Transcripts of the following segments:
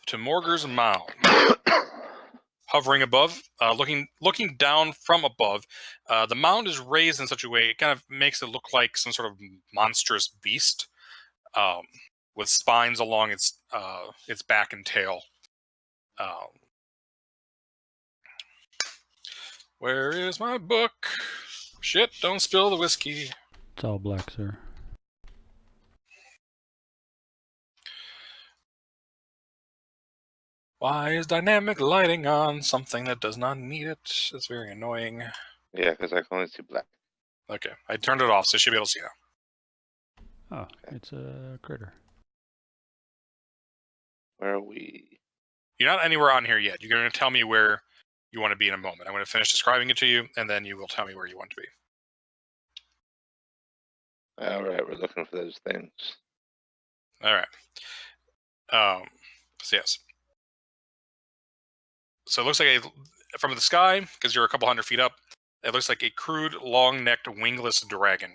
to Morgur's Mound. Hovering above, looking down from above, the mound is raised in such a way it kind of makes it look like some sort of monstrous beast, with spines along its back and tail. Where is my book? Shit! Don't spill the whiskey. It's all black, sir. Why is dynamic lighting on something that does not need it? It's very annoying. Yeah, because I can only see black. Okay, I turned it off, so you should be able to see now. Oh, it's a critter. Where are we? You're not anywhere on here yet. You're going to tell me where you want to be in a moment. I'm going to finish describing it to you, and then you will tell me where you want to be. All right, we're looking for those things. All right. So yes. So it looks like from the sky, because you're a couple hundred feet up, it looks like a crude, long-necked, wingless dragon.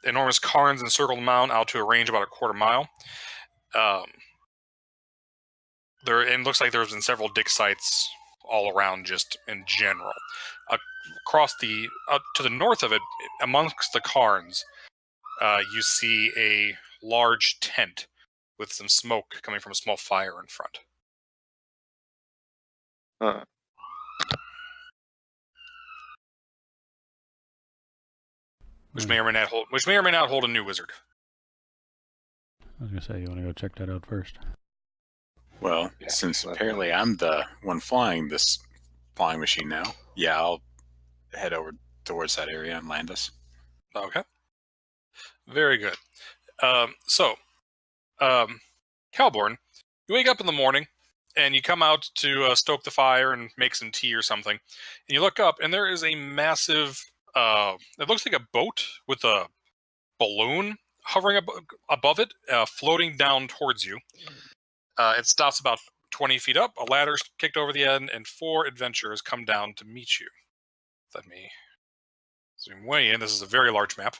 Enormous cairns encircle the mound out to a range about a quarter mile. It looks like there's been several dig sites all around, just in general. Across to the north of it, amongst the cairns, you see a large tent with some smoke coming from a small fire in front. Huh. Which may or may not hold a new wizard. I was gonna say, you want to go check that out first? Well, Yeah, since apparently I'm the one flying this flying machine now, yeah, I'll head over towards that area and land us. Okay. Very good. Calborn, you wake up in the morning, and you come out to stoke the fire and make some tea or something. And you look up, and there is a massive, it looks like a boat with a balloon hovering above it, floating down towards you. It stops about 20 feet up, a ladder's kicked over the end, and 4 adventurers come down to meet you. Let me zoom way in. This is a very large map.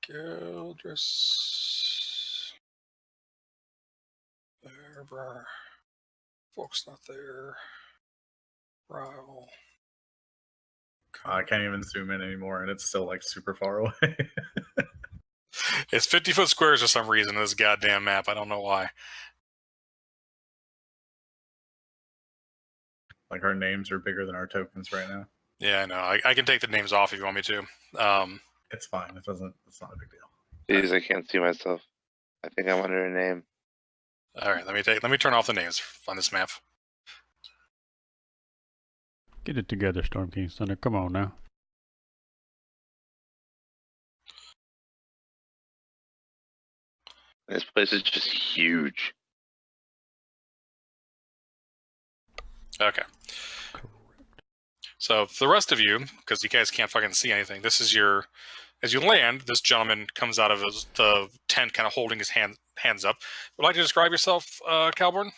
Gildress. There, folks not there. Ryle. I can't even zoom in anymore, and it's still like super far away. It's 50-foot squares for some reason, this goddamn map. I don't know why. Like our names are bigger than our tokens right now. Yeah, I know. I can take the names off if you want me to. It's fine. It's not a big deal. Jeez, I can't see myself. I think I'm under a name. All right, let me turn off the names on this map. Get it together, Storm King's Thunder. Come on now. This place is just huge. Okay. So for the rest of you, because you guys can't fucking see anything, this is as you land, this gentleman comes out of the tent kind of holding his hands up. Would you like to describe yourself, Calborn?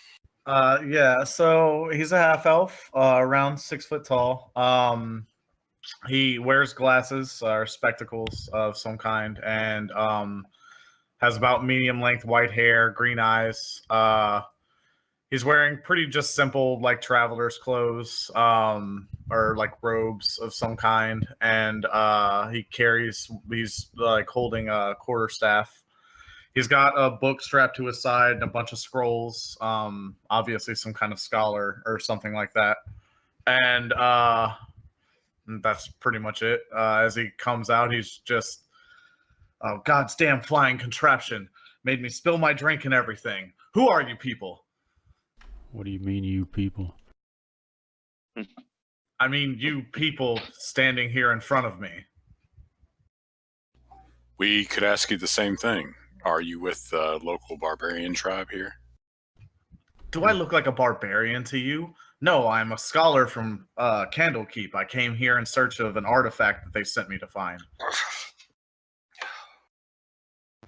Yeah, so he's a half elf, around 6 foot tall. He wears glasses or spectacles of some kind, and has about medium length white hair, green eyes. He's wearing pretty just simple like traveler's clothes, or like robes of some kind, and he's like holding a quarterstaff. He's got a book strapped to his side and a bunch of scrolls, obviously some kind of scholar or something like that. And that's pretty much it. As he comes out, he's just, oh, God's damn flying contraption. Made me spill my drink and everything. Who are you people? What do you mean, you people? I mean, you people standing here in front of me. We could ask you the same thing. Are you with the local barbarian tribe here? Do I look like a barbarian to you? No, I'm a scholar from Candlekeep. I came here in search of an artifact that they sent me to find.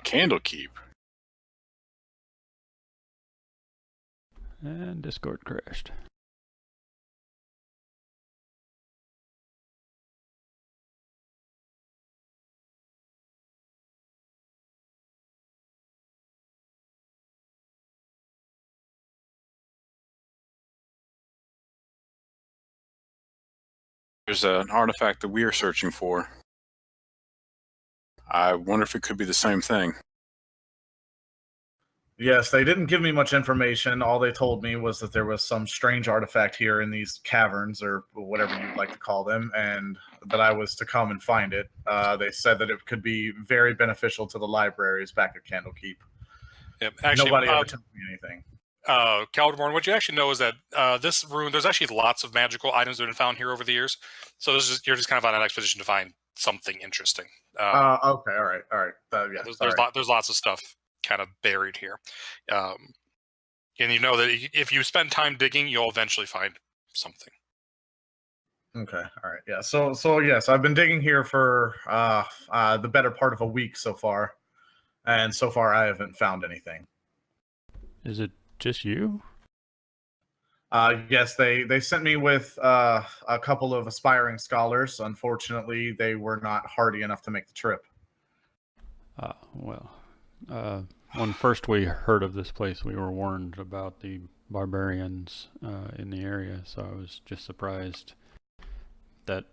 Candlekeep? And Discord crashed. There's an artifact that we are searching for. I wonder if it could be the same thing. Yes, they didn't give me much information. All they told me was that there was some strange artifact here in these caverns, or whatever you'd like to call them, and that I was to come and find it. They said that it could be very beneficial to the libraries back at Candlekeep. Yep. Actually, Nobody ever told me anything. Caldborn, what you actually know is that this rune, there's actually lots of magical items that have been found here over the years. So you're just kind of on an expedition to find something interesting. Okay, all right. Yeah, there's lots of stuff kind of buried here. And you know that if you spend time digging, you'll eventually find something. Okay, all right, yeah. So yes, I've been digging here for the better part of a week so far, and so far I haven't found anything. Is it just you? Yes, they sent me with a couple of aspiring scholars. Unfortunately, they were not hardy enough to make the trip. When first we heard of this place, we were warned about the barbarians in the area, so I was just surprised that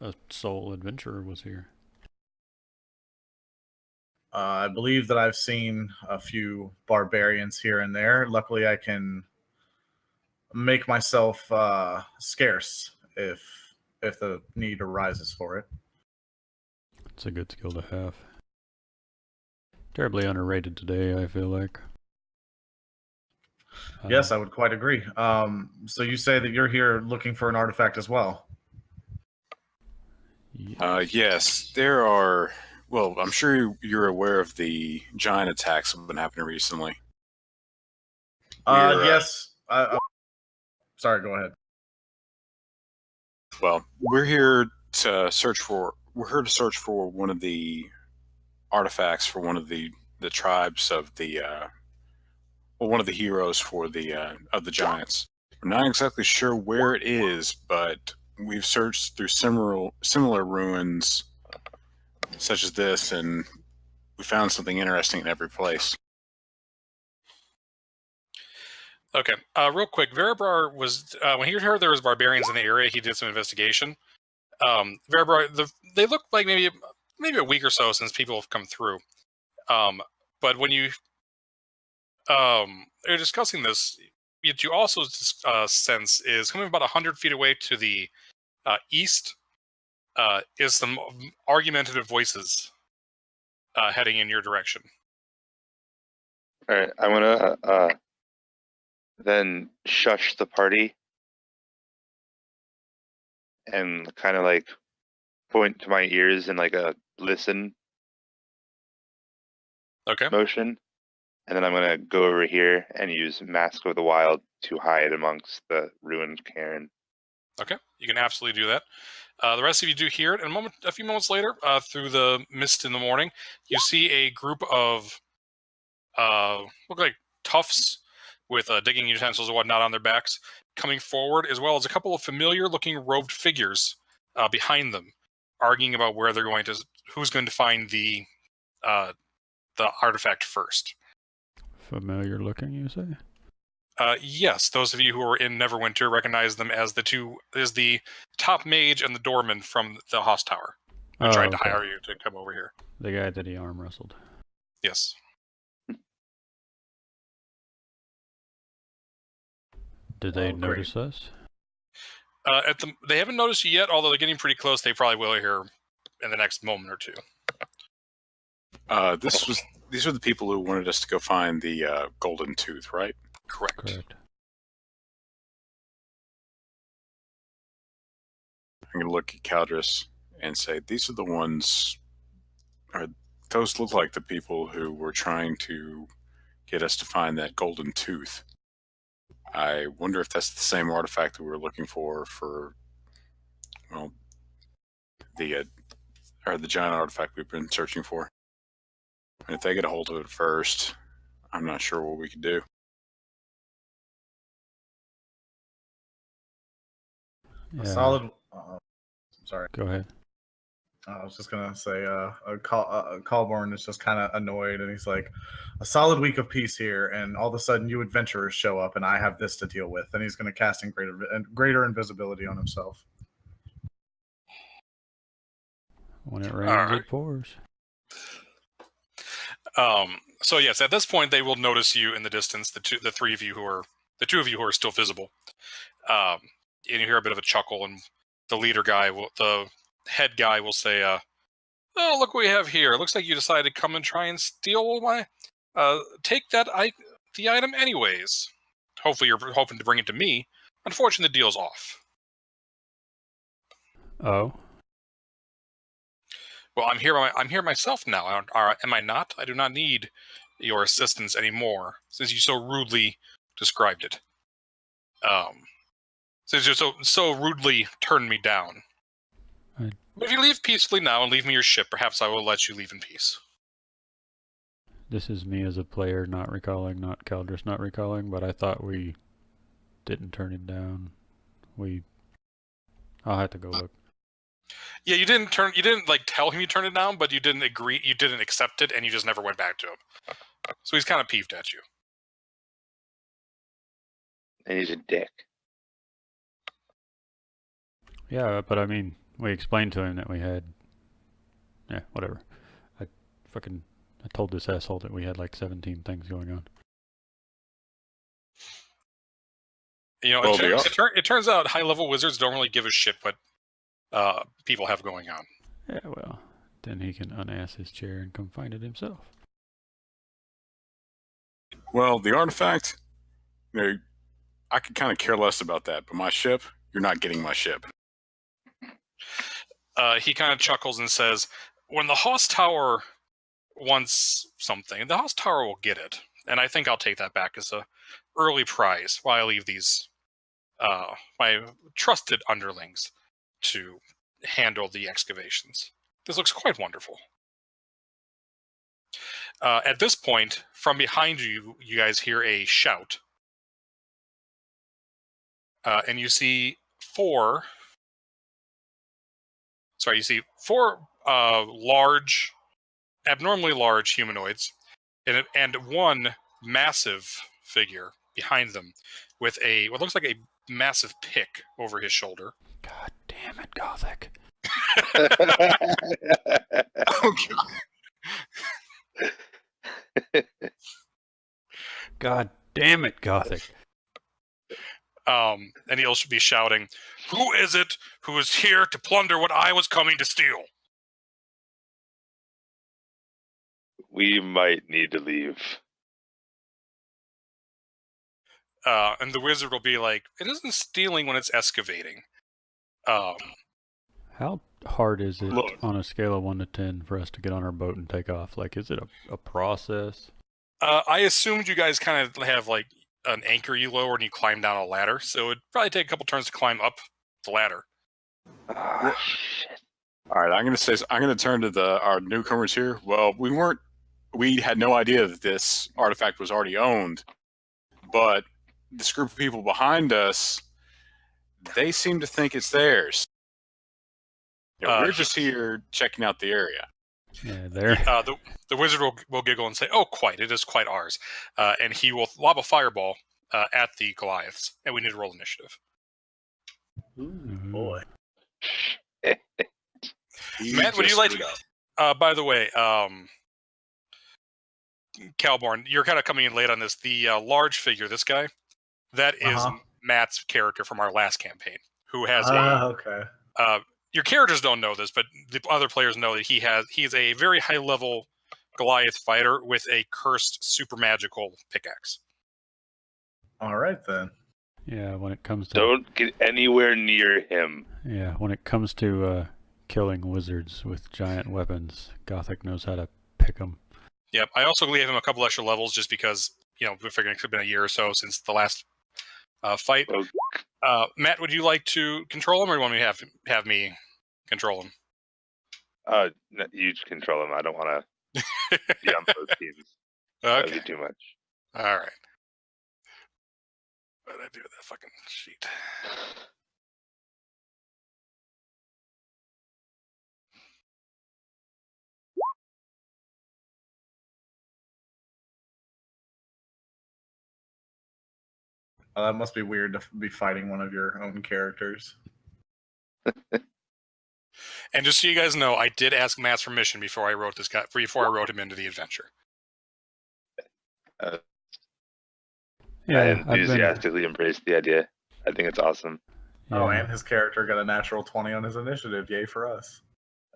a sole adventurer was here. I believe that I've seen a few barbarians here and there. Luckily, I can make myself scarce if the need arises for it. It's a good skill to have. Terribly underrated today, I feel like. Yes, I would quite agree. So you say that you're here looking for an artifact as well? Yes, there are. Well, I'm sure you're aware of the giant attacks that have been happening recently. Yes. Sorry, go ahead. Well, we're here to search for one of the artifacts for one of the tribes of the one of the heroes for the of the giants. We're not exactly sure where it is, but we've searched through similar ruins such as this, and we found something interesting in every place. Okay, real quick, Verabrar was when he heard there was barbarians in the area, he did some investigation. Verabrar, they look like maybe a week or so since people have come through. But when you are discussing this, what you also sense is coming about 100 feet away to the east is some argumentative voices heading in your direction. All right, I'm gonna then shush the party and kind of like point to my ears in like a listen motion, and then I'm gonna go over here and use Mask of the Wild to hide amongst the ruined cairn. Okay, you can absolutely do that. The rest of you do hear it. And a few moments later, through the mist in the morning, you see a group of look like toughs with digging utensils and whatnot on their backs coming forward, as well as a couple of familiar-looking robed figures behind them, arguing about who's going to find the artifact first. Familiar looking, you say? Yes, those of you who are in Neverwinter recognize them as the top mage and the doorman from the Hoss Tower. I tried to hire you to come over here. The guy that he arm wrestled. Yes. Did they notice us? They haven't noticed you yet, although they're getting pretty close. They probably will here in the next moment or two. These are the people who wanted us to go find the golden tooth, right? Correct. I'm going to look at Caldris and say, these are the ones, those look like the people who were trying to get us to find that golden tooth. I wonder if that's the same artifact that we were looking for, well, the giant artifact we've been searching for. And if they get a hold of it first, I'm not sure what we could do. Yeah. A solid. Sorry. Go ahead. I was just gonna say, Caldborn is just kind of annoyed, and he's like, "A solid week of peace here, and all of a sudden, you adventurers show up, and I have this to deal with." And he's gonna cast in greater invisibility on himself. When it rains, Alright. it pours. So yes, at this point they will notice you in the distance. The two of you who are still visible. And you hear a bit of a chuckle, and the head guy will say, "Oh, look what we have here. It looks like you decided to come and try and steal my, take the item anyways. Hopefully you're hoping to bring it to me. Unfortunately, the deal's off." Oh, Well, I'm here myself now. Am I not? I do not need your assistance anymore, since you so rudely described it. Since you so rudely turned me down. I- But if you leave peacefully now and leave me your ship, perhaps I will let you leave in peace. this is me as a player not recalling, not Caldrus not recalling, but I thought we didn't turn it down. I'll have to go look. Yeah, you didn't like tell him you turned it down, but you didn't agree, you didn't accept it, and you just never went back to him. So he's kind of peeved at you. And he's a dick. Yeah, but I mean, we explained to him that we had... Yeah, whatever. I told this asshole that we had like 17 things going on. You know, Well, it turns out high-level wizards don't really give a shit what people have going on. Yeah, well, then he can unass his chair and come find it himself. Well, the artifact, I could kind of care less about that, but my ship, you're not getting my ship. He kind of chuckles and says, "When the Hoss Tower wants something, the Hoss Tower will get it, and I think I'll take that back as a early prize while I leave these my trusted underlings to handle the excavations. This looks quite wonderful." At this point, from behind you, you guys hear a shout, and you see four large, abnormally large humanoids, and one massive figure behind them with what looks like a massive pick over his shoulder. God damn it, Gothic. Oh, God. God damn it, Gothic. And he'll be shouting, "Who is it who is here to plunder what I was coming to steal?" We might need to leave. And the wizard will be like, "It isn't stealing when it's excavating." How hard is it Look. on a scale of 1 to 10 for us to get on our boat and take off? Like, is it a process? I assumed you guys kind of have like an anchor you lower and you climb down a ladder, so it'd probably take a couple turns to climb up the ladder. Ah, shit. All right, I'm going to turn to our newcomers here. Well, we had no idea that this artifact was already owned, but this group of people behind us, they seem to think it's theirs. We're just here checking out the area. Yeah, there. The wizard will giggle and say, "Oh, quite. It is quite ours." And he will lob a fireball at the Goliaths, and we need to roll initiative. Boy. Matt, would you like to... by the way, Calborn, you're kind of coming in late on this. The large figure, this guy, that is Matt's character from our last campaign, who has okay. your characters don't know this, but the other players know that he's a very high-level Goliath fighter with a cursed super magical pickaxe. All right, then. Yeah, when it comes to... Don't get anywhere near him. Yeah, when it comes to killing wizards with giant weapons, Gothic knows how to pick them. Yep, I also gave him a couple extra levels just because, we figured it could have been a year or so since the last fight. Matt, would you like to control him, or do you want me to have me control him? No, you control him. I don't want to be on both teams. That would Okay. be too much. All right. What did I do with that fucking sheet? That must be weird to be fighting one of your own characters. And just so you guys know, I did ask Matt's permission before I wrote this guy. Before I wrote him into the adventure. I Yeah, I've been, enthusiastically embraced the idea. I think it's awesome. Oh, yeah. and his character got a natural 20 on his initiative. Yay for us.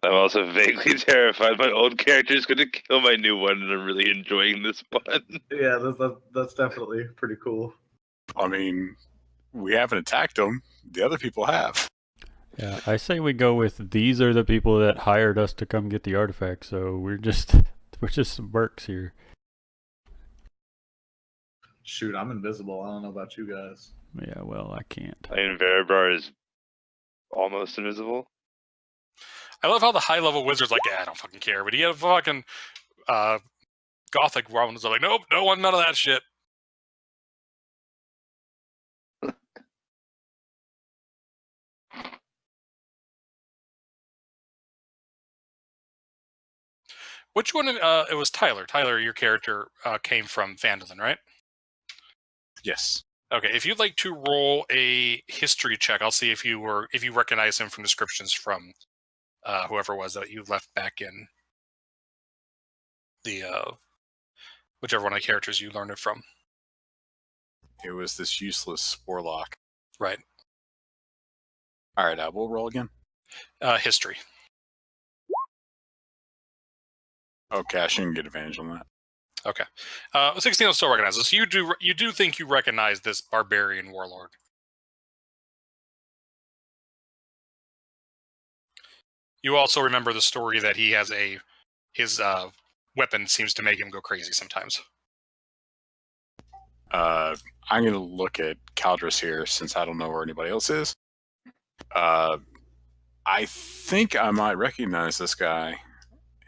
I'm also vaguely terrified my old character is going to kill my new one, and I'm really enjoying this one. Yeah, that's definitely pretty cool. I mean, we haven't attacked them. The other people have. Yeah, I say we go with these are the people that hired us to come get the artifact, so we're just some mercs here. Shoot, I'm invisible. I don't know about you guys. Yeah, well, I can't. I mean, Verabrar is almost invisible. I love how the high level wizard's like, yeah, I don't fucking care. But he had fucking gothic ones are like, nope, no one, none of that shit. Which one? It was Tyler. Tyler, your character came from Phandalin, right? Yes. Okay. If you'd like to roll a history check, I'll see if you recognize him from descriptions from whoever it was that you left back in the whichever one of the characters you learned it from. It was this useless warlock. Right. All right, we'll roll again. History. Okay, I shouldn't get advantage on that. Okay. 16 will still recognize this. You do think you recognize this barbarian warlord. You also remember the story that he has his weapon seems to make him go crazy sometimes. I'm going to look at Caldris here since I don't know where anybody else is. I think I might recognize this guy.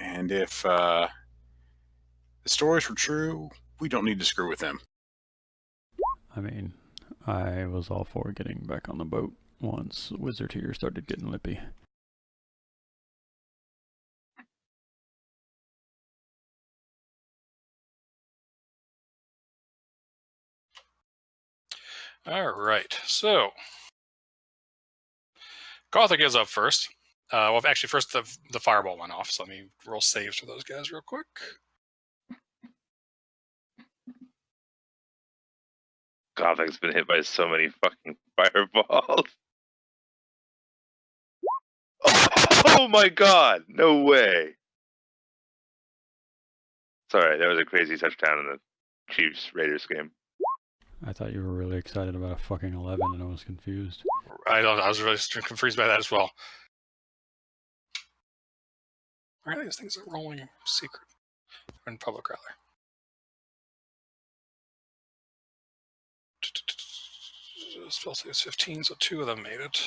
And if the stories were true, we don't need to screw with him. I mean, I was all for getting back on the boat once Wizard here started getting lippy. All right. So Gothic is up first. Well, actually, first the fireball went off, so let me roll saves for those guys real quick. Gothic's been hit by so many fucking fireballs. Oh my god! No way! Sorry, that was a crazy touchdown in the Chiefs-Raiders game. I thought you were really excited about a fucking 11 and I was confused. I was really confused by that as well. Where are these things are rolling secret in public, rather? Spell save is 15, so 2 of them made it.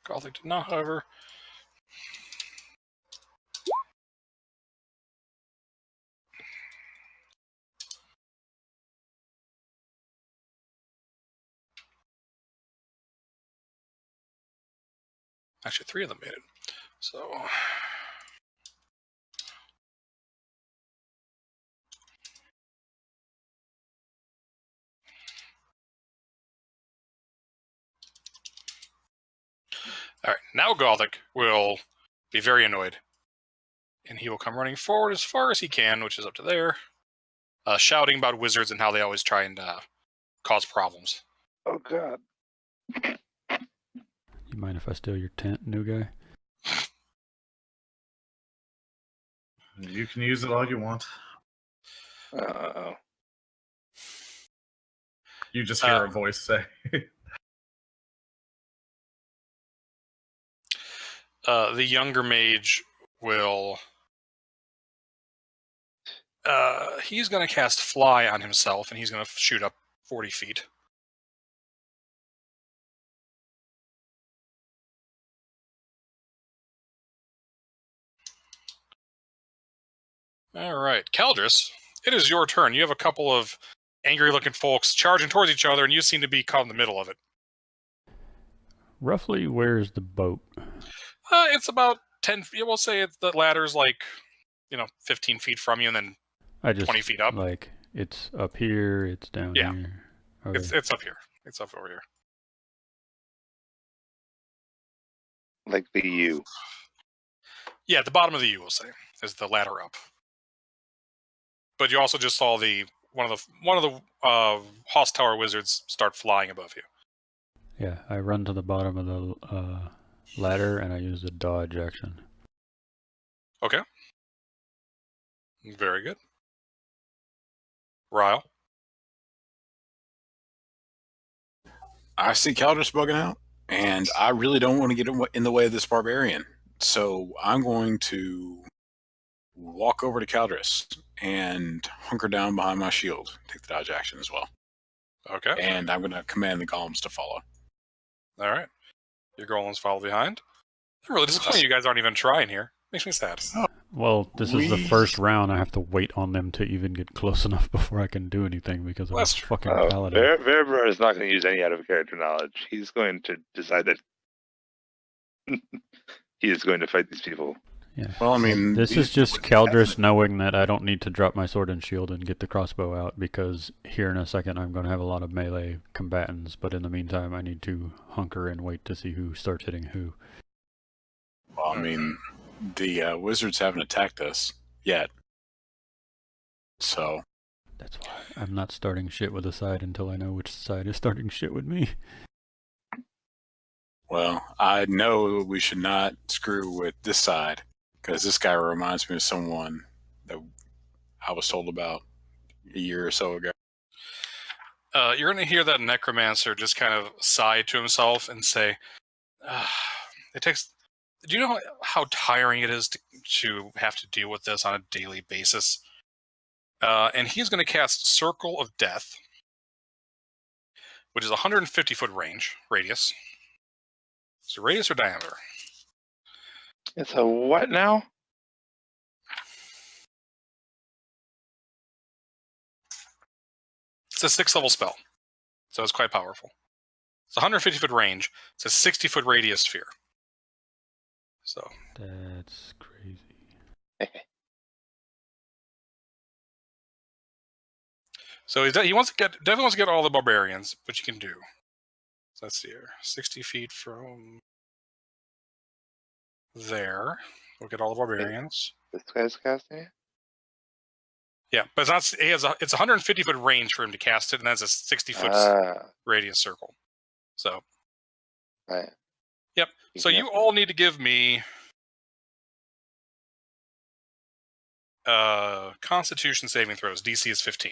Gothic did not, however. Actually, 3 of them made it. So. All right, now Gothic will be very annoyed. And he will come running forward as far as he can, which is up to there, shouting about wizards and how they always try and cause problems. Oh god. You mind if I steal your tent, new guy? You can use it all you want. Uh-oh. You just hear a voice say. The younger mage will... he's going to cast Fly on himself, and he's going to shoot up 40 feet. All right, Caldris, it is your turn. You have a couple of angry-looking folks charging towards each other, and you seem to be caught in the middle of it. Roughly, where's the boat? It's about 10 feet. We'll say the ladder's like, 15 feet from you, and then 20 feet up. Like, it's up here, it's down here. Okay. It's up here. It's up over here. Like the U. Yeah, at the bottom of the U, we'll say, is the ladder up. But you also just saw one of the Hoss Tower wizards start flying above you. Yeah, I run to the bottom of the ladder and I use the dodge action. Okay. Very good. Ryle. I see Caldrus bugging out, and I really don't want to get in the way of this barbarian. So I'm going to walk over to Caldrus and hunker down behind my shield. Take the dodge action as well. Okay. And I'm going to command the golems to follow. All right. Your golems follow behind. I'm really disappointed you guys aren't even trying here. Makes me sad. Well, this is the first round. I have to wait on them to even get close enough before I can do anything because of That's a true. fucking paladin. Verabrar is not going to use any out of character knowledge. He's going to decide that he is going to fight these people. Yeah. Well, I mean, This is just Caldrus knowing that I don't need to drop my sword and shield and get the crossbow out because here in a second I'm going to have a lot of melee combatants, but in the meantime I need to hunker and wait to see who starts hitting who. Well, I mean, the wizards haven't attacked us yet. So That's why I'm not starting shit with a side until I know which side is starting shit with me. well, I know we should not screw with this side because this guy reminds me of someone that I was told about a year or so ago. You're going to hear that necromancer just kind of sigh to himself and say, "It takes." Do you know how tiring it is to have to deal with this on a daily basis? And he's going to cast Circle of Death, which is 150-foot radius. So radius or diameter? It's a what now? It's a 6th level spell, so it's quite powerful. It's 150-foot range. It's a 60-foot radius sphere. So That's crazy. So he definitely wants to get all the barbarians, which he can do. So let's see here, 60 feet from there. We'll get all the barbarians. This guy's casting it? Yeah, but it's not. It's a 150-foot range for him to cast it, and that's a 60-foot radius circle. So. Right. Yep. So you all need to give me Constitution saving throws. DC is 15.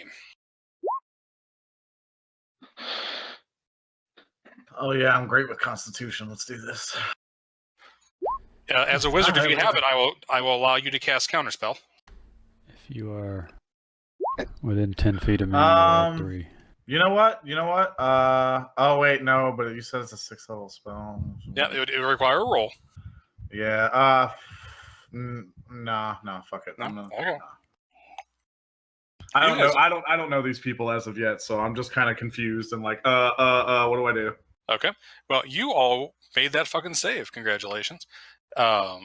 Oh yeah, I'm great with Constitution. Let's do this. As a wizard, if you have it, I will allow you to cast Counterspell. If you are within 10 feet of me, you're at 3. You know what? Oh wait, no, but you said it's a 6th level spell. Yeah, it would require a roll. Yeah. No, fuck it. No? No. Okay. I don't know. I don't know these people as of yet, so I'm just kind of confused and like, what do I do? Okay. Well, you all made that fucking save. Congratulations. I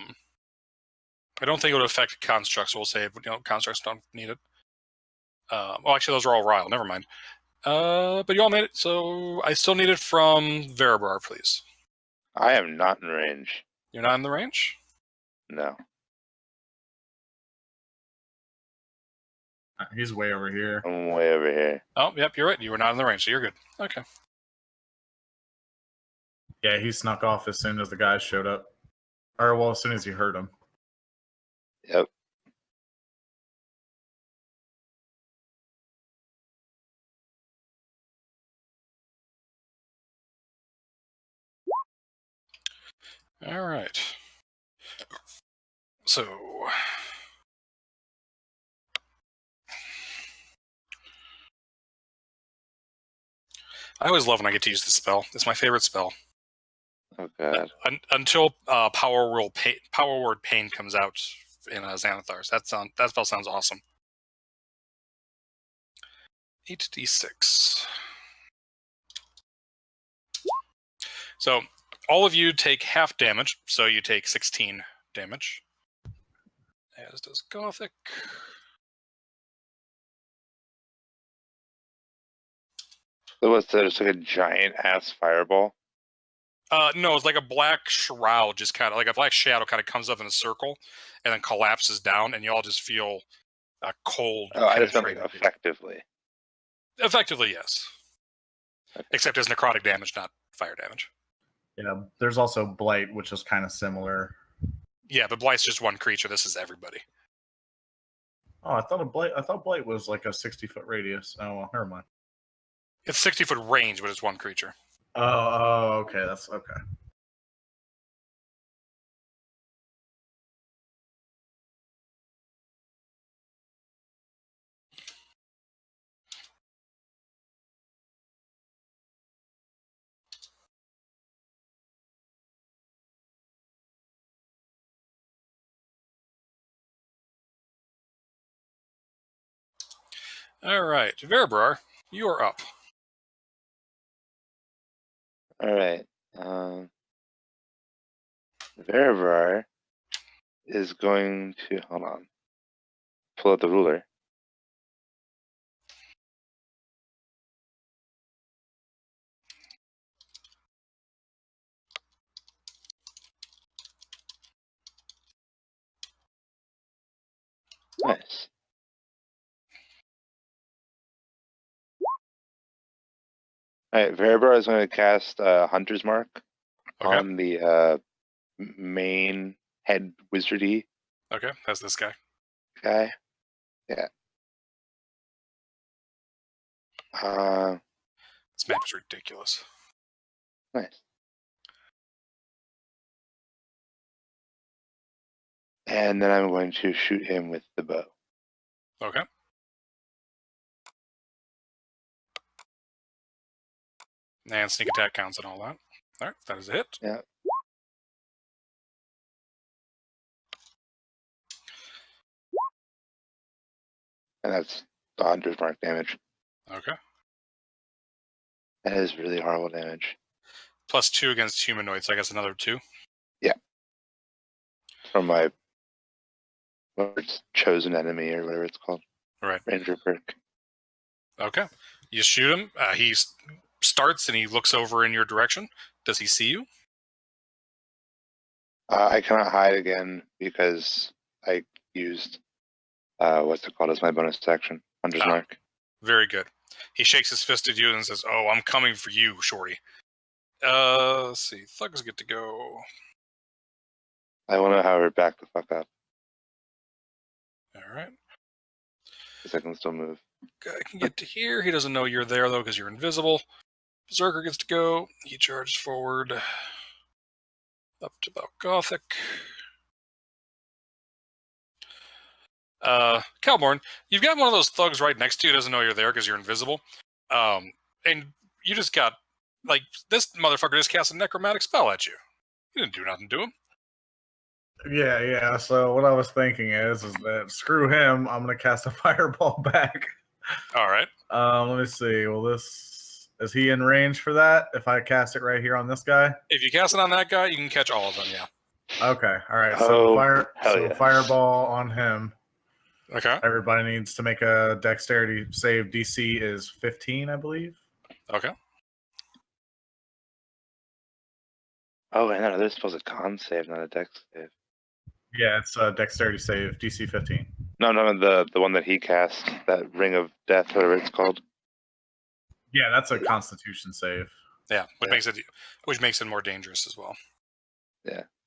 don't think it would affect constructs. We'll save. Constructs don't need it. Well, actually, those are all Ryle. Never mind. But you all made it, so I still need it from Verabrar, please. I am not in range. You're not in the range? No. He's way over here. I'm way over here. Oh, yep, you're right. You were not in the range, so you're good. Okay. Yeah, he snuck off as soon as the guys showed up. Or, well, as soon as he heard them. Yep. All right. So... I always love when I get to use this spell. It's my favorite spell. Oh god. Until Power Word Pain comes out in Xanathar's. That spell sounds awesome. 8d6. So all of you take half damage, so you take 16 damage. As does Gothic. So what's that? It's like a giant ass fireball. No, it's like a black shroud, just kind of like a black shadow, kind of comes up in a circle, and then collapses down, and you all just feel a cold. Oh, I just meant like penetrating- effectively. Effectively, yes. Except as necrotic damage, not fire damage. Yeah, there's also Blight, which is kind of similar. Yeah, but Blight's just one creature. This is everybody. Oh, I thought Blight was like a 60-foot radius. Oh, well, never mind. It's 60-foot range, but it's one creature. Oh, okay. That's okay. All right, Verabrar, you are up. All right. Verabrar is going to hold on. Pull out the ruler. Nice. All right, Verabrar is going to cast Hunter's Mark Okay. on the main head wizardy Okay, that's this guy. guy. Yeah. This map is ridiculous. Nice. And then I'm going to shoot him with the bow. Okay. And sneak attack counts and all that. All right, that is a hit. Yeah. And that's the Hunter's Mark damage. Okay. That is really horrible damage. +2 against humanoids, so I guess another 2. From my whatever it's chosen enemy or whatever it's called. Right. Ranger perk. Okay. You shoot him. He starts and he looks over in your direction. Does he see you? I cannot hide again because I used what's it called as my bonus action. Hunter's Ah. Mark. Very good. He shakes his fist at you and says, "Oh, I'm coming for you, shorty." Let's see. Thugs get to go. I want to, however, back the fuck up All right. because I can still move. Guy can get to here. He doesn't know you're there, though, because you're invisible. Berserker gets to go. He charges forward. Up to about Gothic. Calborn, you've got one of those thugs right next to you who doesn't know you're there because you're invisible. And you just got, like, this motherfucker just cast a necromantic spell at you. You didn't do nothing to him. Yeah. So what I was thinking is that screw him. I'm gonna cast a fireball back. All right. Let me see. Is he in range for that? If I cast it right here on this guy? If you cast it on that guy, you can catch all of them, yeah. Okay. All right. Oh, So hell yeah. fireball on him. Okay. Everybody needs to make a dexterity save. DC is 15, I believe. Okay. Oh, and another spell's a con save, not a dex save. Yeah, it's a dexterity save. DC 15. No, the one that he cast, that Ring of Death, whatever it's called. Yeah, that's a Constitution save. Yeah, which Yeah. makes it more dangerous as well.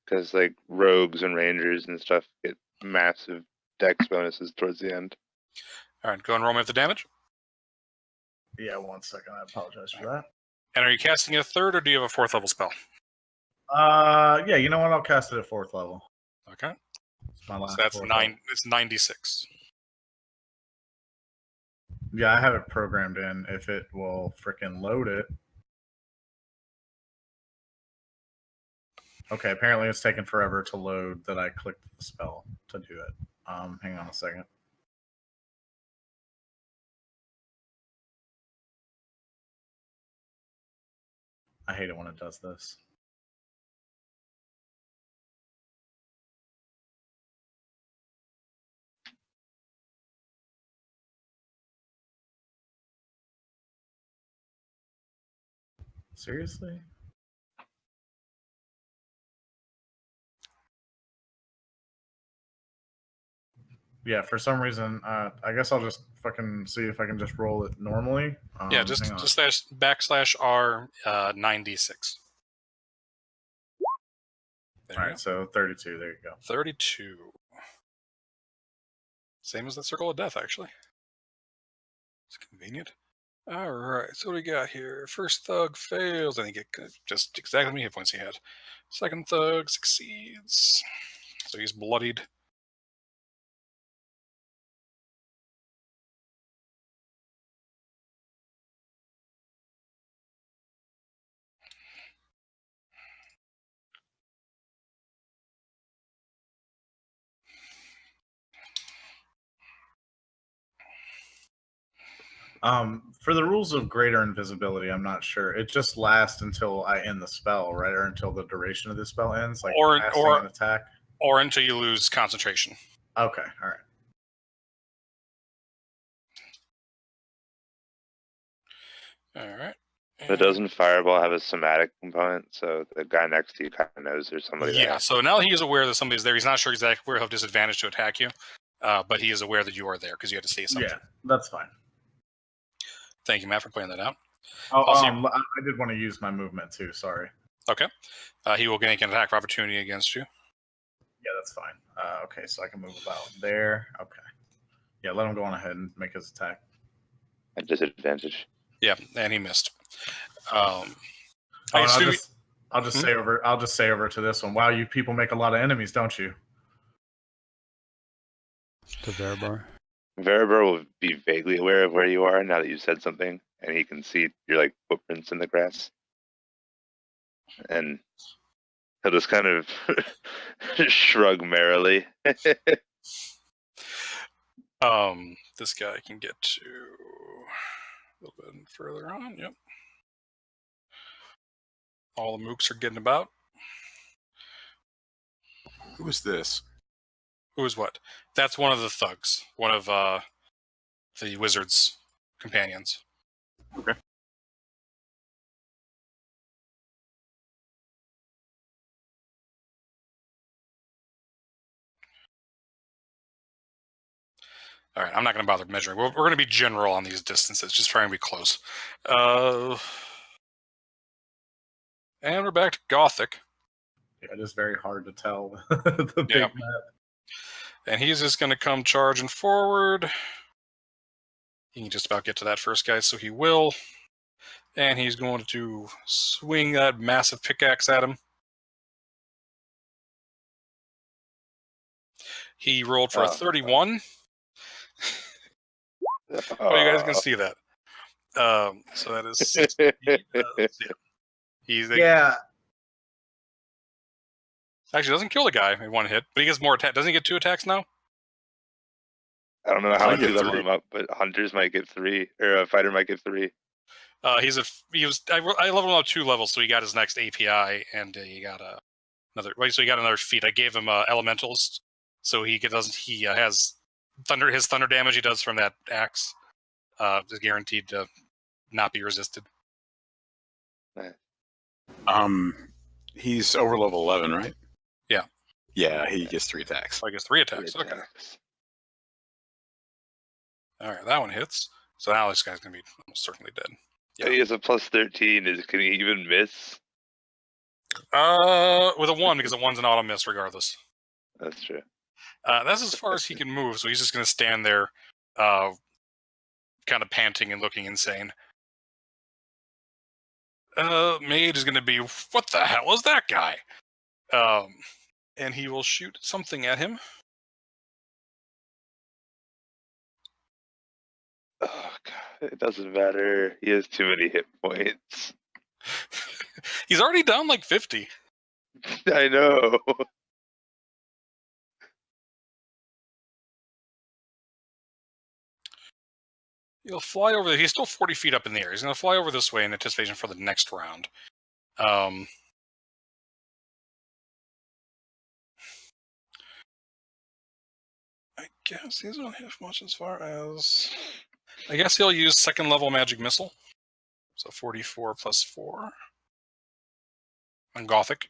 Because like rogues and rangers and stuff get massive dex bonuses towards the end. All right, go and roll me up the damage. Yeah, 1 second. I apologize for that. And are you casting it a third, or do you have a 4th level spell? Yeah, you know what? I'll cast it at 4th level. Okay. It's my last So that's 4th 9. level. It's 96. Yeah, I have it programmed in. If it will frickin' load it. Okay, apparently it's taken forever to load that I clicked the spell to do it. Hang on a second. I hate it when it does this. Seriously? Yeah, for some reason, I guess I'll just fucking see if I can just roll it normally. Yeah, just hang on. / R 9d6. There All you right, so 32. There you go. go. 32. Same as the Circle of Death, actually. It's convenient. All right, so what do we got here? First thug fails. I think it just exactly how many hit points he had. Second thug succeeds. So he's bloodied. For the rules of greater invisibility, I'm not sure. It just lasts until I end the spell, right, or until the duration of the spell ends, like casting an attack, or until you lose concentration. Okay, all right. All right. But doesn't Fireball have a somatic component? So the guy next to you kind of knows there's somebody Yeah, there. so now he is aware that somebody's there. He's not sure exactly where he'll have disadvantage to attack you, but he is aware that you are there because you had to say something. Yeah, that's fine. Thank you, Matt, for pointing that out. Oh, Also, I did want to use my movement too. Sorry. Okay. He will make an attack of opportunity against you. Yeah, that's fine. Okay, so I can move about there. Okay. Yeah, let him go on ahead and make his attack. At disadvantage. Yeah, and he missed. Oh, I'll just Hmm? say over. I'll just say over to this one. Wow, you people make a lot of enemies, don't you? To Veribar. Veriber will be vaguely aware of where you are now that you said something, and he can see your like footprints in the grass. And he'll just kind of shrug merrily. This guy can get to a little bit further on. Yep. All the mooks are getting about. Who is this? Who is what? That's one of the thugs. One of the wizard's companions. Okay. All right, I'm not going to bother measuring. We're going to be general on these distances. Just try and be close. And we're back to Gothic. Yeah, it is very hard to tell the big Yeah. map. And he's just going to come charging forward. He can just about get to that first guy, so he will. And he's going to swing that massive pickaxe at him. He rolled for a 31. Oh, you guys can see that. So that is... He's Yeah. Actually, doesn't kill the guy in one hit, but he gets more attack. Doesn't he get 2 attacks now? I don't know how I much get you level 3. him up, but hunters might get 3, or a fighter might get 3. I leveled him up 2 levels, so he got his next API, and he got another. Wait, so he got another feat. I gave him elementals, so he has thunder. His thunder damage he does from that axe is guaranteed to not be resisted. He's over level 11, right? Yeah. Yeah, he gets 3 attacks. So I guess 3 attacks. Okay. All right, that one hits. So now this guy's gonna be almost certainly dead. Yeah. He has a plus 13. Can he even miss? With a 1, because a 1's an auto miss regardless. That's true. That's as far as he can move, so he's just going to stand there, kind of panting and looking insane. Mage is going to be, what the hell is that guy? And he will shoot something at him. Oh, God. It doesn't matter. He has too many hit points. He's already down like 50. I know. He'll fly over there. He's still 40 feet up in the air. He's going to fly over this way in anticipation for the next round. I guess he doesn't have much as far as... I guess he'll use 2nd level magic missile. So 44 plus 4. On Gothic.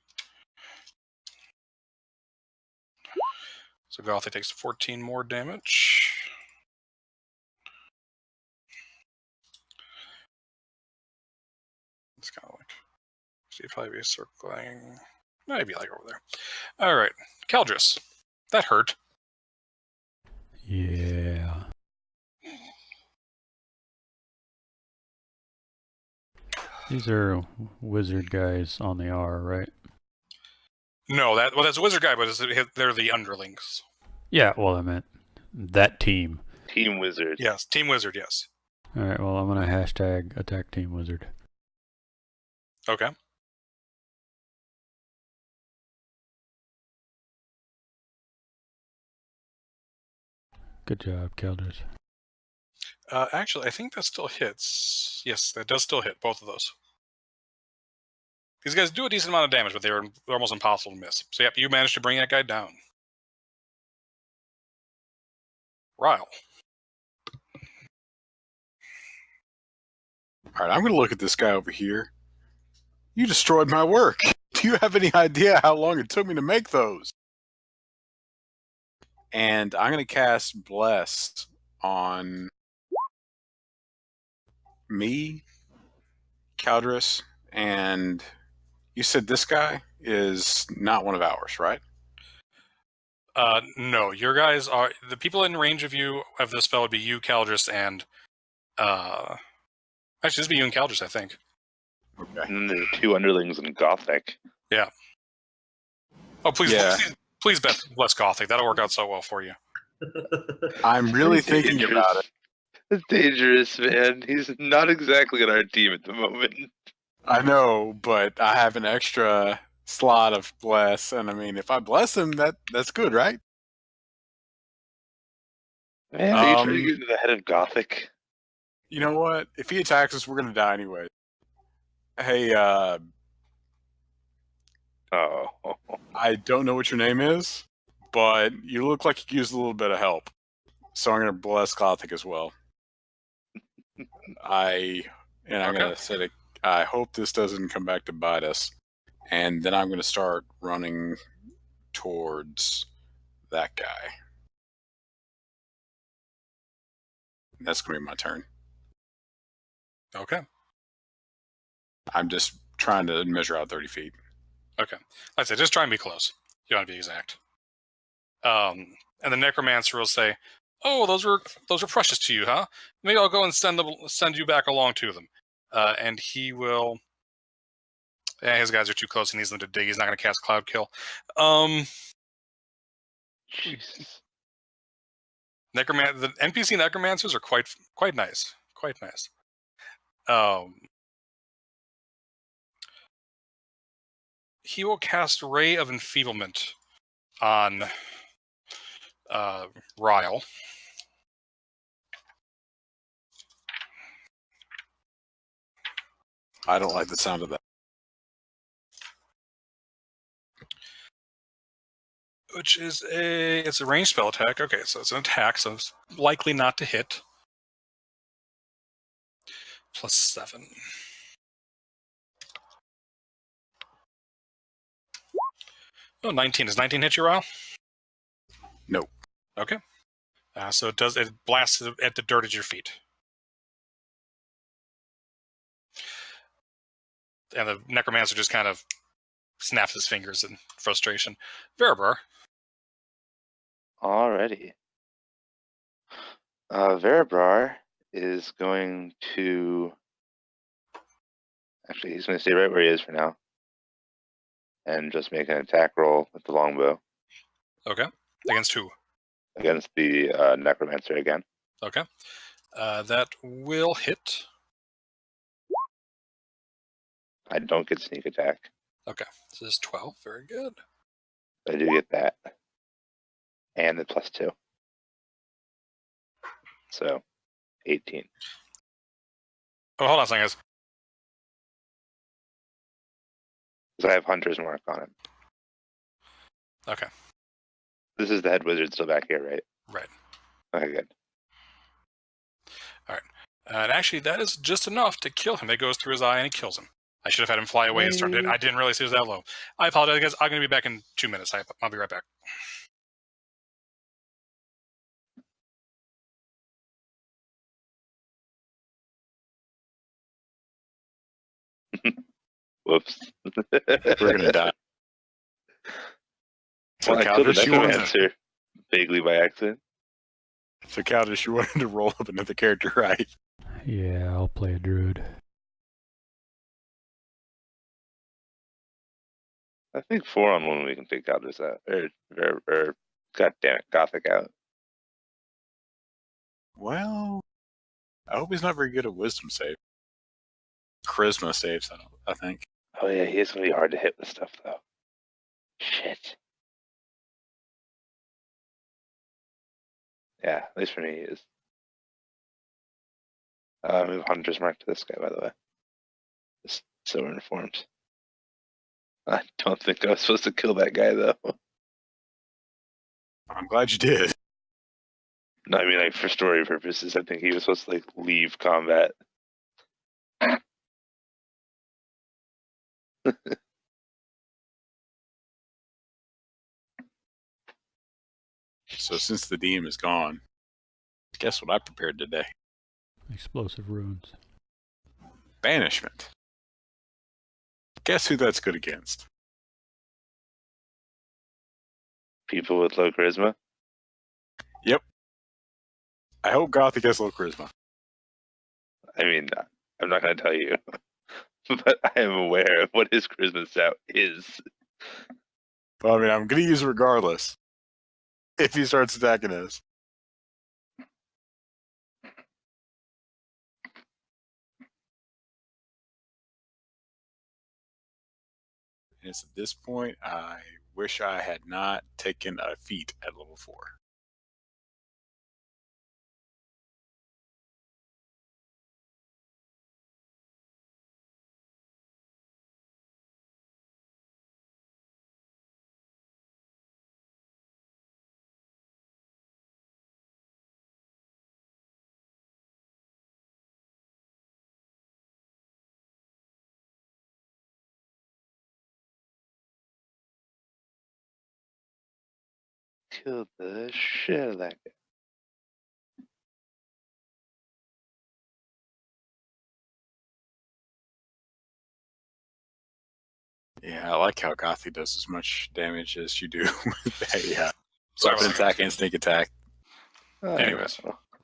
So Gothic takes 14 more damage. It's kind of like, see, probably be circling. Maybe like over there. All right, Caldris. That hurt. Yeah. These are wizard guys on the R, right? No, that's a wizard guy, but they're the underlings. Yeah, well, I meant that team. Team Wizard. Yes, Team Wizard, yes. All right, well, I'm going to hashtag attack team wizard. Okay. Good job, Kelders. Actually, I think that still hits. Yes, that does still hit, both of those. These guys do a decent amount of damage, but they're almost impossible to miss. So, yep, you managed to bring that guy down. Ryle. All right, I'm going to look at this guy over here. You destroyed my work. Do you have any idea how long it took me to make those? And I'm going to cast Bless on me, Caldris, and you said this guy is not one of ours, right? No, your guys are the people in range of you of this spell would be you, Caldris, and actually, this would be you and Caldris, I think. Okay. And then there's 2 underlings in Gothic. Oh, please, Yeah. please, Beth, bless Gothic. That'll work out so well for you. I'm really thinking about it. It's dangerous, man. He's not exactly on our team at the moment. I know, but I have an extra slot of Bless, and I mean, if I bless him, that's good, right? Man, are you trying to get into the head of Gothic? You know what? If he attacks us, we're going to die anyway. Hey, Oh. I don't know what your name is, but you look like you could use a little bit of help. So I'm going to bless Gothic as well. I'm going to say, I hope this doesn't come back to bite us. And then I'm going to start running towards that guy. That's going to be my turn. Okay. I'm just trying to measure out 30 feet. Okay. Like I said, just try and be close. You don't want to be exact. And the Necromancer will say, "Oh, those were precious to you, huh? Maybe I'll go and send you back along to them." And he will. Yeah, his guys are too close. He needs them to dig. He's not going to cast Cloud Kill. Jesus. The NPC Necromancers are quite nice. Quite nice. He will cast Ray of Enfeeblement on Ryle. I don't like the sound of that. Which is it's a ranged spell attack. Okay, so it's an attack, so it's likely not to hit. +7. Oh, 19. Does 19 hit you, Ryle? No. Okay. So it blasts at the dirt at your feet. And the Necromancer just kind of snaps his fingers in frustration. Verabrar. Alrighty. Verabrar is going to... Actually, he's going to stay right where he is for now. And just make an attack roll with the longbow. Okay. Against who? Against the Necromancer again. Okay. That will hit. I don't get sneak attack. Okay. So this is 12. Very good. I do get that. And the +2. So, 18. Oh, hold on a second, guys. Because I have Hunter's Mark on it. Okay. This is the head wizard still back here, right? Right. Okay, good. And actually, that is just enough to kill him. It goes through his eye and it kills him. I should have had him fly away and started. I didn't realize he was that low. I apologize, guys. I'm going to be back in 2 minutes. I'll be right back. Whoops. We're gonna die. So Well, I killed the Caldress, you wanted necromancer vaguely by accident. you wanted to roll up another character, right? Yeah, I'll play a druid. I think 4-on-1 we can take Caldress out. Or God damn it, Gothic out. Well, I hope he's not very good at wisdom save. Charisma saves, I think. Oh yeah, he is gonna be hard to hit with stuff though. Shit. Yeah, at least for me he is. Move Hunter's Mark to this guy, by the way. Just so we're informed. I don't think I was supposed to kill that guy though. I'm glad you did. No, I mean like for story purposes, I think he was supposed to like leave combat. So since the DM is gone, guess what I prepared today? Explosive runes. Banishment. Guess who that's good against? People with low charisma. Yep. I hope Gothic has low charisma. I mean, I'm not gonna tell you, but I am aware of what his charisma stat is. But I mean, I'm gonna use it regardless. If he starts attacking us. And it's at this point, I wish I had not taken a feat at level 4. Killed the shit out of that guy. Yeah, I like how Gothy does as much damage as you do with a Sorry weapon about attack and sneak attack. Anyways.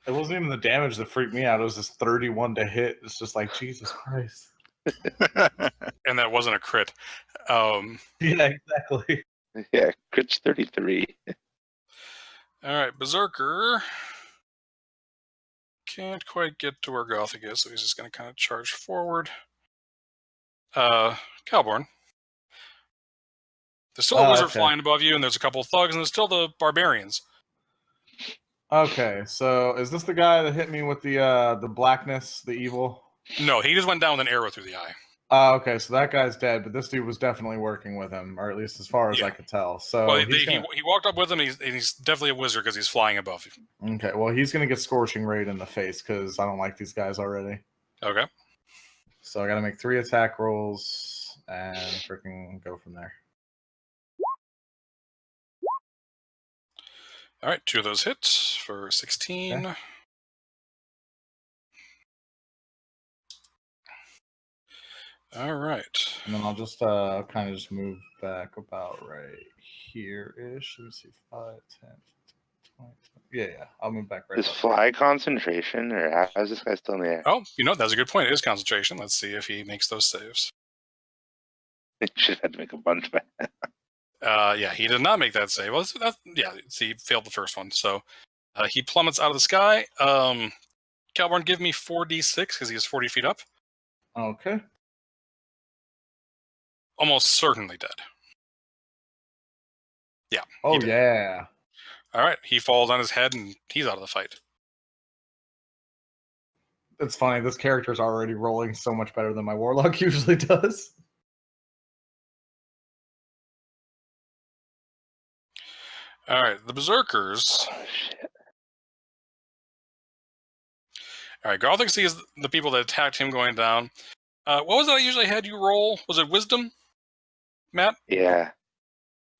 It wasn't even the damage that freaked me out. It was just 31 to hit. It's just like Jesus Christ. And that wasn't a crit. Yeah, exactly. Yeah, crit's 33. All right, Berserker can't quite get to where Gothic is, so he's just going to kind of charge forward. Calborn. There's still a wizard okay. flying above you, and there's a couple of thugs, and there's still the barbarians. Okay, so is this the guy that hit me with the blackness, the evil? No, he just went down with an arrow through the eye. Okay, so that guy's dead, but this dude was definitely working with him, or at least as far as Yeah. I could tell. So Well, he's gonna- he walked up with him, and he's definitely a wizard because he's flying above you. okay, well he's gonna get scorching raid in the face because I don't like these guys already. Okay. So I got to make 3 attack rolls and freaking go from there. All right, 2 of those hits for 16. Okay. All right. And then I'll just kind of just move back about right here-ish. Let me see, 5, 10, 15, 20. Yeah, I'll move back right Is about fly concentration, or how is this guy still in the air? Oh, that's a good point. It is concentration. Let's see if he makes those saves. He should have had to make a bunch back. Yeah, he did not make that save. Well, see, he failed the first one. So he plummets out of the sky. Calborn, give me 4d6 because he is 40 feet up. Okay. Almost certainly dead. Yeah. Oh, did. yeah. All right, he falls on his head and he's out of the fight. It's funny. This character's already rolling so much better than my warlock usually does. All right, the berserkers. Oh, shit. All right, Gothic sees the people that attacked him going down. What was it I usually had you roll? Was it wisdom, Matt? Yeah.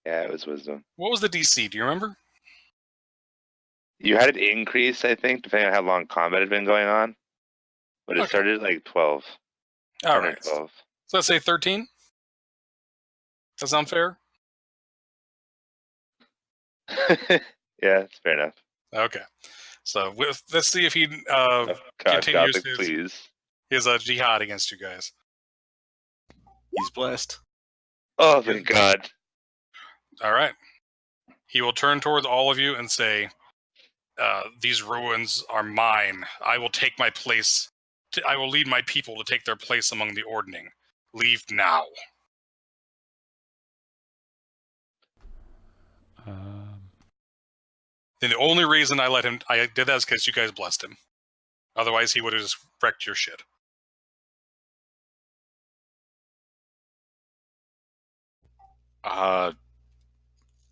Yeah, it was wisdom. What was the DC? Do you remember? You had it increased, I think, depending on how long combat had been going on. But it Okay. started at like 12. All 10 or right. 12. So let's say 13. Does that sound fair? Yeah, it's fair enough. Okay. So let's see if he Oh, God, continues Gothic, please. his jihad against you guys. He's blessed. Oh, thank God. All right. He will turn towards all of you and say, "These ruins are mine. I will take my place. I will lead my people to take their place among the Ordning. Leave now." And the only reason I did that is because you guys blessed him. Otherwise, he would have just wrecked your shit.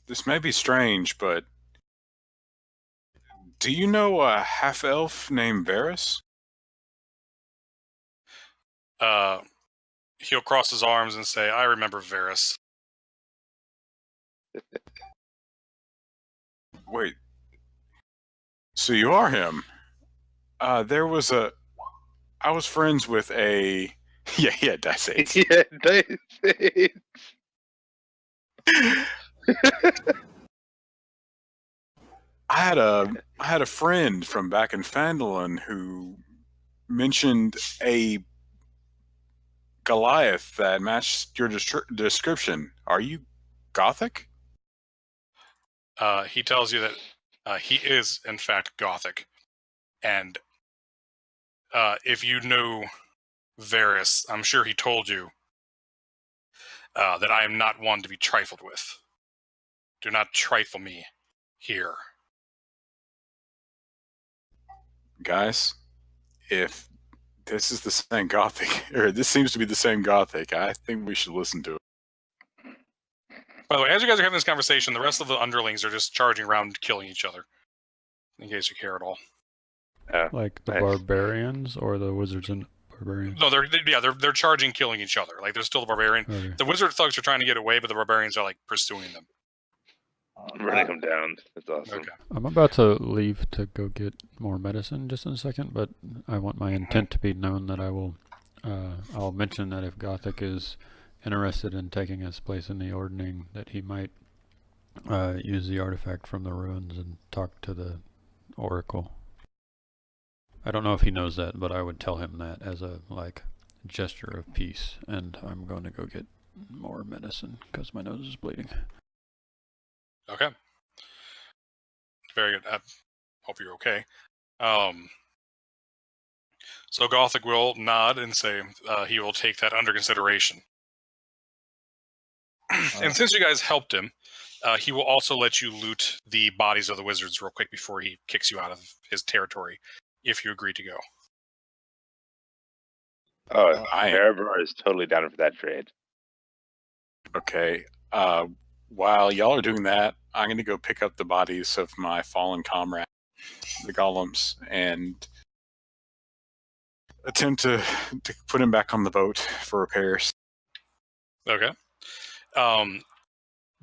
This may be strange, but do you know a half-elf named Varys? He'll cross his arms and say, "I remember Varys." Wait. So you are him? I was friends with a... Yeah, Dice 8. Yeah, Dice. I had a friend from back in Phandalin who mentioned a Goliath that matched your description. Are you Gothic? He tells you that he is, in fact, Gothic. And if you know Varys, I'm sure he told you that I am not one to be trifled with. Do not trifle me here. Guys, if this is the same Gothic, or this seems to be the same Gothic, I think we should listen to it. By the way, as you guys are having this conversation, the rest of the underlings are just charging around killing each other. In case you care at all. Like the Nice. barbarians or the wizards and barbarians? No, they're charging, killing each other. Like, there's still the barbarian. Okay. The wizard thugs are trying to get away, but the barbarians are, like, pursuing them. Running them down. That's awesome. Okay. I'm about to leave to go get more medicine just in a second, but I want my intent to be known that I'll mention that if Gothic is interested in taking his place in the Ordning, that he might use the artifact from the ruins and talk to the Oracle. I don't know if he knows that, but I would tell him that as a gesture of peace, and I'm going to go get more medicine because my nose is bleeding. Okay. Very good. I hope you're okay. So Gothic will nod and say he will take that under consideration. And since you guys helped him, he will also let you loot the bodies of the wizards real quick before he kicks you out of his territory, if you agree to go. Oh, I am. Erebor is totally down for that trade. Okay. While y'all are doing that, I'm going to go pick up the bodies of my fallen comrade, the golems, and attempt to put him back on the boat for repairs. Okay.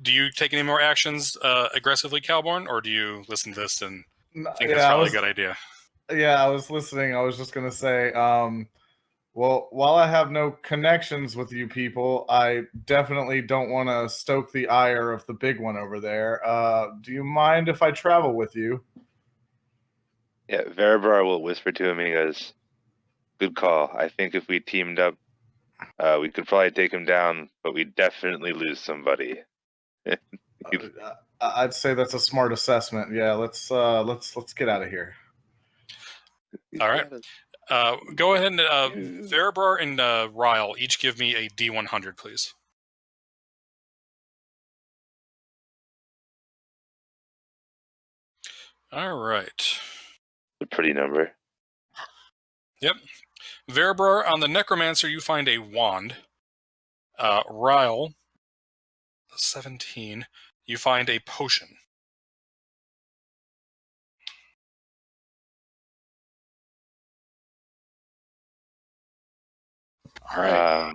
Do you take any more actions aggressively, Calborn, or do you listen to this and think it's probably a good idea? Yeah, I was listening. I was just gonna say, well, while I have no connections with you people, I definitely don't want to stoke the ire of the big one over there. Do you mind if I travel with you? Yeah, Erebor will whisper to him and he goes, "Good call. I think if we teamed up, we could probably take him down, but we definitely lose somebody." I'd say that's a smart assessment. Yeah, let's get out of here. All right. Go ahead and Erebor and Ryle each give me a D100, please. All right. A pretty number. Yep. Erebor, on the Necromancer, you find a wand. Ryle, 17, you find a potion. All right.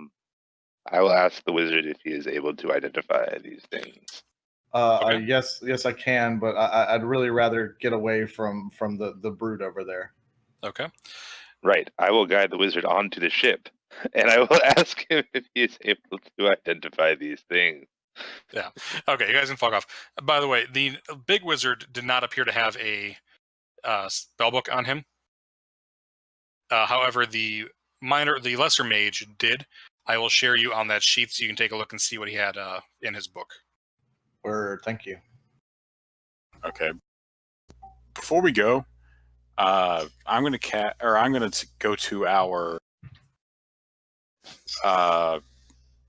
I will ask the wizard if he is able to identify these things. Okay. Yes, I can, but I'd really rather get away from the brood over there. Okay. Right. I will guide the wizard onto the ship and I will ask him if he is able to identify these things. Okay, you guys can fuck off. By the way, the big wizard did not appear to have a spellbook on him. However, the lesser mage did. I will share you on that sheet so you can take a look and see what he had in his book. Thank you. Okay. Before we go, I'm gonna go to our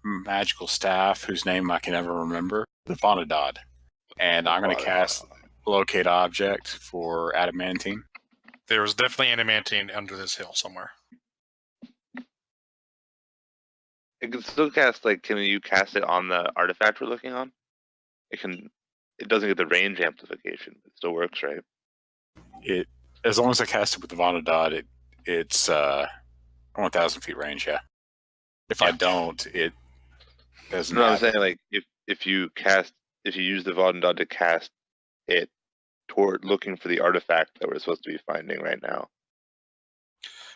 magical staff, whose name I can never remember, the Vonadod, and I'm gonna cast Locate Object for Adamantine. There was definitely adamantine under this hill somewhere. It can still cast, like, can you cast it on the artifact we're looking on? It doesn't get the range amplification. It still works, right? As long as I cast it with the Vonadod, it's 1,000 feet range, yeah. If I don't, it doesn't. No, I'm saying, like, if you use the Vonadod to cast it toward looking for the artifact that we're supposed to be finding right now.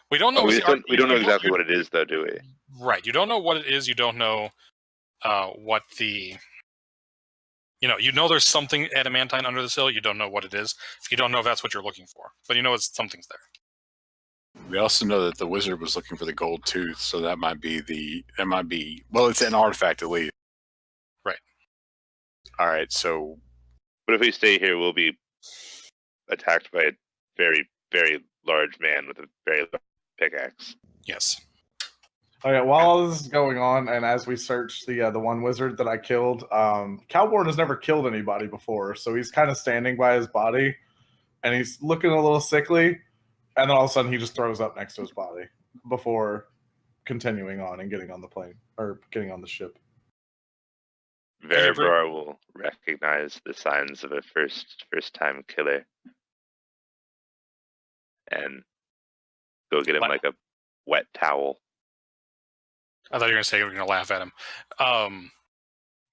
We don't know. We don't know exactly what it is, though, do we? Right. You don't know what it is. You don't know what the. You know there's something adamantine under this hill. You don't know what it is. You don't know if that's what you're looking for, but you know something's there. We also know that the wizard was looking for the gold tooth, so that might be well, it's an artifact at least. Right. All right, so. But if we stay here, we'll be attacked by a very, very large man with a very large pickaxe. Yes. Okay, while all this is going on, and as we search the one wizard that I killed, Calborn has never killed anybody before, so he's kind of standing by his body, and he's looking a little sickly, and then all of a sudden he just throws up next to his body before continuing on and getting on the plane, or getting on the ship. Verabrar will recognize the signs of a first-time killer and go get him like a wet towel. I thought you were going to say you were going to laugh at him.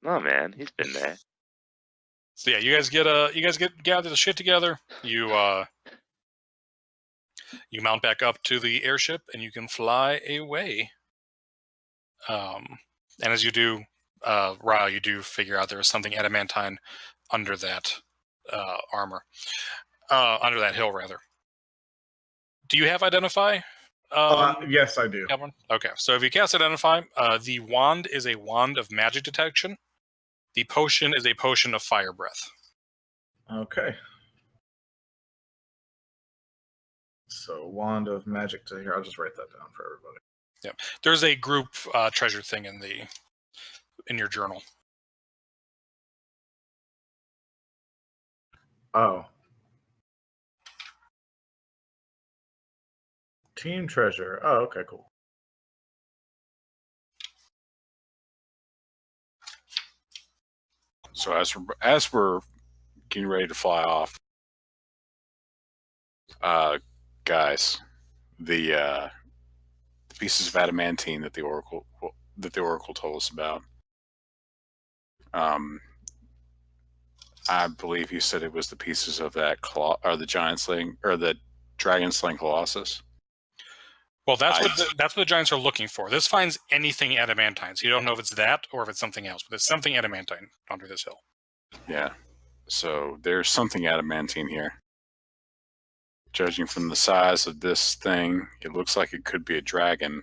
No, man, he's been there. So yeah, you guys gather the shit together. You mount back up to the airship and you can fly away. And as you do, Ryle, you do figure out there is something adamantine under that armor, under that hill rather. Do you have Identify? Yes, I do. Okay, so if you cast Identify, the wand is a wand of magic detection. The potion is a potion of fire breath. Okay. So, wand of magic to here. I'll just write that down for everybody. Yep. There's a group treasure thing in your journal. Oh. Team treasure. Oh, okay, cool. So as we're getting ready to fly off, guys, the pieces of adamantine that the oracle told us about. I believe he said it was the pieces of that the giant slaying or the dragon slaying colossus. Well, that's what the giants are looking for. This finds anything adamantine, so you don't know if it's that or if it's something else, but it's something adamantine under this hill. Yeah, so there's something adamantine here. Judging from the size of this thing, it looks like it could be a dragon,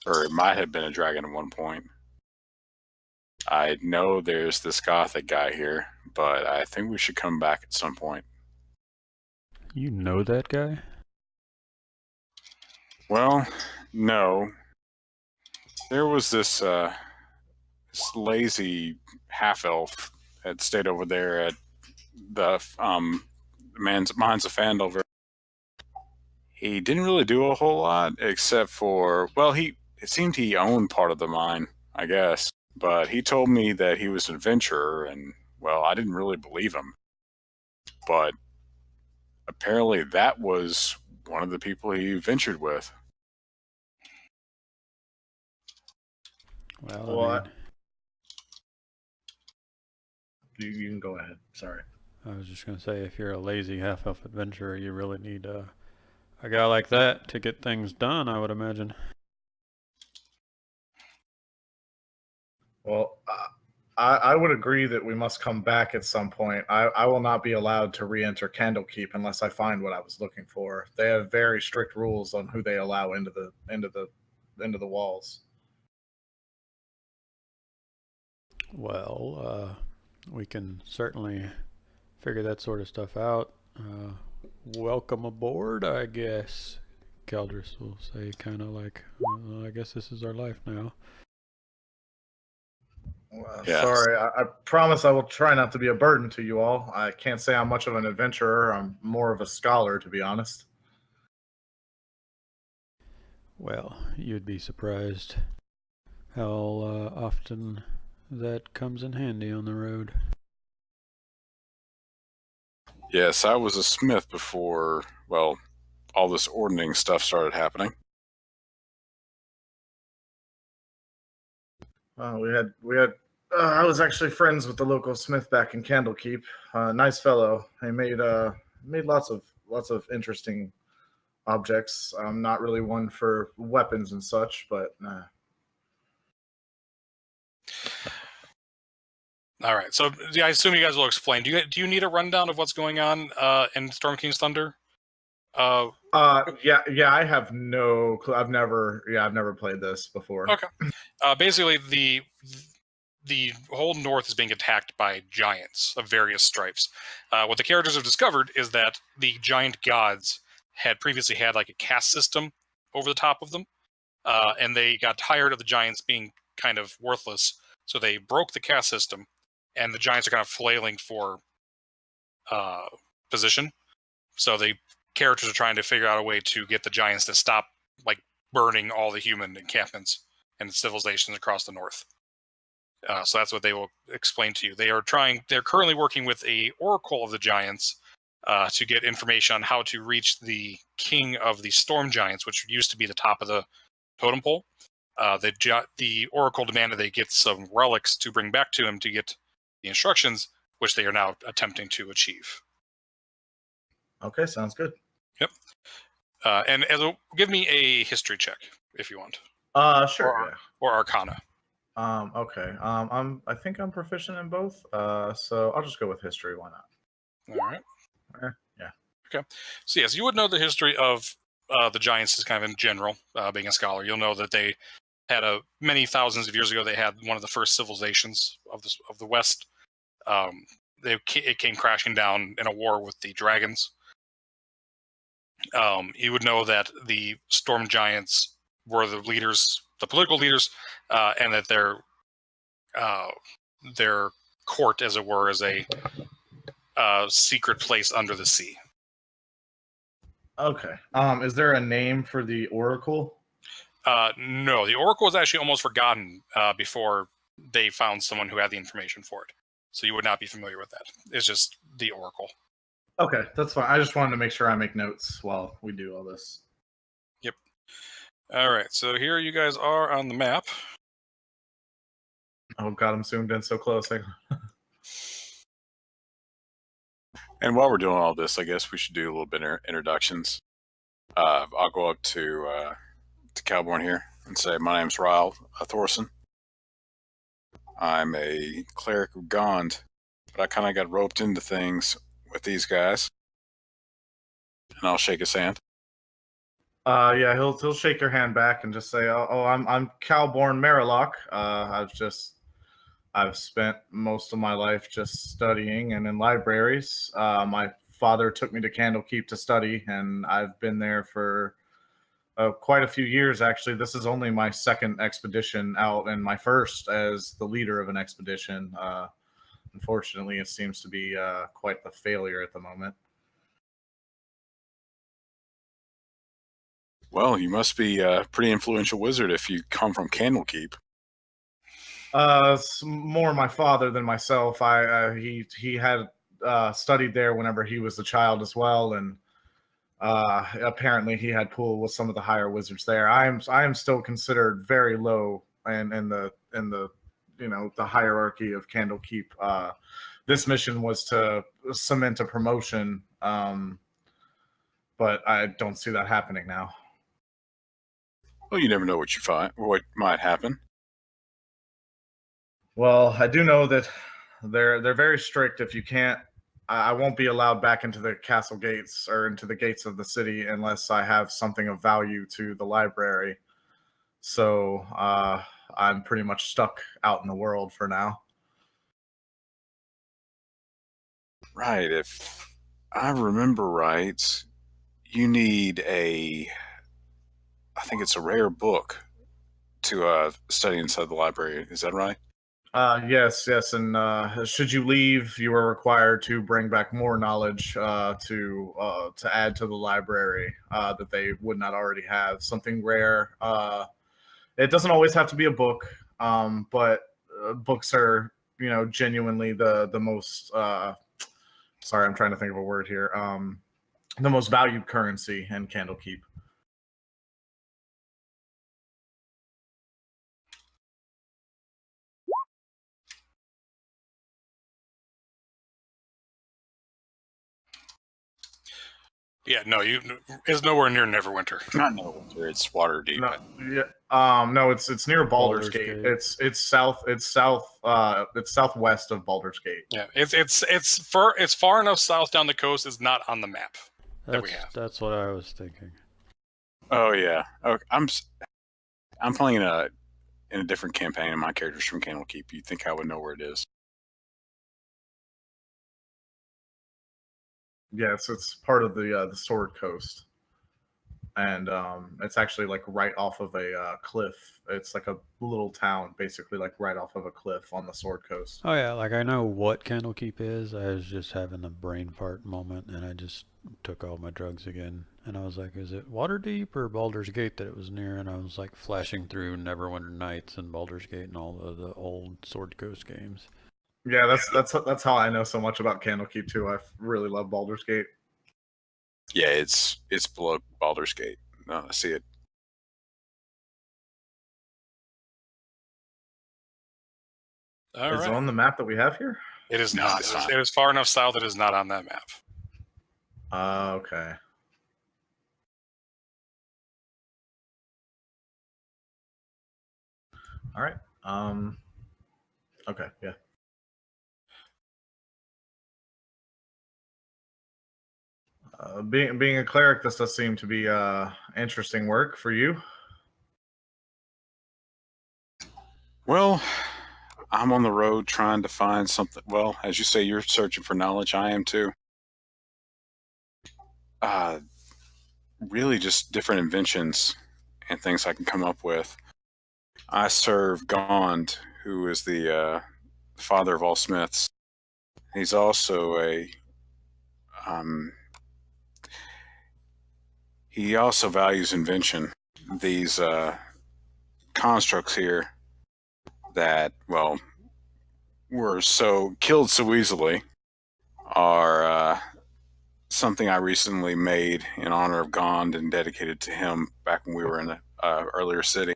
or it might have been a dragon at one point. I know there's this gothic guy here, but I think we should come back at some point. You know that guy? Well, no. There was this lazy half-elf that stayed over there at the Mines of Phandelver. He didn't really do a whole lot, except for, well, it seemed he owned part of the mine, I guess. But he told me that he was an adventurer, and, well, I didn't really believe him. But apparently that was one of the people he ventured with. Well, What? You can go ahead. Sorry. I was just going to say, if you're a lazy half-elf adventurer, you really need a guy like that to get things done, I would imagine. Well, I would agree that we must come back at some point. I will not be allowed to re-enter Candlekeep unless I find what I was looking for. They have very strict rules on who they allow into the walls. Well, we can certainly figure that sort of stuff out. Welcome aboard, I guess. Caldress will say, kind of like, well, I guess this is our life now. Yes. Sorry, I promise I will try not to be a burden to you all. I can't say I'm much of an adventurer. I'm more of a scholar, to be honest. Well, you'd be surprised how often that comes in handy on the road. Yes, I was a smith before, well, all this ordning stuff started happening. We had. I was actually friends with the local smith back in Candlekeep. Nice fellow. He made lots of interesting objects. I'm not really one for weapons and such, but All right. So yeah, I assume you guys will explain. Do you need a rundown of what's going on in Storm King's Thunder? yeah, I have no clue. I've never played this before. Okay. Basically, the whole north is being attacked by giants of various stripes. What the characters have discovered is that the giant gods had previously had like a caste system over the top of them, and they got tired of the giants being kind of worthless, so they broke the caste system, and the giants are kind of flailing for position. So the characters are trying to figure out a way to get the giants to stop like burning all the human encampments and civilizations across the north. So that's what they will explain to you. They're currently working with a oracle of the giants to get information on how to reach the king of the storm giants, which used to be the top of the totem pole. The oracle demanded they get some relics to bring back to him to get the instructions, which they are now attempting to achieve. Okay, sounds good. Yep. And give me a history check if you want. Sure. Or Arcana. Okay. I think I'm proficient in both. So I'll just go with history. Why not? All right. Yeah. Okay. So yes, you would know the history of the giants is kind of in general. Being a scholar, you'll know that they had many thousands of years ago. They had one of the first civilizations of the West. It came crashing down in a war with the dragons. You would know that the storm giants were the leaders, the political leaders, and that their court, as it were, is a secret place under the sea. Okay. Is there a name for the oracle? No, the oracle was actually almost forgotten before they found someone who had the information for it. So you would not be familiar with that. It's just the oracle. Okay, that's fine. I just wanted to make sure I make notes while we do all this. Yep. All right, so here you guys are on the map. Oh God, I'm zoomed in so close. And while we're doing all this, I guess we should do a little bit of introductions. I'll go up to Calborn here and say, my name's Ryle Thorson. I'm a cleric of Gond, but I kind of got roped into things with these guys. And I'll shake his hand. Yeah, he'll shake your hand back and just say, "Oh, I'm Calborn Marilock. I've spent most of my life just studying and in libraries. My father took me to Candlekeep to study, and I've been there for quite a few years, actually. This is only my second expedition out and my first as the leader of an expedition. Unfortunately, it seems to be quite the failure at the moment. Well, you must be a pretty influential wizard if you come from Candlekeep. It's more my father than myself. He had studied there whenever he was a child as well, and apparently he had pool with some of the higher wizards there. I am still considered very low in the the hierarchy of Candlekeep. This mission was to cement a promotion, but I don't see that happening now. Well, you never know what you find, what might happen. Well, I do know that they're very strict. If you can't, I won't be allowed back into the castle gates or into the gates of the city unless I have something of value to the library. So I'm pretty much stuck out in the world for now. Right. If I remember right, you need I think it's a rare book to study inside the library. Is that right? Yes, and should you leave, you are required to bring back more knowledge to add to the library that they would not already have. Something rare. It doesn't always have to be a book, but books are genuinely the most. Sorry, I'm trying to think of a word here. The most valued currency in Candlekeep. Yeah, no, it's nowhere near Neverwinter. Not Neverwinter. It's Waterdeep. No, it's near Baldur's Gate. Gate. It's southwest of Baldur's Gate. Yeah, it's far enough south down the coast. It's not on the map that we have. That's what I was thinking. Oh yeah. Okay. I'm playing in a different campaign, and my character's from Candlekeep. You'd think I would know where it is. Yeah, it's part of the Sword Coast, and it's actually like right off of a cliff. It's like a little town, basically, like right off of a cliff on the Sword Coast. Oh yeah, like I know what Candlekeep is. I was just having a brain fart moment, and I just took all my drugs again. And I was like, is it Waterdeep or Baldur's Gate that it was near? And I was like flashing through Neverwinter Nights and Baldur's Gate and all of the old Sword Coast games. Yeah, that's how I know so much about Candlekeep too. I really love Baldur's Gate. Yeah, it's below Baldur's Gate. No, I see it. All Is right. it on the map that we have here? It is No, not. it's not. It is far enough south. It is not on that map. Okay. All right. Okay. Yeah. Being a cleric, this does seem to be interesting work for you. Well, I'm on the road trying to find something. Well, as you say, you're searching for knowledge. I am too. Really just different inventions and things I can come up with. I serve Gond, who is the father of all smiths. He's also he also values invention. These constructs here that, well, were killed so easily are something I recently made in honor of Gond and dedicated to him back when we were in the earlier city.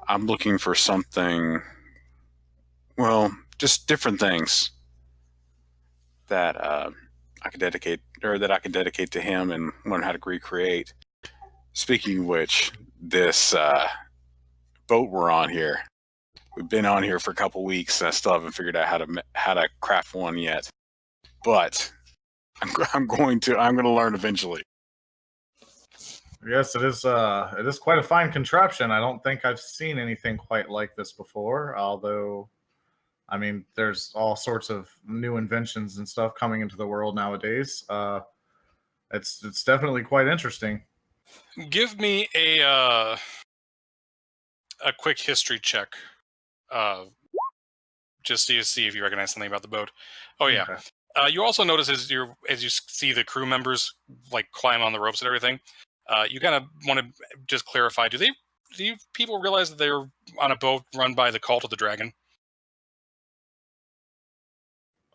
I'm looking for something, well, just different things that I could dedicate to him and learn how to recreate. Speaking of which, this boat we're on here, we've been on here for a couple weeks and I still haven't figured out how to craft one yet. But I'm going to learn eventually. Yes, it is quite a fine contraption. I don't think I've seen anything quite like this before. Although, I mean, there's all sorts of new inventions and stuff coming into the world nowadays. It's definitely quite interesting. Give me a quick history check, just to see if you recognize something about the boat. Oh yeah. Okay. You also notice as you see the crew members like climb on the ropes and everything, you kind of want to just clarify: do you people realize that they're on a boat run by the Cult of the Dragon?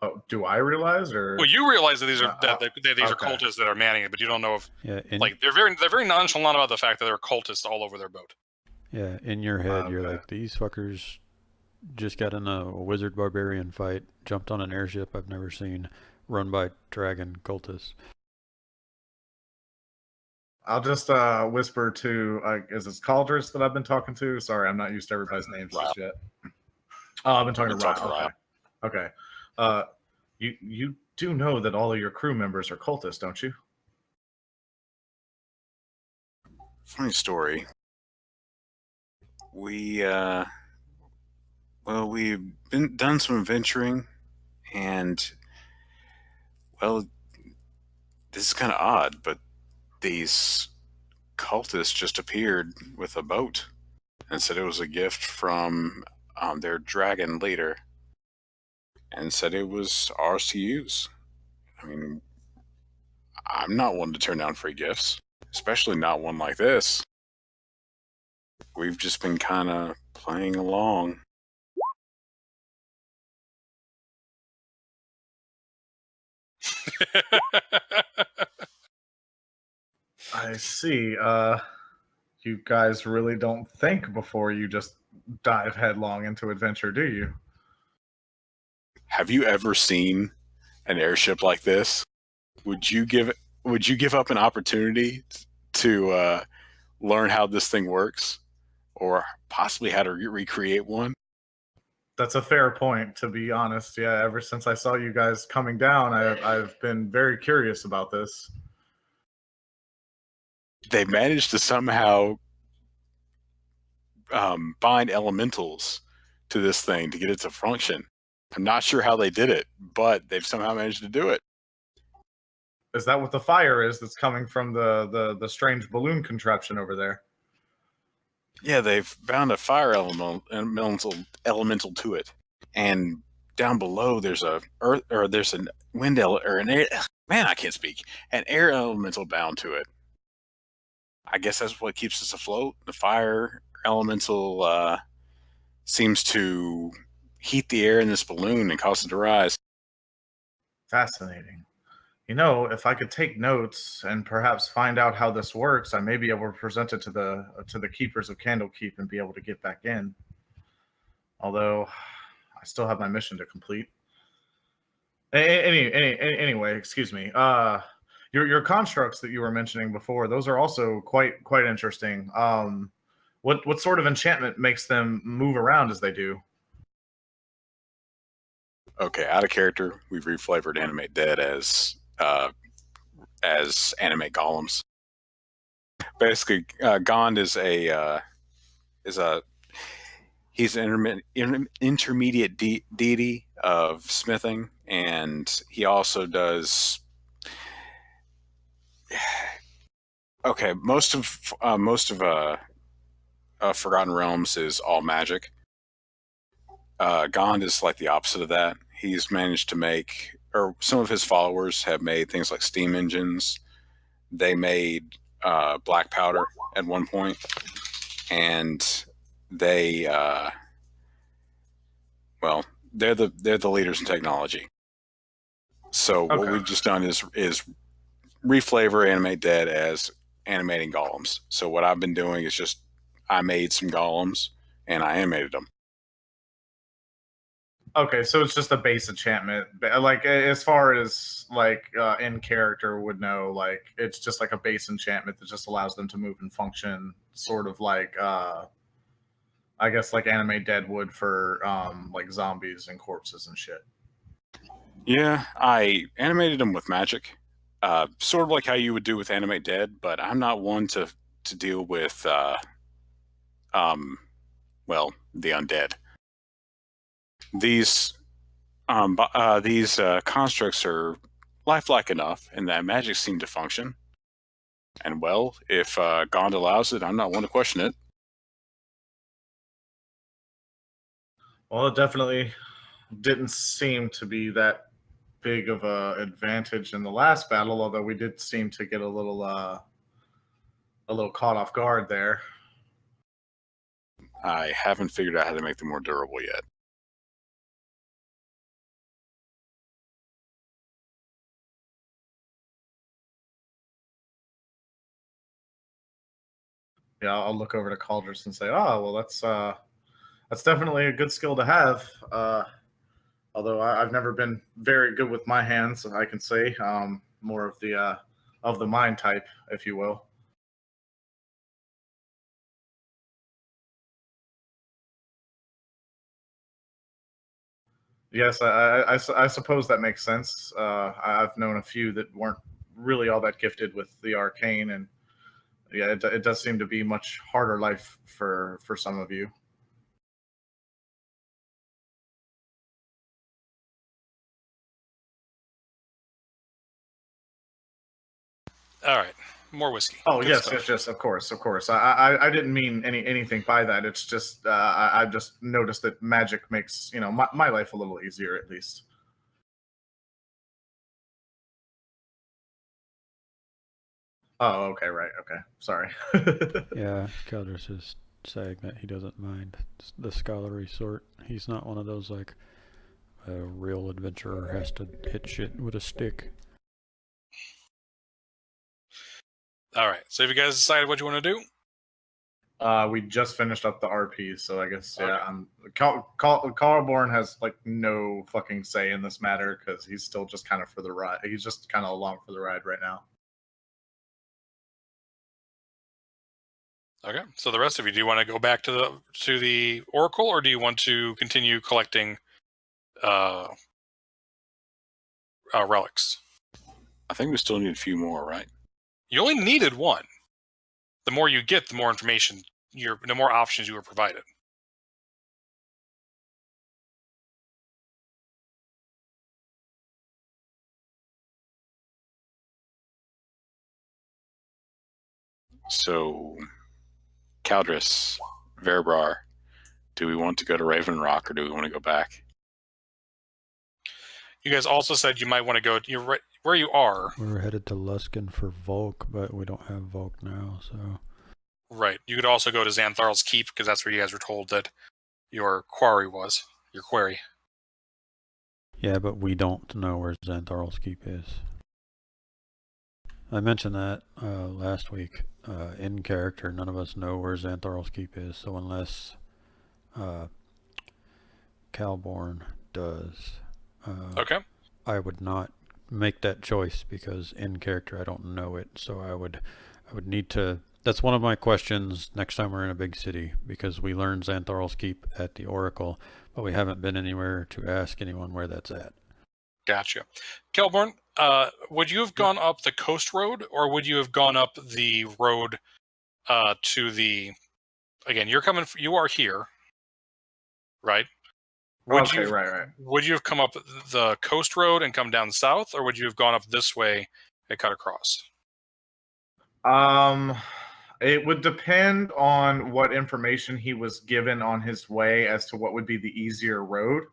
Oh, do I realize or? Well, you realize that these are these are okay. cultists that are manning it, but you don't know if Yeah, they're very nonchalant about the fact that there are cultists all over their boat. yeah. In your head, you're Okay. like, these fuckers just got in a wizard barbarian fight, jumped on an airship I've never seen, run by dragon cultists. I'll just whisper to is it Caldrus that I've been talking to? Sorry, I'm not used to everybody's names just yet. Oh, I've been talking Been to Rod. talking to Okay. Rod. Okay. You do know that all of your crew members are cultists, don't you? Funny story. We've been done some adventuring, and well, this is kind of odd, but these cultists just appeared with a boat and said it was a gift from their dragon leader, and said it was ours to use. I mean, I'm not one to turn down free gifts, especially not one like this. We've just been kind of playing along. I see. You guys really don't think before you just dive headlong into adventure, do you? Have you ever seen an airship like this? Would you give up an opportunity to learn how this thing works, or possibly how to recreate one? That's a fair point, to be honest. Yeah, ever since I saw you guys coming down, I've been very curious about this. They managed to somehow bind elementals to this thing to get it to function. I'm not sure how they did it, but they've somehow managed to do it. Is that what the fire is that's coming from the strange balloon contraption over there? Yeah, they've bound a fire elemental to it, and down below there's a earth, or there's a wind or an air. Man, I can't speak. An air elemental bound to it. I guess that's what keeps us afloat. The fire elemental seems to heat the air in this balloon and cause it to rise. Fascinating. You know, if I could take notes and perhaps find out how this works, I may be able to present it to the keepers of Candlekeep and be able to get back in. Although I still have my mission to complete. Anyway, excuse me. Your constructs that you were mentioning before, those are also quite interesting. What sort of enchantment makes them move around as they do? Okay, out of character, we've reflavored Animate Dead as Animate Golems. Basically, Gond is he's an intermediate deity of smithing, and he also does. Okay, most of Forgotten Realms is all magic. Gond is like the opposite of that. He's managed to make, or some of his followers have made things like steam engines. They made black powder at one point, and they well, they're the leaders in technology. So what Okay. we've just done is reflavor Animate Dead as animating golems. So what I've been doing is just I made some golems and I animated them. Okay, so it's just a base enchantment. Like as far as like in character would know, like it's just like a base enchantment that just allows them to move and function, sort of like I guess like Anime Dead would for like zombies and corpses and shit. Yeah, I animated them with magic, sort of like how you would do with Animate Dead. But I'm not one to deal with well, the undead. These constructs are lifelike enough, and that magic seemed to function. And well, if Gond allows it, I'm not one to question it. Well, it definitely didn't seem to be that big of a advantage in the last battle, although we did seem to get a little caught off guard there. I haven't figured out how to make them more durable yet. Yeah, I'll look over to Caldrus and say, "Oh, well, that's definitely a good skill to have." Although I've never been very good with my hands, I can say more of the mind type, if you will. Yes, I suppose that makes sense. I've known a few that weren't really all that gifted with the arcane, and yeah, it does seem to be much harder life for some of you. All right, more whiskey. Oh Good yes, stuff. yes, yes. Of course, of course. I didn't mean anything by that. It's just I just noticed that magic makes my life a little easier at least. Oh, okay, right, okay. Sorry. Yeah, Caldress is saying that he doesn't mind the scholarly sort. He's not one of those like a real adventurer has to hit shit with a stick. All right, so have you guys decided what you want to do? We just finished up the RP, so I guess yeah. Okay. Carlborn has like no fucking say in this matter because he's still just kind of for the ride. He's just kind of along for the ride right now. Okay, so the rest of you, do you want to go back to the Oracle, or do you want to continue collecting relics? I think we still need a few more, right? You only needed one. The more you get, the more information the more options you were provided. So, Caldress, Verabrar, do we want to go to Raven Rock or do we want to go back? You guys also said you might want to go. You're right where you are. We're headed to Luskan for Volk, but we don't have Volk now, so. Right. You could also go to Xantharl's Keep because that's where you guys were told that your quarry was. Your quarry. Yeah, but we don't know where Xantharl's Keep is. I mentioned that last week. In character, none of us know where Xantharl's Keep is, so unless Calborn does, Okay. I would not make that choice because in character I don't know it. So I would need to. That's one of my questions next time we're in a big city, because we learned Xantharl's Keep at the Oracle, but we haven't been anywhere to ask anyone where that's at. Gotcha. Kelborn, would you have gone up the coast road, or would you have gone up the road to the? Again, you are here, right? Right. Would you have come up the coast road and come down south, or would you have gone up this way and cut across? It would depend on what information he was given on his way as to what would be the easier road,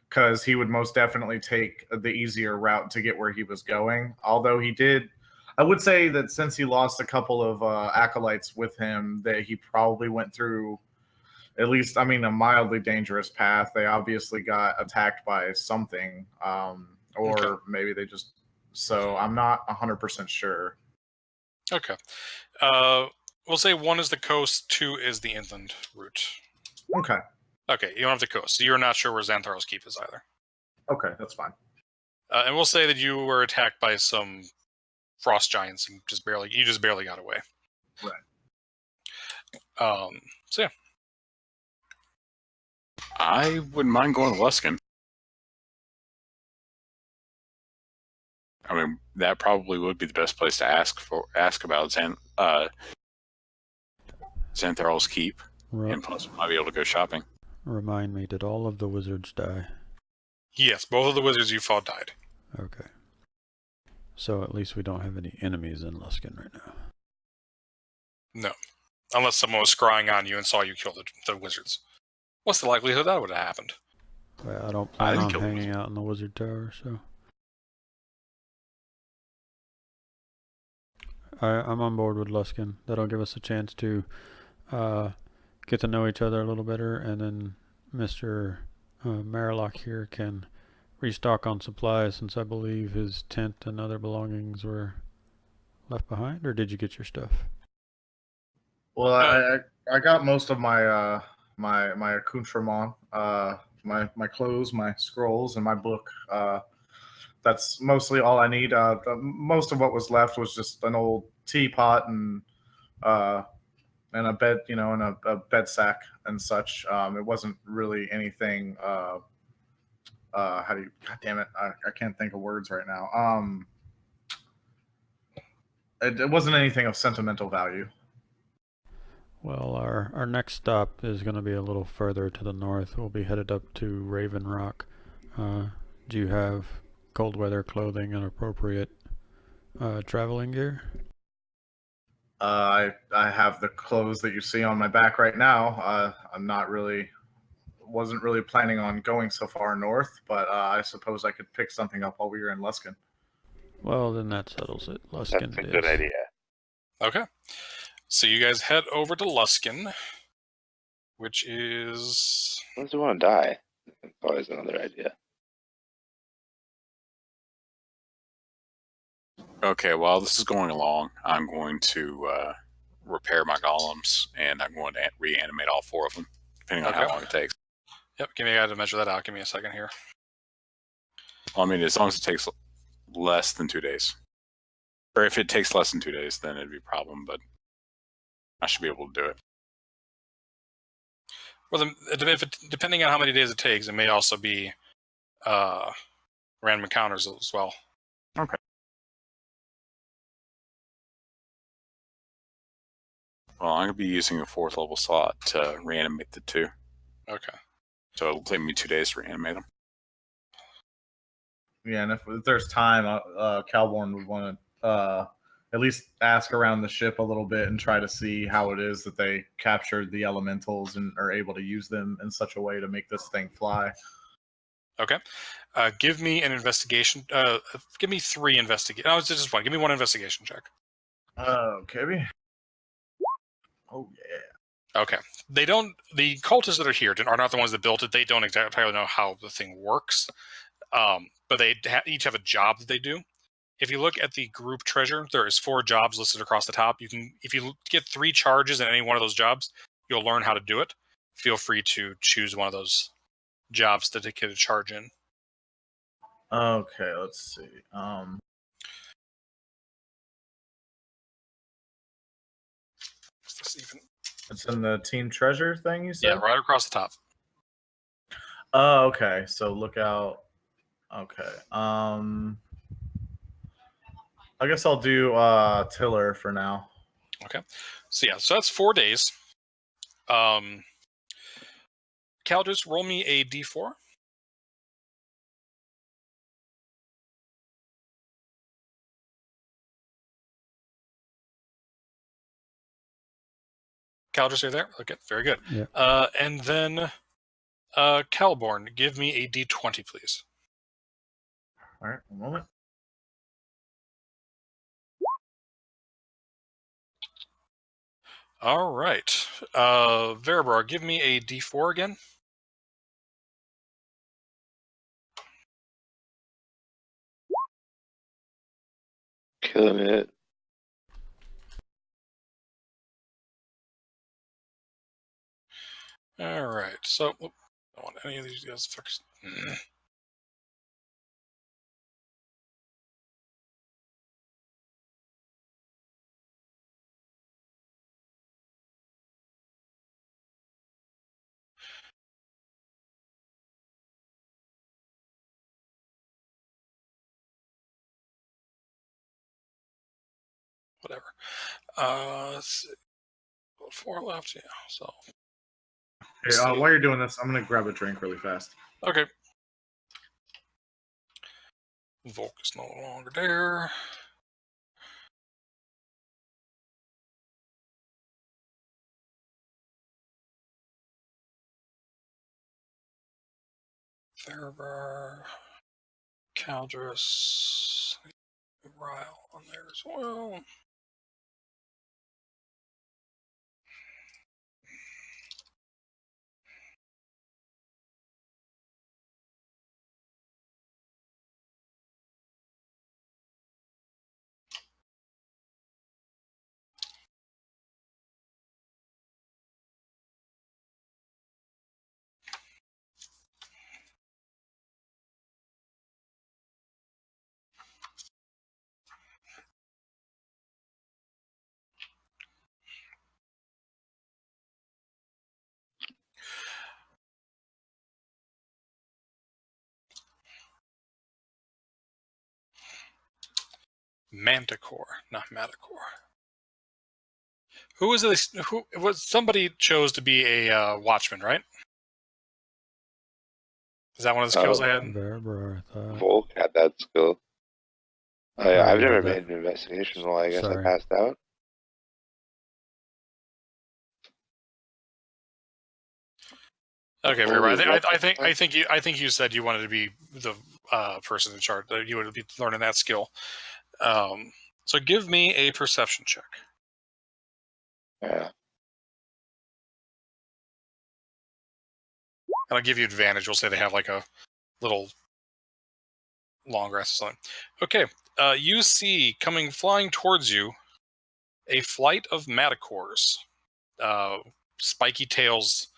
because he would most definitely take the easier route to get where he was going. Although I would say that since he lost a couple of acolytes with him, that he probably went through at least, a mildly dangerous path. They obviously got attacked by something, or maybe they just. So I'm not 100% sure. Okay. We'll say 1 is the coast, 2 is the inland route. Okay. Okay, you don't have the coast, so you're not sure where Xantharl's Keep is either. Okay, that's fine. And we'll say that you were attacked by some frost giants and just barely got away. Right. So yeah. I wouldn't mind going to Luskan. I mean, that probably would be the best place to ask about Xantharl's Keep, and plus we might be able to go shopping. Remind me, did all of the wizards die? Yes, both of the wizards you fought died. Okay. So at least we don't have any enemies in Luskan right now. No. Unless someone was scrying on you and saw you kill the wizards. What's the likelihood that would have happened? Well, I don't plan on hanging out in the wizard tower, so. I'm on board with Luskan. That'll give us a chance to get to know each other a little better, and then Mr. Marilock here can restock on supplies, since I believe his tent and other belongings were left behind. Or did you get your stuff? Well, I got most of my my accoutrement, my clothes, my scrolls, and my book. That's mostly all I need. Most of what was left was just an old teapot and a bed, and a bed sack and such. It wasn't really anything how do you? God damn it! I can't think of words right now. It wasn't anything of sentimental value. Well, our next stop is going to be a little further to the north. We'll be headed up to Raven Rock. Do you have cold weather clothing and appropriate traveling gear? I have the clothes that you see on my back right now. Wasn't really planning on going so far north, but I suppose I could pick something up while we were in Luskin. Well, then that settles it. That's Luskin a it good is. idea. Okay. So you guys head over to Luskin, which is Unless we want to die, that's always another idea. Okay, while this is going along, I'm going to repair my golems, and I'm going to reanimate all 4 of them, depending on how Okay. long it takes. Yep. Give me a guy to measure that out. Give me a second here. Well, I mean, as long as it takes less than 2 days. Or if it takes less than 2 days, then it'd be a problem, but I should be able to do it. Well, depending on how many days it takes, it may also be random encounters as well. Okay. Well, I'm going to be using a 4th level slot to reanimate the 2. Okay. So it'll take me 2 days to reanimate them. Yeah, and if there's time, Calborn would want to at least ask around the ship a little bit and try to see how it is that they captured the elementals and are able to use them in such a way to make this thing fly. Okay. Give me an investigation. Give me 3 investigation. No, it's just 1. Give me 1 investigation check. Okay. Oh yeah. Okay. They don't. The cultists that are here are not the ones that built it. They don't entirely know how the thing works. But they each have a job that they do. If you look at the group treasure, there is 4 jobs listed across the top. You can, if you get 3 charges in any one of those jobs, you'll learn how to do it. Feel free to choose one of those jobs to get a charge in. Okay, let's see. What's this even? It's in the team treasure thing you said? Yeah, right across the top. Oh, okay. So look out. Okay. I guess I'll do Tiller for now. Okay. So yeah, so that's 4 days. Caldus, roll me a d4. Caldus, are you there? Okay, very good. Yeah. And then Calborn, give me a d20, please. All right, one moment. All right. Verabrar, give me a d4 again. Killing it. All right. So, I don't want any of these guys. Whatever. Let's see. 4 left. Yeah. So. Hey, while you're doing this, I'm gonna grab a drink really fast. Okay. Volk is no longer there. Therabar, Caldrus, Ryle on there as well. Manticore, not Maticore. Who was this? Who was somebody chose to be a watchman, right? Is that one of the skills I had? Verber, I thought. Volk had that skill. Oh, yeah, Oh, I've you never had made that. an investigation roll. I guess Sorry. I passed out. Okay, very Holy right. what the I think you said you wanted to be the person in charge. That you would be learning that skill. So give me a perception check. Yeah. And I'll give you advantage. We'll say they have like a little long rest or something. Okay, you see coming flying towards you a flight of Maticores, spiky tails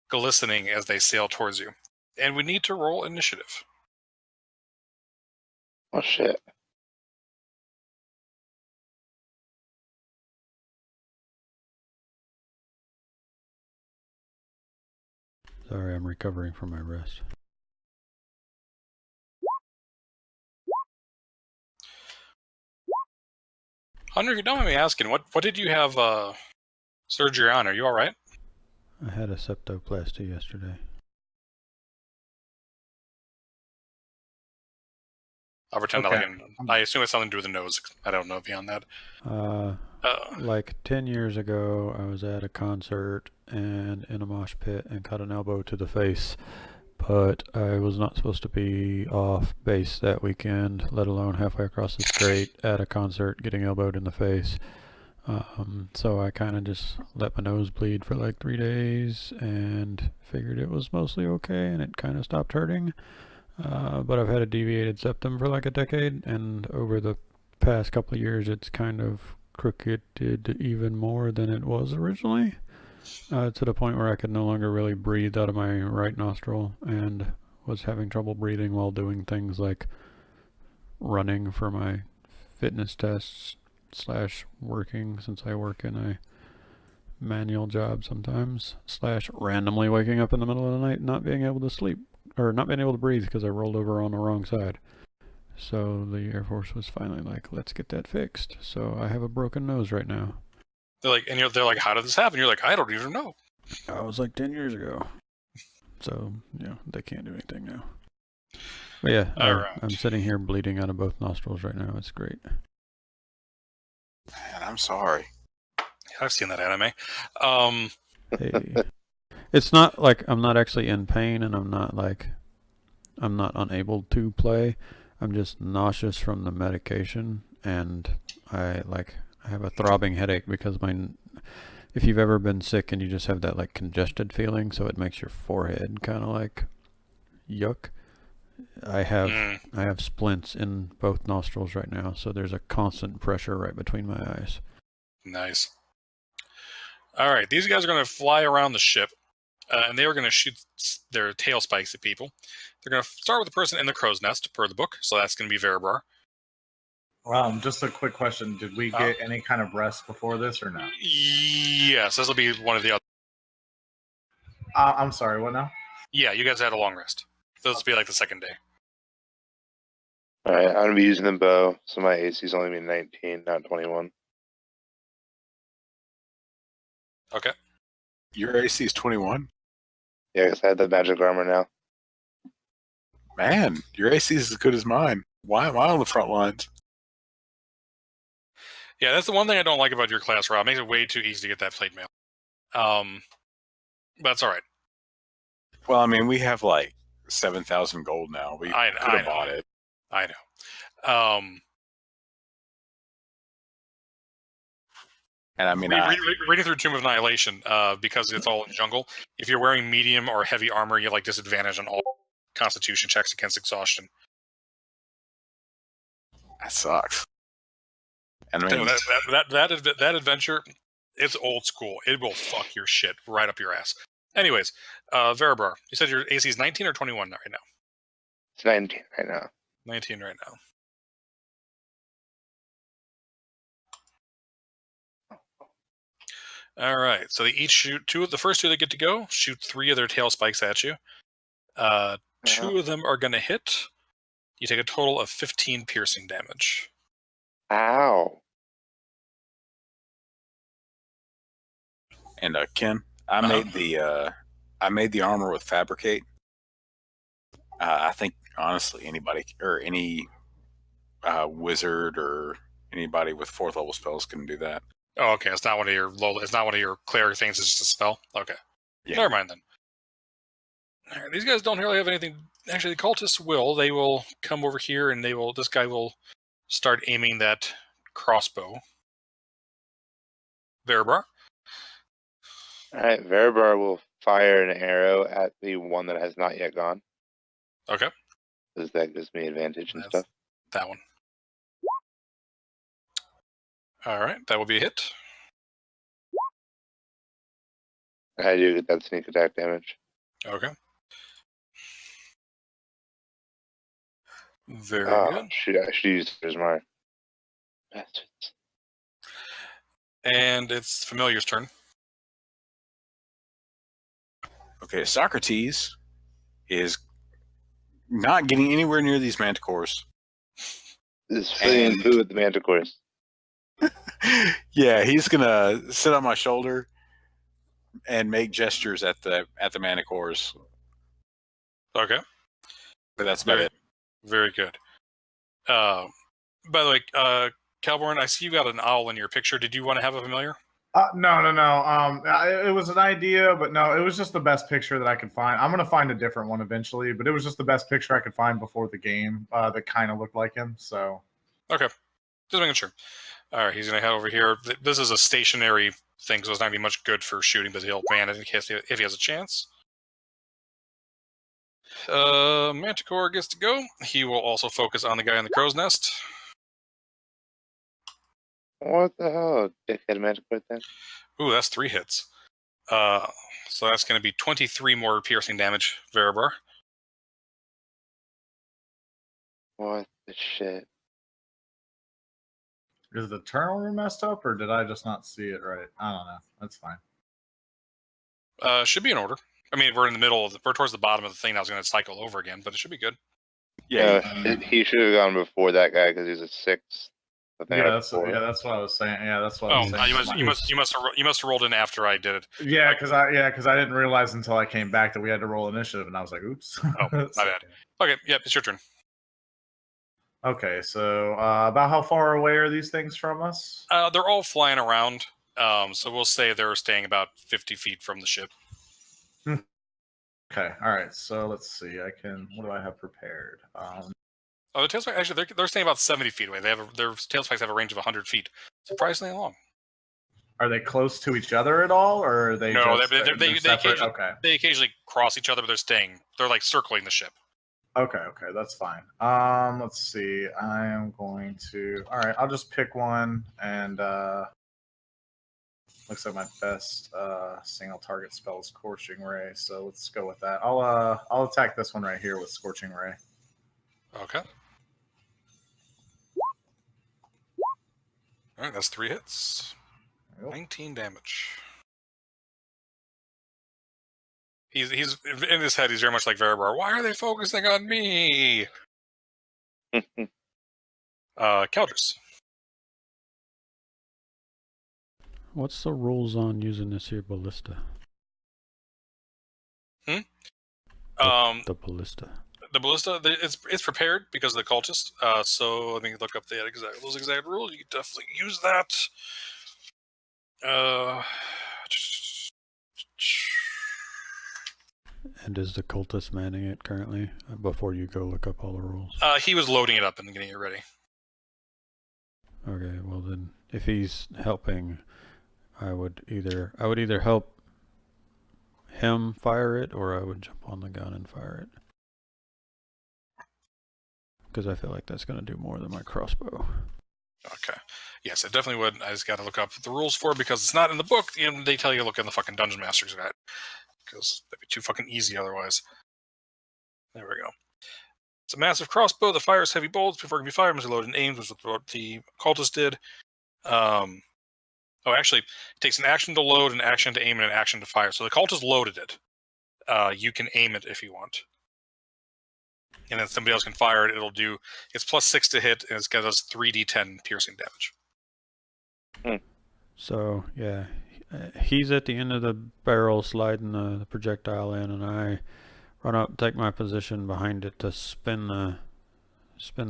glistening as they sail towards you. And we need to roll initiative. Oh shit. Sorry, I'm recovering from my rest. Hunter, if you don't mind me asking, what did you have surgery on? Are you all right? I had a septoplasty yesterday. I'll pretend Okay. I assume it's something to do with the nose. I don't know beyond that. Like 10 years ago, I was at a concert and in a mosh pit and caught an elbow to the face. But I was not supposed to be off base that weekend, let alone halfway across the strait at a concert getting elbowed in the face. So I kind of just let my nose bleed for like 3 days and figured it was mostly okay and it kind of stopped hurting. But I've had a deviated septum for like a decade, and over the past couple of years it's kind of crookeded even more than it was originally, to the point where I could no longer really breathe out of my right nostril and was having trouble breathing while doing things like running for my fitness tests / working, since I work in a manual job sometimes / randomly waking up in the middle of the night not being able to sleep or not being able to breathe because I rolled over on the wrong side. So the Air Force was finally like, let's get that fixed. So I have a broken nose right now. They're like, how did this happen? You're like, I don't even know. I was like 10 years ago. So, they can't do anything now. But yeah, I'm sitting here bleeding out of both nostrils right now. It's great. Man, I'm sorry. I've seen that anime. Hey. It's not like I'm not actually in pain and I'm not unable to play. I'm just nauseous from the medication, and I have a throbbing headache because if you've ever been sick and you just have that like congested feeling, so it makes your forehead kind of like yuck. I have splints in both nostrils right now, so there's a constant pressure right between my eyes. Nice. All right, these guys are going to fly around the ship, and they are going to shoot their tail spikes at people. They're going to start with the person in the crow's nest, per the book, so that's going to be Verabrar. Just a quick question. Did we get any kind of rest before this or no? Yes, this will be one of the other. I'm sorry, what now? Yeah, you guys had a long rest. This will be like the second day. Alright, I'm gonna be using the bow, so my AC's only be 19, not 21. Okay. Your AC is 21? Yeah, because I have the magic armor now. Man, your AC is as good as mine. Why am I on the front lines? Yeah, that's the one thing I don't like about your class, Rob. It makes it way too easy to get that plate mail. But that's all right. Well, I mean, we have like 7,000 gold now. We could have bought it. I know. And I mean, reading through Tomb of Annihilation, because it's all in jungle, if you're wearing medium or heavy armor, you have like disadvantage on all Constitution checks against exhaustion. That sucks. And I mean, that adventure, it's old school. It will fuck your shit right up your ass. Anyways, Verabrar, you said your AC is 19 or 21 right now? It's 19 right now. 19 right now. All right, so they each shoot the first two that get to go shoot 3 of their tail spikes at you. 2 of them are going to hit. You take a total of 15 piercing damage. Ow. And Ken, I made the armor with fabricate. I think honestly, anybody or any wizard or anybody with 4th level spells can do that. Oh, okay. It's not one of your It's not one of your cleric things. It's just a spell. Okay. Yeah. Never mind then. All right, these guys don't really have anything. Actually, the cultists will. They will come over here and they will. This guy will start aiming that crossbow. Veribar. All right, Veribar will fire an arrow at the one that has not yet gone, Okay. because that gives me advantage and That's stuff. that one. All right, that will be a hit. I do get that sneak attack damage. Okay. Very good. Shoot, I should use Prismar. Bastards. And it's Familiar's turn. Okay, Socrates is not getting anywhere near these manticores. This is filling And- poo with the manticores. Yeah, he's gonna sit on my shoulder and make gestures at the manticores. Okay. But that's about it. Very good. By the way, Calborn, I see you got an owl in your picture. Did you want to have a familiar? No. It was an idea, but no, it was just the best picture that I could find. I'm gonna find a different one eventually, but it was just the best picture I could find before the game that kind of looked like him. So Okay. Just making sure. All right, he's going to head over here. This is a stationary thing, so it's not going to be much good for shooting, but he'll ban it in case if he has a chance. Manticore gets to go. He will also focus on the guy in the crow's nest. What the hell, dickhead manticore thing? Ooh, that's 3 hits. So that's going to be 23 more piercing damage, Veribar. What the shit? is the turnover messed up, or did I just not see it right? I don't know. That's fine. Should be in order. I mean, we're in the middle we're towards the bottom of the thing. I was going to cycle over again, but it should be good. Yeah, He should have gone before that guy because he's a 6. Yeah, that's what I was saying. Yeah, that's what I was saying. you must have rolled in after I did it. Yeah, because I didn't realize until I came back that we had to roll initiative, and I was like, "Oops." Oh, my bad. Okay, yep, it's your turn. Okay, so about how far away are these things from us? They're all flying around, so we'll say they're staying about 50 feet from the ship. Okay, all right. So let's see. What do I have prepared? Oh, the tail spikes, actually, they're staying about 70 feet away. Their tail spikes have a range of 100 feet. Surprisingly long. Are they close to each other at all, or are they? No, just, they separate? occasionally, Okay. they occasionally cross each other, but they're like circling the ship. Okay, that's fine. Let's see. I am going to. All right, I'll just pick one, and looks like my best single target spell is Scorching Ray. So let's go with that. I'll attack this one right here with Scorching Ray. Okay. All right, that's 3 hits. Yep. 19 damage. He's in his head. He's very much like Veribar. Why are they focusing on me? Caldrus. What's the rules on using this here ballista? The ballista. The ballista, it's prepared because of the cultist. So let me look up those exact rules. You can definitely use that. And is the cultist manning it currently? Before you go look up all the rules. He was loading it up and getting it ready. Okay, well then, if he's helping, I would either help him fire it, or I would jump on the gun and fire it. Because I feel like that's going to do more than my crossbow. Okay. Yes, I definitely would. I just got to look up the rules for it because it's not in the book. They tell you to look in the fucking Dungeon Master's Guide. Because that'd be too fucking easy otherwise. There we go. It's a massive crossbow that fires heavy bolts before it can be fired. Must be loaded and aimed, which is what the cultist did. Actually, it takes an action to load, an action to aim, and an action to fire. So the cultist loaded it. You can aim it if you want. and then somebody else can fire it. It's +6 to hit, and it's got us 3d10 piercing damage. So yeah, he's at the end of the barrel sliding the projectile in, and I run up, take my position behind it to spin the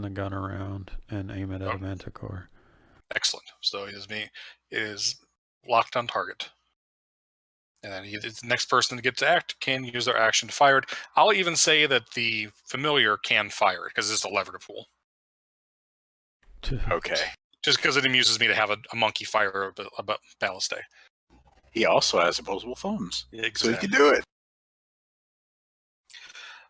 gun around and aim it at a manticore. Excellent. So he is locked on target. And then the next person to get to act can use their action to fire it. I'll even say that the familiar can fire it because it's a lever to pull. Okay. Just because it amuses me to have a monkey fire a ballista. He also has opposable thumbs, Exactly. so he can do it.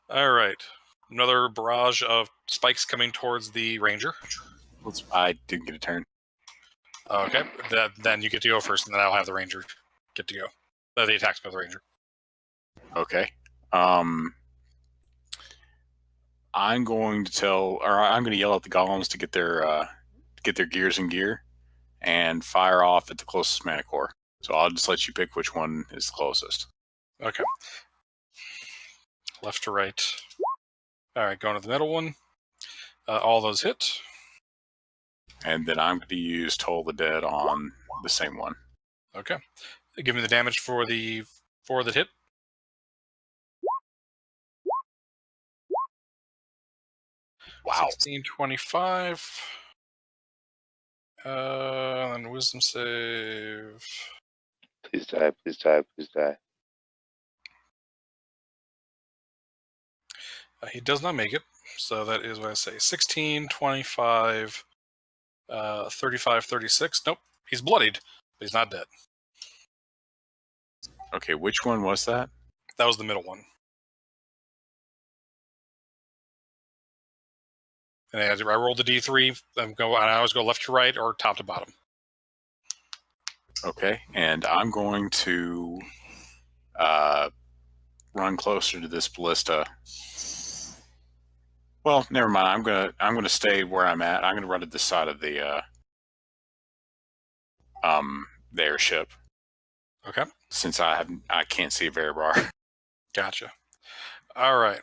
All right. Another barrage of spikes coming towards the ranger. I didn't get a turn. Okay. Then you get to go first, and then I'll have the ranger get to go. The attacks by the ranger. Okay. I'm going to yell at the golems to get their gears in gear and fire off at the closest manticore. So I'll just let you pick which one is the closest. Okay. Left to right. All right, going to the middle one. All those hit. And then I'm going to use Toll the Dead on the same one. Okay. Give me the damage for the hit. Wow. 1625. And wisdom save. Please die, please die, please die. He does not make it. So that is what I say. 16, 25, 35, 36. Nope. He's bloodied, but he's not dead. Okay, which one was that? That was the middle one. And I rolled the D3. I always go left to right or top to bottom. Okay, and I'm going to run closer to this ballista. Well, never mind. I'm gonna stay where I'm at. I'm gonna run to the side of the airship. Okay. Since I can't see Verabrar. Gotcha. All right.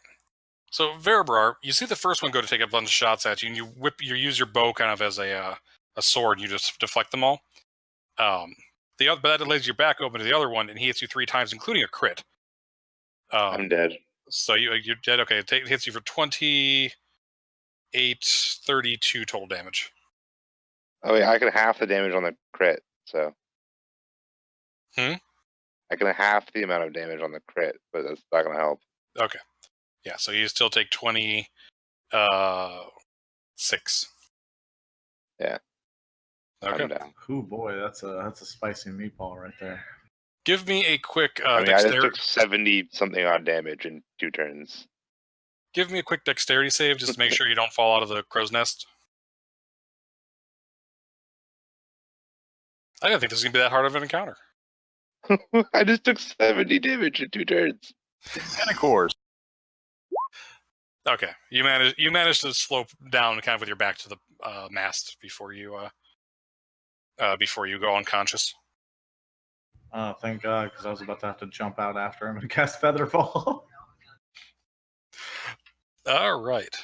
So Verabrar, you see the first one go to take a bunch of shots at you, and you use your bow kind of as a sword, and you just deflect them all. But that lays your back open to the other one, and he hits you 3 times, including a crit. I'm dead. So you're dead. Okay, it hits you for 28, 32 total damage. Oh yeah, I can half the damage on the crit, so. I can half the amount of damage on the crit, but that's not gonna help. Okay. Yeah, so you still take 26. Yeah. Okay. I'm down. Oh boy, that's a spicy meatball right there. Give me a quick I just dexterity. took 70 something odd damage in 2 turns. Give me a quick dexterity save just to make sure you don't fall out of the crow's nest. I didn't think this was gonna be that hard of an encounter. I just took 70 damage in 2 turns. Manticores. Okay, you managed to slope down kind of with your back to the mast before you go unconscious. Oh, thank God, because I was about to have to jump out after him and cast Featherfall. All right.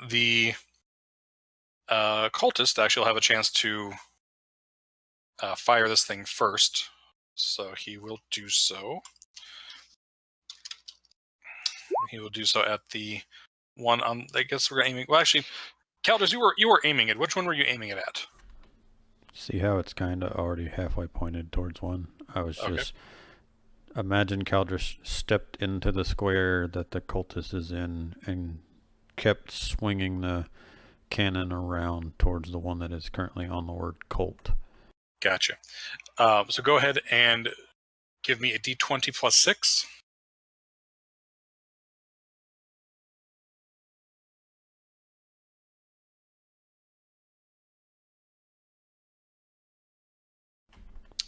The cultist actually will have a chance to fire this thing first, so he will do so. He will do so at the one on. I guess we're aiming. Well, actually, Calders, you were aiming it. Which one were you aiming it at? See how it's kind of already halfway pointed towards one? I was Okay. just... Imagine Caldris stepped into the square that the cultist is in and kept swinging the cannon around towards the one that is currently on the word cult. Gotcha. So go ahead and give me a d20 plus 6.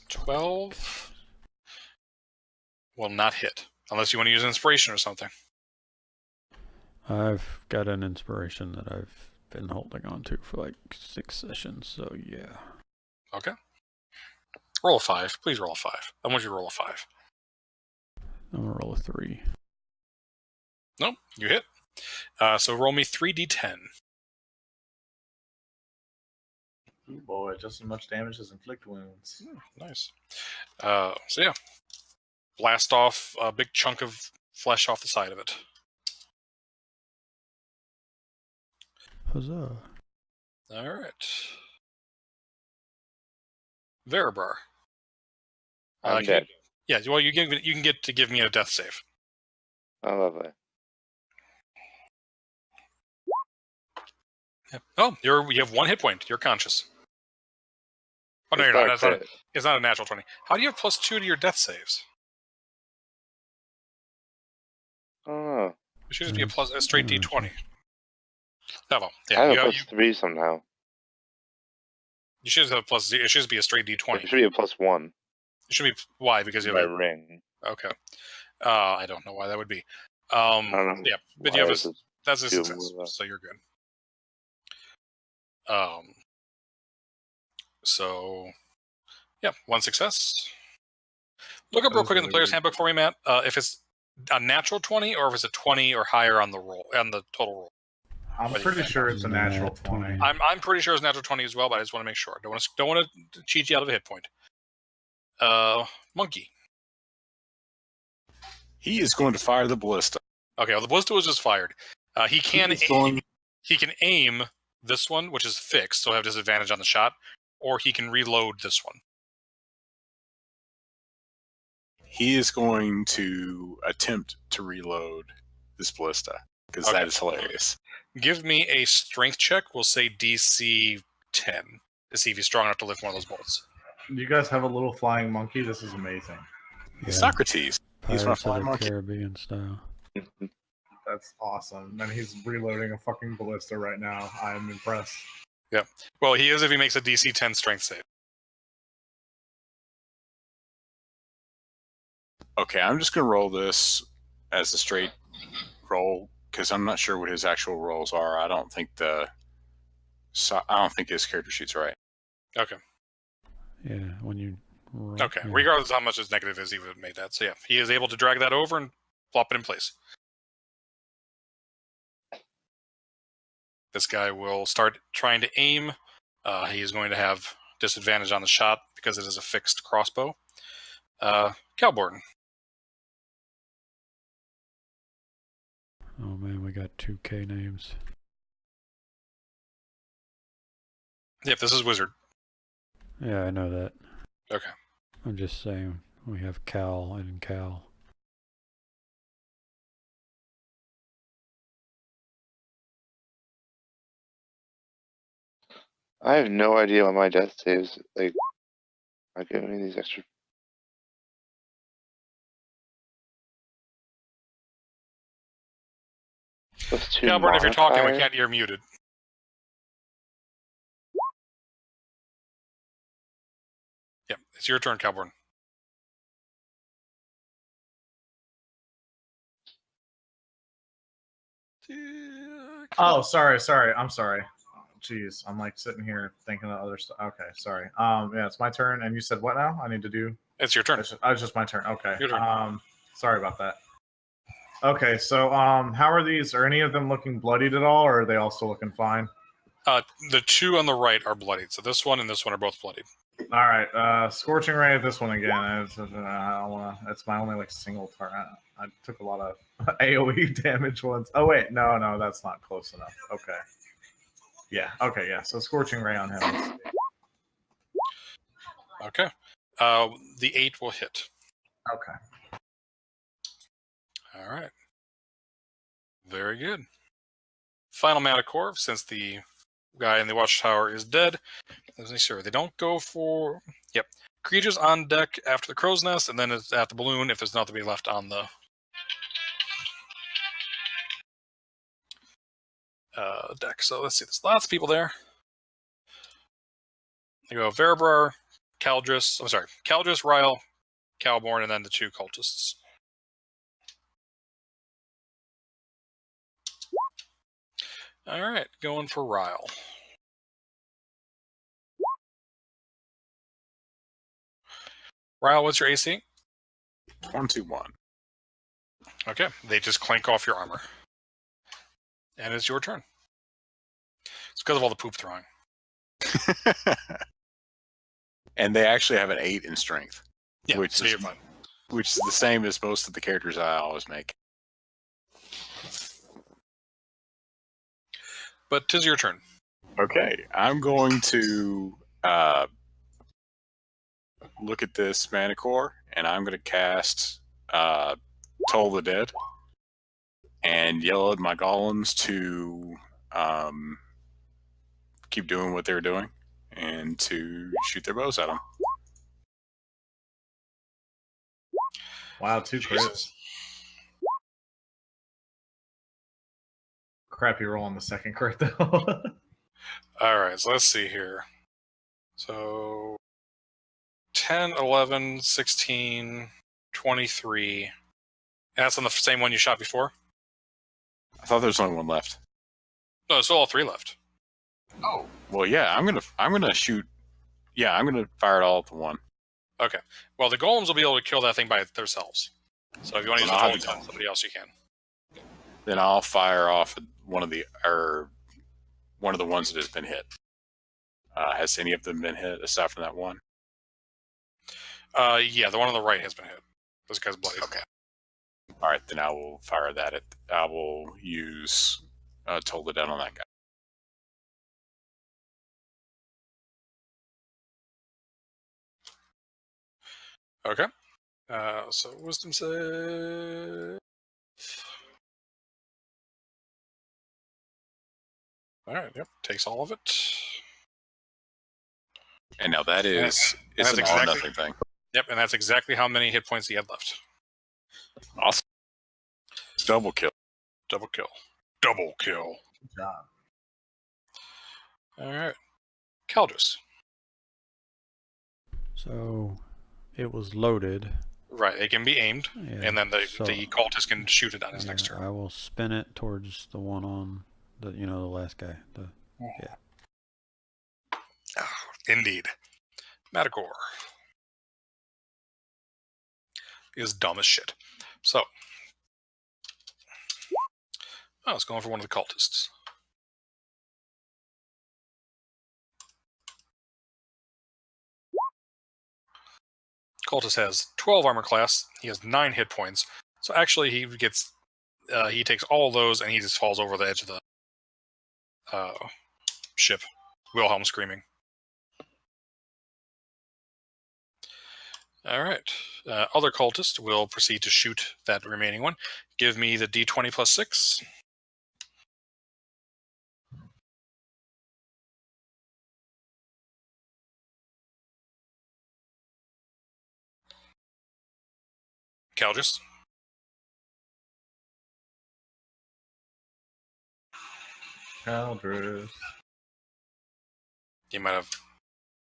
$12 will not hit unless you want to use inspiration or something. I've got an inspiration that I've been holding on to for like 6 sessions, so yeah. Okay. Roll a 5. Please roll a 5. I want you to roll a 5. I'm gonna roll a 3. Nope, you hit. So roll me 3d10. Ooh, boy, just as much damage as inflict wounds. Nice. So yeah, blast off a big chunk of flesh off the side of it. Huzzah. All right. Verabrar. I'm Can you- dead. yeah, well, you can get to give me a death save. Oh, lovely. Yep. Oh, you have 1 hit point. You're conscious. Oh no, It's you're not. not a crit. It's not a natural 20. How do you have +2 to your death saves? Oh, It should just be Yes, a straight yeah, d20. Oh well, I yeah. have a You, plus 3 somehow. you should have +0. It should just be a straight d20. It should be a +1 It should be why because you by have ring. okay. I don't know why that would be. I don't know. Yeah, but why you have is it that's a two success, more. so you're good. So yeah, 1 success. Look up That real is quick in the really player's weird. handbook for me, Matt. If it's a natural 20 or if it's a 20 or higher on the total roll. I'm What do you pretty think? sure it's a natural Nat 20. 20. I'm pretty sure it's natural 20 as well, but I just want to make sure. Don't want to cheat you out of a hit point. Monkey. He is going to fire the ballista. Okay, well the ballista was just fired. He can He is going- he can aim this one, which is fixed, so he'll have disadvantage on the shot, or he can reload this one. He is going to attempt to reload this ballista because Okay. that is hilarious. Give me a strength check. We'll say DC 10 to see if he's strong enough to lift one of those bolts. You guys have a little flying monkey. This is amazing. Yeah, Socrates. He's my Pirates of flying the monkey. Caribbean style. That's awesome. And he's reloading a fucking ballista right now. I'm impressed. Well, he is if he makes a DC 10 strength save. Okay, I'm just going to roll this as a straight roll because I'm not sure what his actual rolls are. I don't think his character sheet's right. Okay. Yeah, when you roll. Okay. yeah. Regardless of how much his negative is, he would have made that. So yeah, he is able to drag that over and plop it in place. This guy will start trying to aim. He is going to have disadvantage on the shot because it is a fixed crossbow. Calborn. Oh man, we got 2K names. Yep, this is Wizard. Yeah, I know that. Okay. I'm just saying we have Cal and Cal. I have no idea what my death saves are giving me these extra. +2 Calborn, if you're talking, we modifier? can't. You're muted. Yep, it's your turn, Calborn. Oh, sorry. I'm sorry. Jeez, I'm like sitting here thinking of other stuff. Okay, sorry. Yeah, it's my turn. And you said what now? I need to do. It's your turn. It's just my turn. Okay. Your turn. Sorry about that. Okay, so how are these? Are any of them looking bloodied at all, or are they all still looking fine? The 2 on the right are bloodied. So this one and this one are both bloodied. All right, scorching ray at this one again. I don't wanna. That's my only like single target. I took a lot of AOE damage once. Oh wait, no, that's not close enough. Okay. Yeah. Okay. Yeah. So scorching ray on him. Okay. The 8 will hit. Okay. All right. Very good. Final Matacorv, since the guy in the watchtower is dead. Let's make sure they don't go for. Yep. Creatures on deck after the crow's nest, and then it's at the balloon if there's nothing to be left on the deck. So let's see. There's lots of people there. You go Verabrar, Caldris. I'm sorry, Caldris, Ryle, Calborn, and then the 2 cultists. All right, going for Ryle. Ryle, what's your AC? 121. Okay, they just clank off your armor. And it's your turn. It's because of all the poop throwing. And they actually have an 8 in strength, Yeah, which so is you're fine. which is the same as most of the characters I always make. But 'tis your turn. Okay, I'm going to look at this Manicore, and I'm going to cast Toll the Dead, and yell at my golems to keep doing what they're doing, and to shoot their bows at them. Wow, 2 crits. Jesus. Crappy roll on the second crit though. All right, so let's see here. So 10, 11, 16, 23. That's on the same one you shot before? I thought there was only one left. No, it's all 3 left. Oh, well, yeah, I'm gonna shoot. Yeah, I'm gonna fire it all at the one. Okay. Well, the golems will be able to kill that thing by themselves. So if you want to use the I'll golems have on somebody else, you can. Then I'll fire off one of the ones that has been hit. Has any of them been hit aside from that one? Yeah, the one on the right has been hit. This guy's bloody. Okay. All right, then I will fire that at. I will use Toll the Dead on that guy. Okay. So wisdom save. All right. Yep. Takes all of it. And now that is that's it's an exactly- all nothing thing. Yep, and that's exactly how many hit points he had left. Awesome. Double kill. Double kill. Double kill. Good job. All right. Caldus. So it was loaded. Right. It can be aimed, Yeah, and then the so- cultist can shoot it on his next yeah, turn. I will spin it towards the one on the the last guy. Indeed. Matagor is dumb as shit. So, it's going for one of the cultists. Cultist has 12 armor class. He has 9 hit points. So actually, he gets he takes all those and he just falls over the edge of the ship. Wilhelm screaming. All right. Other cultist will proceed to shoot that remaining one. Give me the d20 plus 6. Caldus. Caldrus. He might have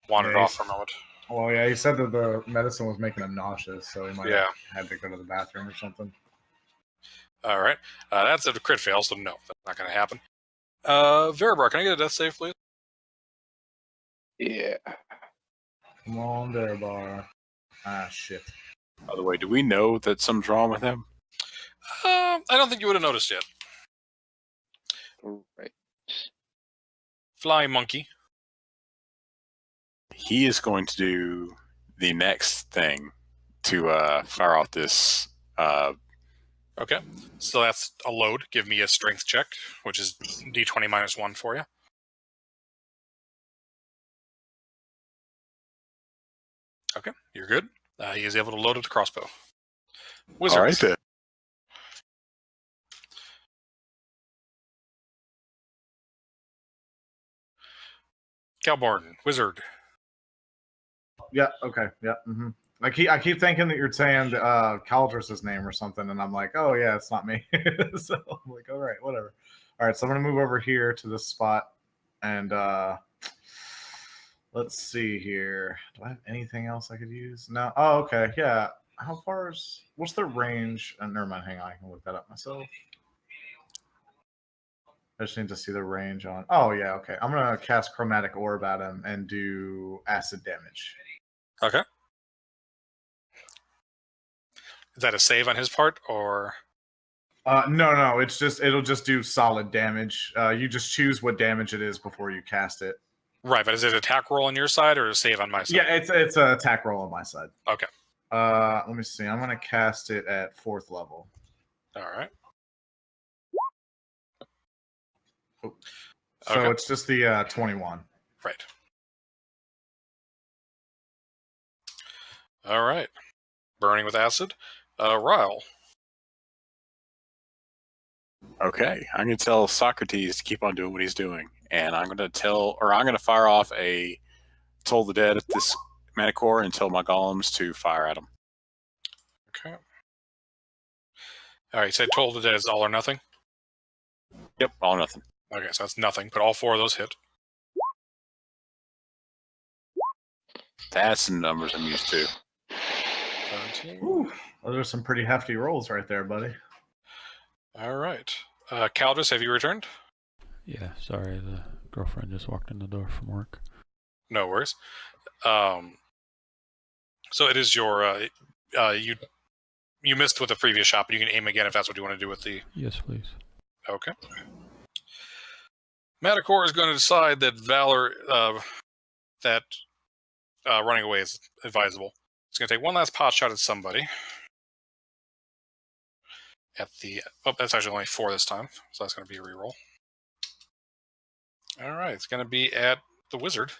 wandered Yeah, off for a moment. Well, yeah, he said that the medicine was making him nauseous, so he might Yeah. have had to go to the bathroom or something. All right. That's a crit fail, so no, that's not going to happen. Veribar, can I get a death save, please? Yeah. Come on there, bar. Ah, shit. By the way, do we know that something's wrong with him? I don't think you would have noticed yet. Right. Fly monkey. He is going to do the next thing to fire off this. Okay. So that's a load. Give me a strength check, which is d20 minus 1 for you. Okay, you're good. He is able to load with the crossbow. Wizards. All right, then. Calborn, wizard. Yeah. Okay. Yeah. Mm-hmm. I keep thinking that you're saying Caldrus' name or something, and I'm like, oh yeah, it's not me. So I'm like, all right, whatever. All right, so I'm gonna move over here to this spot, and let's see here. Do I have anything else I could use? No. Oh, okay. Yeah. How far is? What's the range? Never mind. Hang on. I can look that up myself. I just need to see the range on. Oh yeah. Okay. I'm gonna cast Chromatic Orb at him and do acid damage. Okay. Is that a save on his part, or No. It'll just do solid damage. You just choose what damage it is before you cast it. Right, but is it an attack roll on your side or a save on my side? Yeah, it's an attack roll on my side. Okay. Let me see. I'm gonna cast it at 4th level. All right. So Okay. it's just the 21. Right. All right. Burning with acid. Ryle. Okay, I'm going to tell Socrates to keep on doing what he's doing, and I'm going to fire off a Toll the Dead at this Manticore and tell my golems to fire at him. Okay. All right. Say Toll the Dead is all or nothing. Yep, all or nothing. Okay, so that's nothing, but all 4 of those hit. That's the numbers I'm used to. 17. Ooh, those are some pretty hefty rolls right there, buddy. All right. Caldus, have you returned? Yeah, sorry, the girlfriend just walked in the door from work. No worries. So it is your you missed with the previous shot, but you can aim again if that's what you want to do with the. Yes, please. Okay. Manticore is going to decide that Valor running away is advisable. It's going to take one last pot shot at somebody. That's actually only 4 this time, so that's going to be a reroll. All right, it's going to be at the wizard.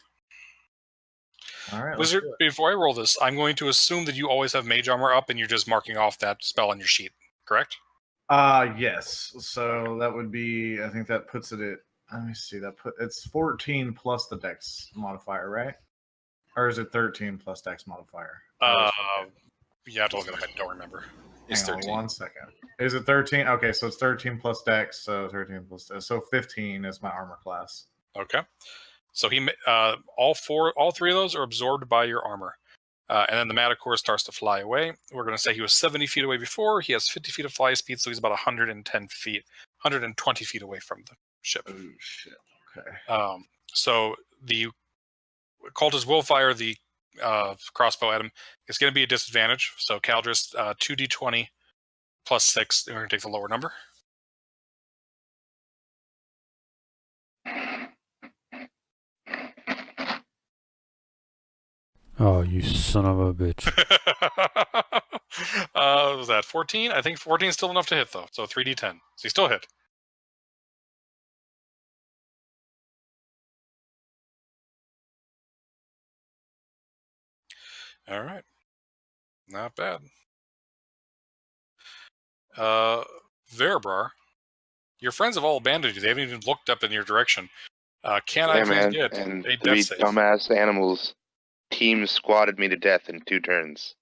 All right, Wizard, before I roll this, I'm going to assume that you always have mage armor up and you're just marking off that spell on your sheet, correct? Yes. So that would be. I think that puts it at. Let me see. It's 14 plus the Dex modifier, right? Or is it 13 plus Dex modifier? Yeah, I have to look it up. I don't remember. It's Hang on 13. 1 second. Is it 13? Okay, so it's 13 plus Dex, so 13 plus so 15 is my armor class. Okay. So all 3 of those are absorbed by your armor. And then the Manticore starts to fly away. We're going to say he was 70 feet away before. He has 50 feet of fly speed, so he's about 120 feet away from the ship. Oh shit. Okay. So the cultists will fire the crossbow at him. It's going to be a disadvantage. So Caldris, 2d20 plus 6. We're going to take the lower number. Oh, you son of a bitch. Was that 14? I think 14 is still enough to hit, though. So 3d10. So he still hit. All right. Not bad. Verabrar, your friends have all abandoned you. They haven't even looked up in your direction. Can I please get and a 3 death save? dumbass animals team squatted me to death in 2 turns.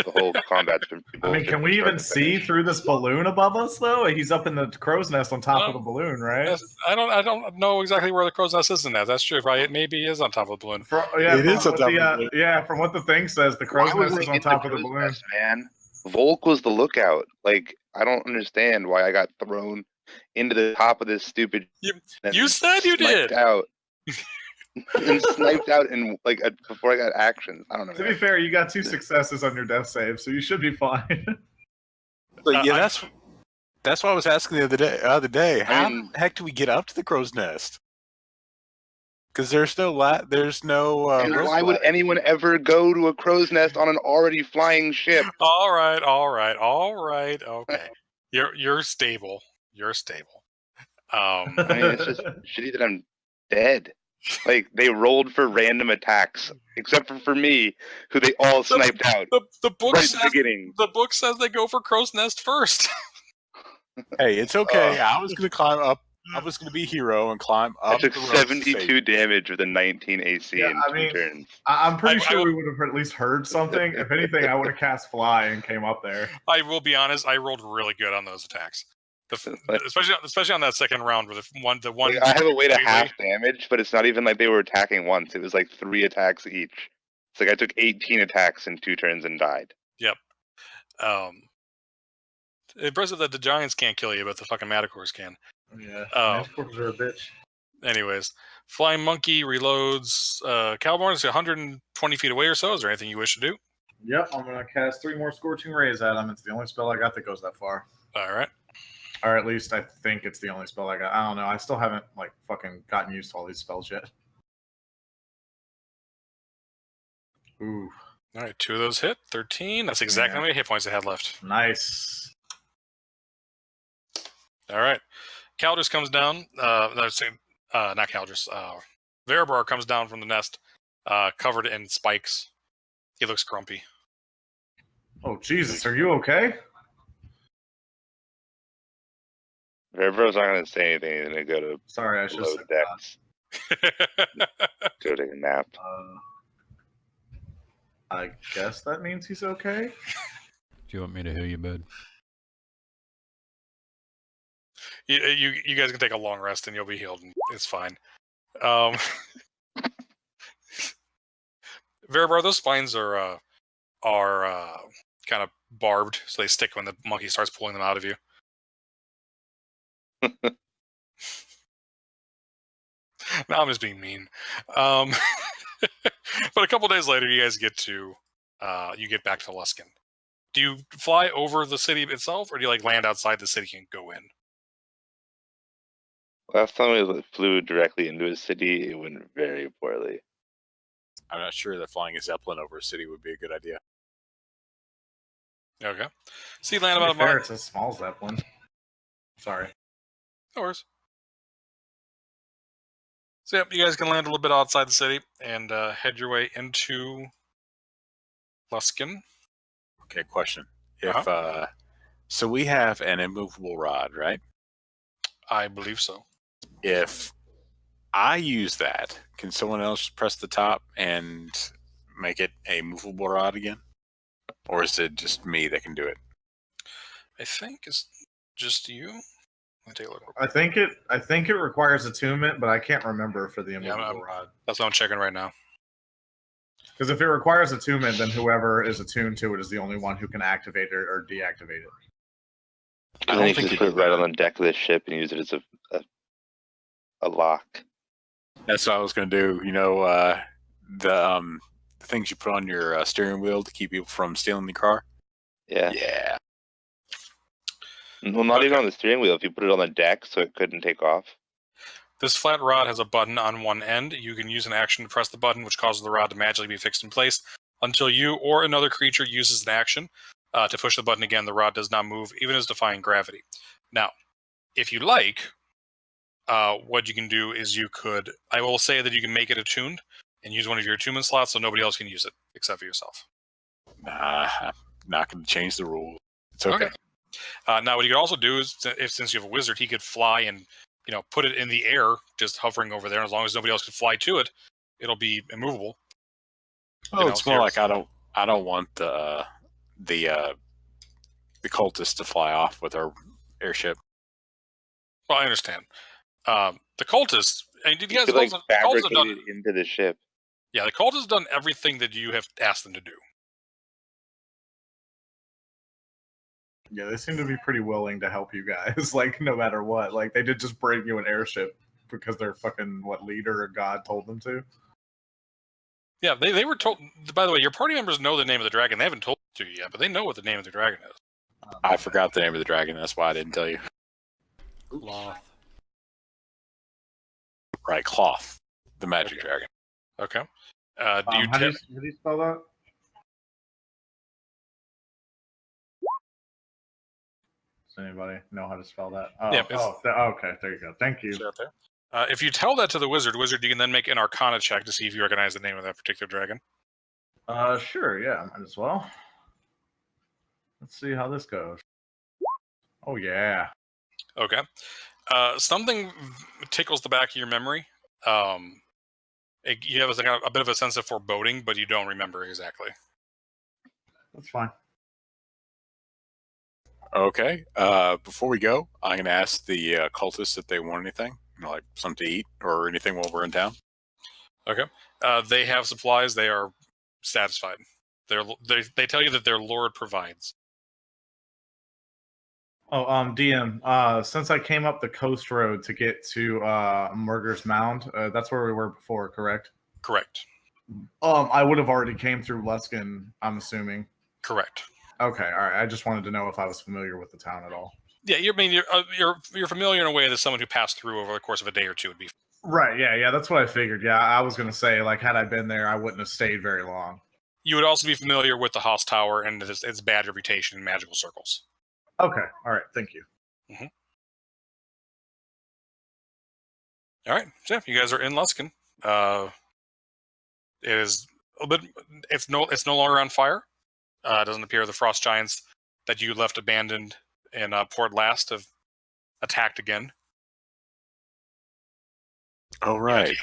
The whole combat's been pretty I mean, bullshit can we from even start to see finish. through this balloon above us, though? He's up in the crow's nest on top of the balloon, right? Yes, I don't know exactly where the crow's nest is in that. That's true. Right? It maybe is on top of the balloon. It is on top of the balloon. Yeah, from what the thing says, the crow's Why was nest I is on in top of the crow's balloon. nest, man? Volk was the lookout. Like, I don't understand why I got thrown into the top of this stupid. You said you did. Out. And sniped out in before I got actions. I don't know. To be fair, you got 2 successes on your death save, so you should be fine. But yeah, that's what I was asking the other day. How mean- the heck do we get up to the crow's nest? Because there's no And rope why would ladder. anyone ever go to a crow's nest on an already flying ship? All right. Okay. You're stable. You're stable. I mean, it's just shitty that I'm dead. Like, they rolled for random attacks, except for me, who they all sniped out The book right at says the beginning. the book says they go for crow's nest first. Hey, it's okay. I was gonna climb up. I was gonna be hero and climb I up. took the ropes to save 72 damage with a 19 AC Yeah, in I 2 mean- turns. I'm pretty I sure would- we would have at least heard something. If anything, I would have cast fly and came up there. I will be honest. I rolled really good on those attacks, especially on that second round where the one. Like, I have a way to Wait. half damage, but it's not even like they were attacking once. It was like 3 attacks each. It's like I took 18 attacks in 2 turns and died. Impressive that the giants can't kill you, but the fucking Manticores can. Yeah, Manticores are a bitch. Anyways, Flying Monkey reloads. Cowborn is 120 feet away or so. Is there anything you wish to do? Yep, I'm gonna cast 3 more Scorching Rays at him. It's the only spell I got that goes that far. All right. Or at least I think it's the only spell I got. I don't know. I still haven't like fucking gotten used to all these spells yet. Ooh, All right, 2 of those hit. 13. That's exactly how many hit points I had left. nice. All right. Caldris comes down. Not Caldris. Veribar comes down from the nest, covered in spikes. He looks grumpy. Oh Jesus, are you okay? Verbo's not gonna say anything. He's gonna go to Sorry, I should below have said decks, go take a nap. I guess that means he's okay. Do you want me to heal you, bud? You guys can take a long rest and you'll be healed. And it's fine. Veribar, those spines are kind of barbed, so they stick when the monkey starts pulling them out of you. Now I'm just being mean. But a couple days later, you guys get back to Luskin. Do you fly over the city itself, or do you like land outside the city and go in? Last time we flew directly into a city, it went very poorly. I'm not sure that flying a Zeppelin over a city would be a good idea. Okay. So you land To be about a fair, mile. it's a small Zeppelin. Sorry. No worries. So yep, you guys can land a little bit outside the city and head your way into Luskin. Okay, question. If so we have an immovable rod, right? I believe so. If I use that, can someone else press the top and make it a movable rod again? Or is it just me that can do it? I think it's just you. Let me take a look. I think it requires attunement, but I can't remember for the immovable rod. That's what I'm checking right now. Because if it requires attunement, then whoever is attuned to it is the only one who can activate it or deactivate it. And then you can just put it right on the deck of the ship and use it as a lock. That's what I was going to do. You know, the things you put on your steering wheel to keep people from stealing the car? Yeah. Yeah. Well, not even on the steering wheel. If you put it on the deck so it couldn't take off. This flat rod has a button on one end. You can use an action to press the button, which causes the rod to magically be fixed in place until you or another creature uses an action to push the button again. The rod does not move, even as defying gravity. Now, if you like, what you can do is I will say that you can make it attuned and use one of your attunement slots so nobody else can use it except for yourself. Nah, I'm not going to change the rules. It's okay. Now, what you could also do is, since you have a wizard, he could fly and put it in the air, just hovering over there. As long as nobody else can fly to it, it'll be immovable. Oh, it's more like I don't want the cultists to fly off with our airship. Well, I understand. The cultists, and you guys, could, like, the cultists fabricate have done it into the ship. Yeah, the cultists have done everything that you have asked them to do. Yeah, they seem to be pretty willing to help you guys, like, no matter what. Like, they did just bring you an airship because their fucking, leader or god told them to. Yeah, they were told. By the way, your party members know the name of the dragon. They haven't told you yet, but they know what the name of the dragon is. I forgot the name of the dragon. That's why I didn't tell you. Cloth. Right, Cloth, the magic dragon. Okay. Do you How do you spell that? Does anybody know how to spell that? Oh, Yeah, okay. There you go. Thank you. Sure, there. If you tell that to the wizard, you can then make an Arcana check to see if you recognize the name of that particular dragon. Sure. Yeah, might as well. Let's see how this goes. Oh yeah. Okay. Something tickles the back of your memory. You have a bit of a sense of foreboding, but you don't remember exactly. That's fine. Okay. Before we go, I'm going to ask the cultists if they want anything, like something to eat or anything while we're in town. Okay. They have supplies. They are satisfied. They tell you that their lord provides. Oh, DM. Since I came up the coast road to get to Murder's Mound, that's where we were before, correct? Correct. I would have already came through Luskin, I'm assuming. Correct. Okay, all right. I just wanted to know if I was familiar with the town at all. Yeah, you're familiar in a way that someone who passed through over the course of a day or two would be. Right. Yeah. That's what I figured. Yeah, I was gonna say like had I been there, I wouldn't have stayed very long. You would also be familiar with the Haas Tower and its bad reputation in magical circles. Okay. All right. Thank you. All right, so you guys are in Luskan. It is a bit. It's no longer on fire. It doesn't appear the frost giants that you left abandoned in Port Last have attacked again. Oh, right.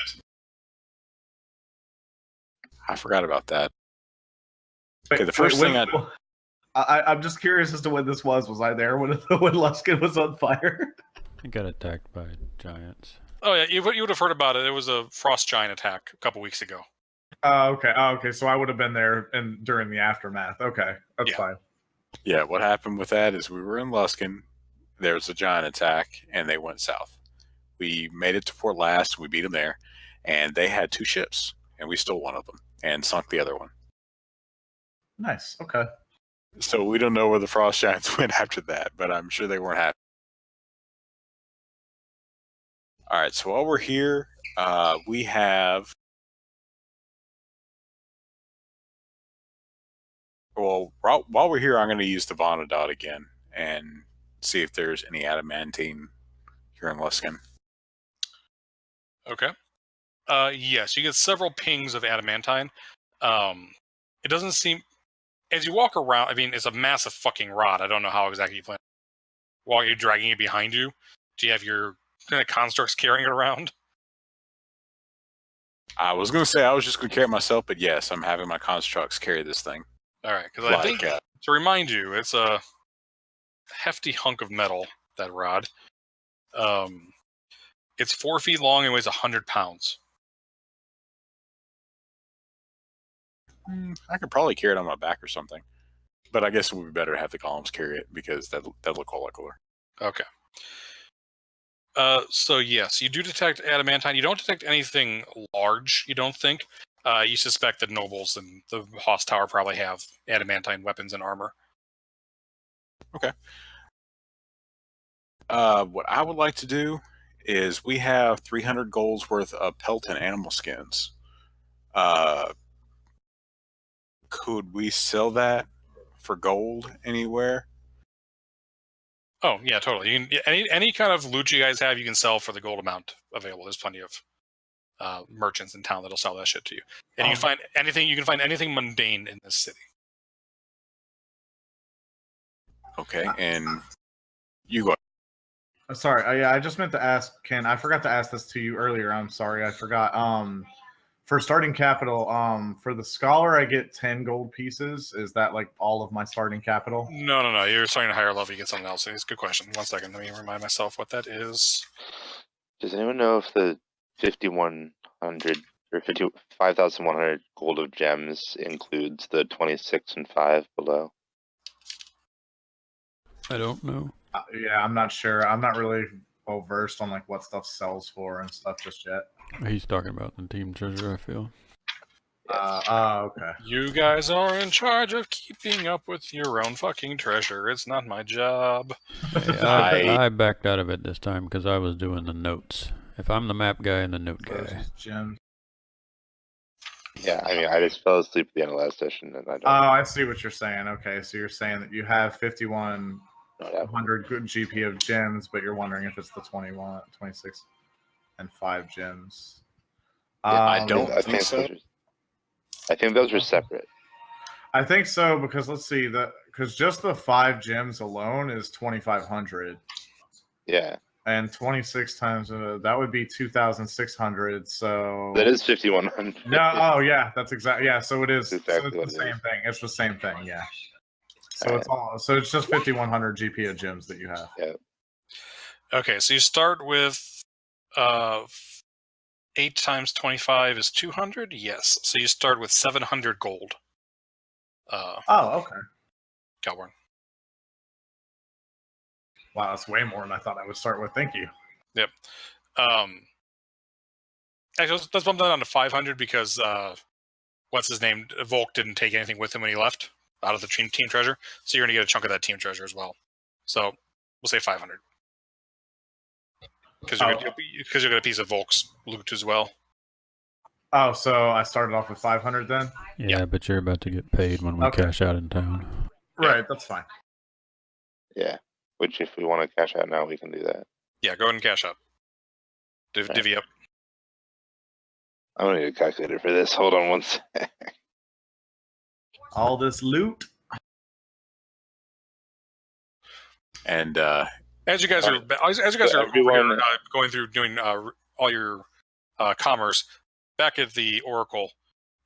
I forgot about that. Okay, the first thing I'm just curious as to when this was. Was I there when Luskan was on fire? It got attacked by giants. Oh yeah, you would have heard about it. It was a frost giant attack a couple weeks ago. Okay. Oh, okay. So I would have been there during the aftermath. Okay, that's fine. Yeah, what happened with that is we were in Luskan. There was a giant attack, and they went south. We made it to Port Last. We beat them there, and they had 2 ships, and we stole one of them and sunk the other one. Nice. Okay. So we don't know where the frost giants went after that, but I'm sure they weren't happy. All right, so while we're here, we have. Well, while we're here, I'm going to use the Vonadot again and see if there's any adamantine here in Luskan. Okay. Yes, you get several pings of adamantine. It doesn't seem as you walk around. I mean, it's a massive fucking rod. I don't know how exactly you plan. While you're dragging it behind you, do you have your kind of constructs carrying it around? I was going to say I was just going to carry it myself, but yes, I'm having my constructs carry this thing. All right, because I think to remind you, it's a hefty hunk of metal. That rod. It's 4 feet long and weighs 100 pounds. I could probably carry it on my back or something, but I guess it would be better to have the columns carry it because that look a lot cooler. Okay. So yes, you do detect adamantine. You don't detect anything large, you don't think. You suspect that nobles and the Haas Tower probably have adamantine weapons and armor. Okay. What I would like to do is we have 300 golds worth of Pelton animal skins. Could we sell that for gold anywhere? Oh yeah, totally. You can, any kind of loot you guys have, you can sell for the gold amount available. There's plenty of merchants in town that'll sell that shit to you, and you can find anything. You can find anything mundane in this city. Okay, and you go. Sorry, I just meant to ask Ken. I forgot to ask this to you earlier. I'm sorry, I forgot. For starting capital, for the scholar, I get 10 gold pieces. Is that like all of my starting capital? No. You're starting a higher level. You get something else. It's a good question. 1 second. Let me remind myself what that is. Does anyone know if the 5,100 or 5,100 gold of gems includes the 26 and 5 below? I don't know. Yeah, I'm not sure. I'm not really well versed on like what stuff sells for and stuff just yet. He's talking about the team treasure, I feel. Okay. You guys are in charge of keeping up with your own fucking treasure. It's not my job. Hey, I backed out of it this time because I was doing the notes. If I'm the map guy and the note guy. Gems. Yeah, I mean, I just fell asleep at the end of last session, and I don't. Oh, I see what you're saying. Okay, so you're saying that you have 5,100 good GP of gems, but you're wondering if it's the 21, 26, and 5 gems. I don't think so. I think those were separate. I think so because let's see because just the 5 gems alone is 2,500. Yeah. And 26 times that would be 2,600. So that is 5,100. No, oh yeah, that's exactly So it is. Exactly so it's the same thing. It's the same thing. Yeah. So so it's just 5,100 GP of gems that you have. Yeah. Okay, so you start with 8 times 25 is 200. Yes, so you start with 700 gold. Okay. Calborn. Wow, that's way more than I thought I would start with. Thank you. Yep. Actually, let's bump that down to 500 because what's his name? Volk didn't take anything with him when he left out of the team treasure, so you're gonna get a chunk of that team treasure as well. So We'll say 500. Because you'll get a piece of Volk's loot as well. Oh, so I started off with 500 then? Yeah, but you're about to get paid when we Okay. cash out in town. Right, that's fine. Yeah. Which, if we want to cash out now, we can do that. Yeah, go ahead and cash out. Divvy up. I'm gonna need a calculator for this. Hold on one sec. All this loot. And As you guys are everyone- going through doing all your commerce, back at the Oracle,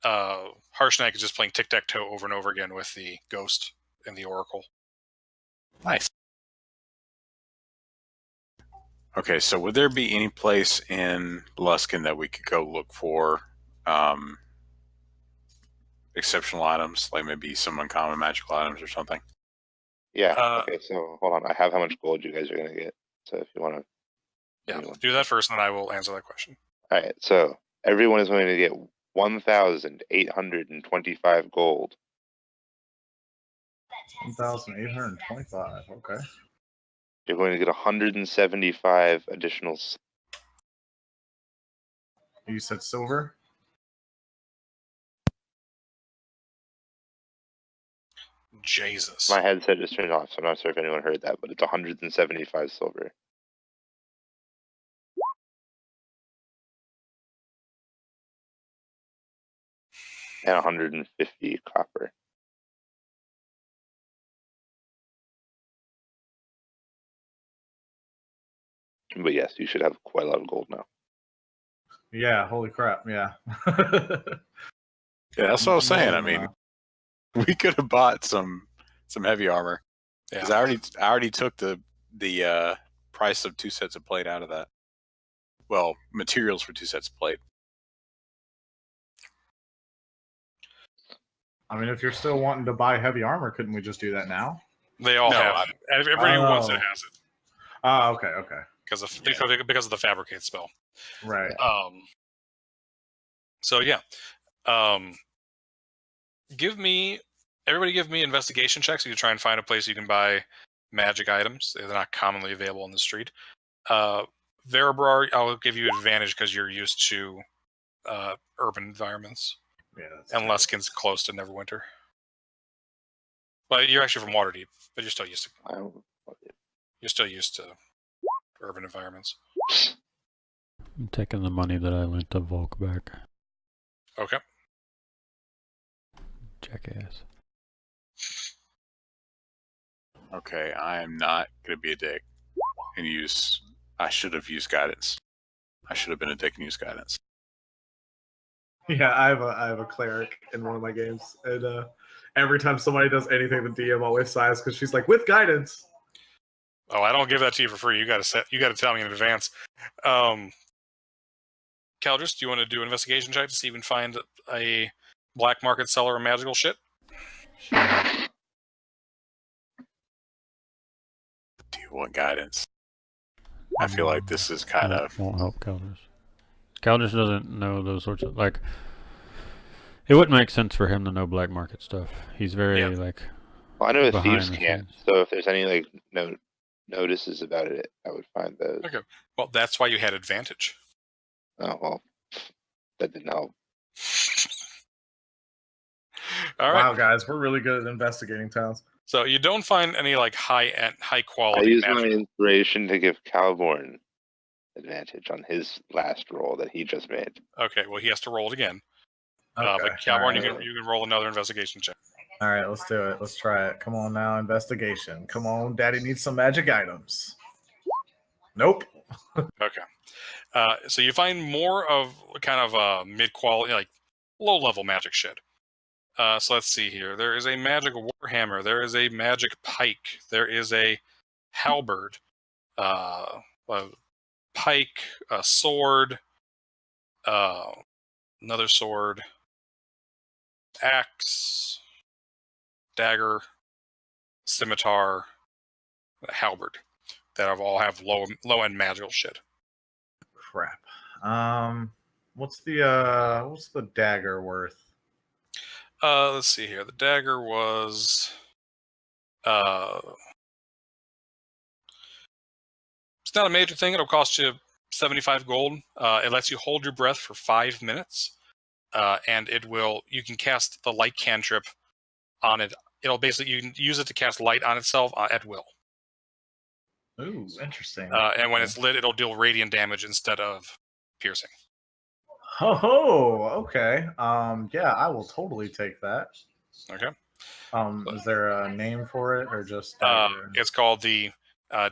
Harshnag is just playing tic-tac-toe over and over again with the ghost in the Oracle. nice. Okay, so would there be any place in Luskin that we could go look for exceptional items, like maybe some uncommon magical items or something? Yeah. Okay. So hold on. I have how much gold you guys are gonna get. So if you want to. Yeah, do that first, and then I will answer that question. All right. So everyone is going to get 1,825 gold. 1,825. Okay. You're going to get 175 additional. You said silver? Jesus. My headset just turned off, so I'm not sure if anyone heard that, but it's 175 silver. And 150 copper. But yes, you should have quite a lot of gold now. Yeah, holy crap, yeah. Yeah, that's what I was saying. I mean, we could have bought some heavy armor. Yeah. Because I already took the price of 2 sets of plate out of that. Well, materials for 2 sets of plate. I mean, if you're still wanting to buy heavy armor, couldn't we just do that now? They all No, have it. Everybody who wants it has it. Oh, okay. Because of the Fabricate spell. Right. So yeah. Everybody give me investigation checks so you try and find a place you can buy magic items. They're not commonly available on the street. Verabrar, I'll give you advantage because you're used to urban environments. Yeah. That's And Luskin's close to Neverwinter. But you're actually from Waterdeep, but you're still used to urban environments. I'm taking the money that I lent to Volk back. Okay. Jackass. Okay, I am not going to be a dick and use... I should have used guidance. I should have been a dick and used guidance. Yeah, I have a cleric in one of my games, and every time somebody does anything, the DM always sighs because she's like, with guidance. Oh, I don't give that to you for free. You got to tell me in advance. Caldris, do you want to do an investigation check to see if you can find a black market seller of magical shit? Do you want guidance? I feel like this is kind of... Won't help Caldris. Caldris doesn't know those sorts of, like... It wouldn't make sense for him to know black market stuff. He's very, like... Well, I know the behind thieves the can't. scenes. So if there's any like notices about it, I would find those. Okay. Well, that's why you had advantage. Oh well, that didn't help. All right. Wow, guys, we're really good at investigating towns. So you don't find any like high I quality used my magic. inspiration to give Calborn advantage on his last roll that he just made. Okay, well he has to roll it again. Okay. But Calborn, Alright. you can roll another investigation check. All right, let's do it. Let's try it. Come on now, investigation. Come on, Daddy needs some magic items. Nope. Okay. So you find more of kind of mid-quality, like low-level magic shit. So let's see here. There is a magic warhammer. There is a magic pike. There is a halberd, a pike, a sword, another sword, axe, dagger, scimitar, halberd. That all have low-end magical shit. Crap. What's the dagger worth? Let's see here. The dagger was not a major thing. It'll cost you 75 gold. It lets you hold your breath for 5 minutes, and you can cast the light cantrip on it. It'll basically, you can use it to cast light on itself at will. Ooh, interesting. And when it's lit, it'll deal radiant damage instead of piercing. Oh, okay. Yeah, I will totally take that. Okay. Is there a name for it or just? It's called the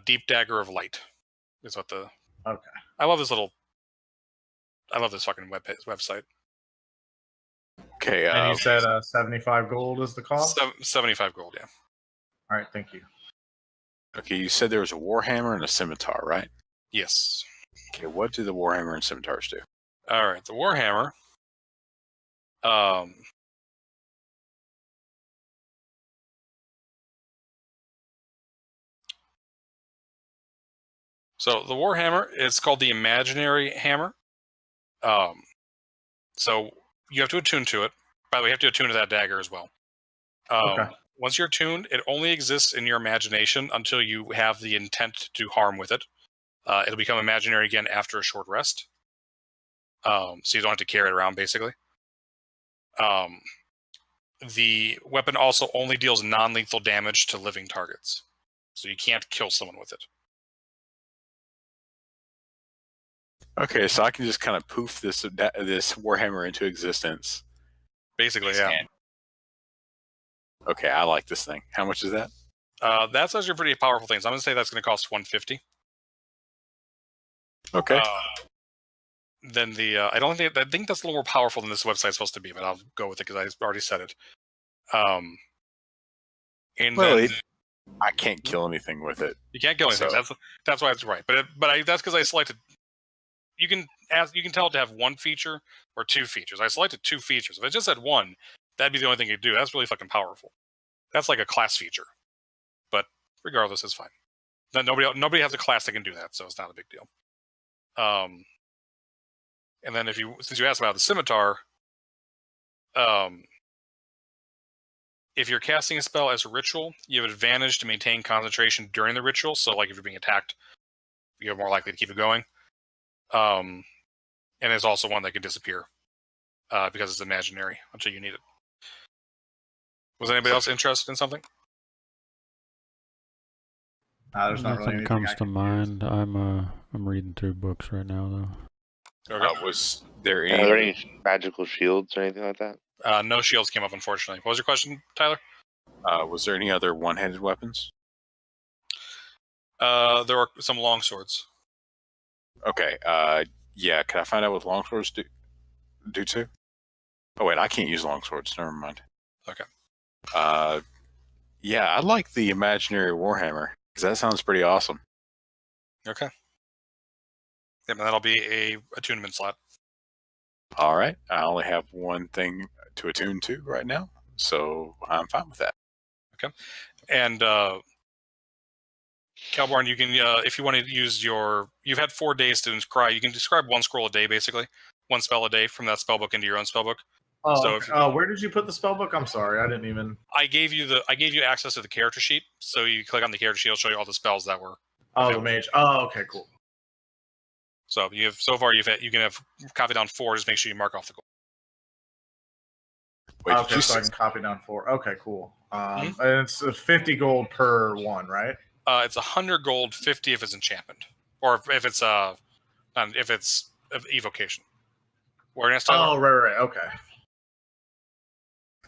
Deep Dagger of Light. Is what the. Okay. I love this fucking website. Okay. And you said 75 gold is the cost? 75 gold, yeah. All right, thank you. Okay, you said there was a warhammer and a scimitar, right? Yes. Okay, what do the warhammer and scimitars do? All right, the Warhammer. So the Warhammer, it's called the Imaginary Hammer. So you have to attune to it. By the way, you have to attune to that dagger as well. Okay. Once you're attuned, it only exists in your imagination until you have the intent to do harm with it. It'll become imaginary again after a short rest. So you don't have to carry it around, basically. The weapon also only deals non-lethal damage to living targets. So you can't kill someone with it. Okay, so I can just kind of poof this warhammer into existence. Basically, yeah. Okay, I like this thing. How much is that? That's actually pretty powerful things. I'm going to say that's going to cost 150. Okay. Then I think that's a little more powerful than this website's supposed to be, but I'll go with it because I already said it. And well, then, I can't kill anything with it. you can't kill anything. So- That's why it's right. But that's because I selected. You can tell it to have one feature or two features. I selected two features. If it just had one, that'd be the only thing it'd do. That's really fucking powerful. That's like a class feature. But regardless, it's fine. Then nobody has a class that can do that, so it's not a big deal. And then since you asked about the scimitar, if you're casting a spell as a ritual, you have advantage to maintain concentration during the ritual. So, like if you're being attacked, you're more likely to keep it going. And there's also one that can disappear because it's imaginary until you need it. Was anybody else interested in something? There's not really Nothing anything comes I to can mind. I'm reading through books right now though. Okay. Was there Are any? there any magical shields or anything like that? No shields came up, unfortunately. What was your question, Tyler? Was there any other one-handed weapons? There were some long swords. Okay. Yeah. Can I find out what longswords do too? Oh wait, I can't use longswords. Never mind. Okay. Yeah, I like the imaginary warhammer because that sounds pretty awesome. Okay. Yep, and that'll be a attunement slot. All right. I only have one thing to attune to right now, so I'm fine with that. And Calborn, you can, if you want to use you've had 4 days to inscribe. You can describe one scroll a day, basically, one spell a day from that spellbook into your own spellbook. Oh, So where did you put the spellbook? I'm sorry, I didn't even. I gave you access to the character sheet, so you click on the character sheet, it'll show you all the spells that were. Oh, the mage. Oh, okay, cool. So you can have copy down 4. Just make sure you mark off the goal. Wait, did Okay, you so I say- can copy down 4. Okay, cool. Mhm. And it's 50 gold per one, right? It's 100 gold, 50 if it's enchantment, or if it's evocation. Where next time? Oh, right. Okay.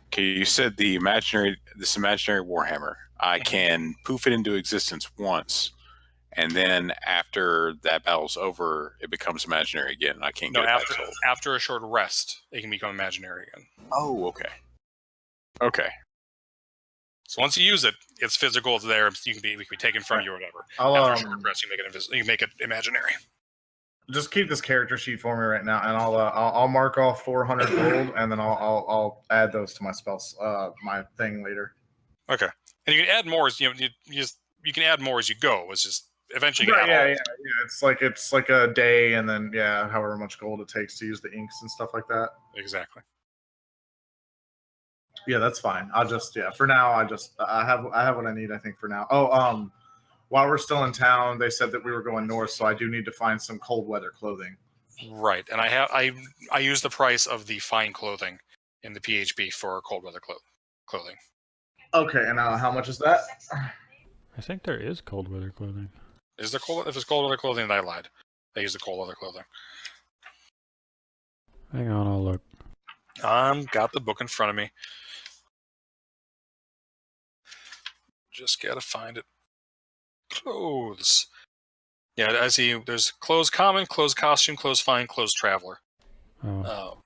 Okay, you said this imaginary warhammer. I can poof it into existence once, and then after that battle's over, it becomes imaginary again. And I can't No, get it back. after a short rest, it can become imaginary again. Oh, okay. Okay. So once you use it, it's physical. It's there. It can be taken from you or whatever. I'll After a short rest, you make it imaginary. just keep this character sheet for me right now, and I'll mark off 400 gold, and then I'll add those to my spells, my thing later. Okay, and you can add more as you can add more as you go. It's just eventually. You Right, can add yeah. It's like a day, and then however much gold it takes to use the inks and stuff like that. Exactly. Yeah, that's fine. I'll just for now. I have what I need. I think for now. Oh, while we're still in town, they said that we were going north, so I do need to find some cold weather clothing. Right, and I use the price of the fine clothing in the PHB for cold weather clothing. Okay, and how much is that? I think there is cold weather clothing. Is there cold? If it's cold weather clothing, then I lied. I use the cold weather clothing. Hang on, I'll look. Got the book in front of me. Just gotta find it. Clothes. Yeah, I see. There's clothes common, clothes costume, clothes fine, clothes traveler. Oh,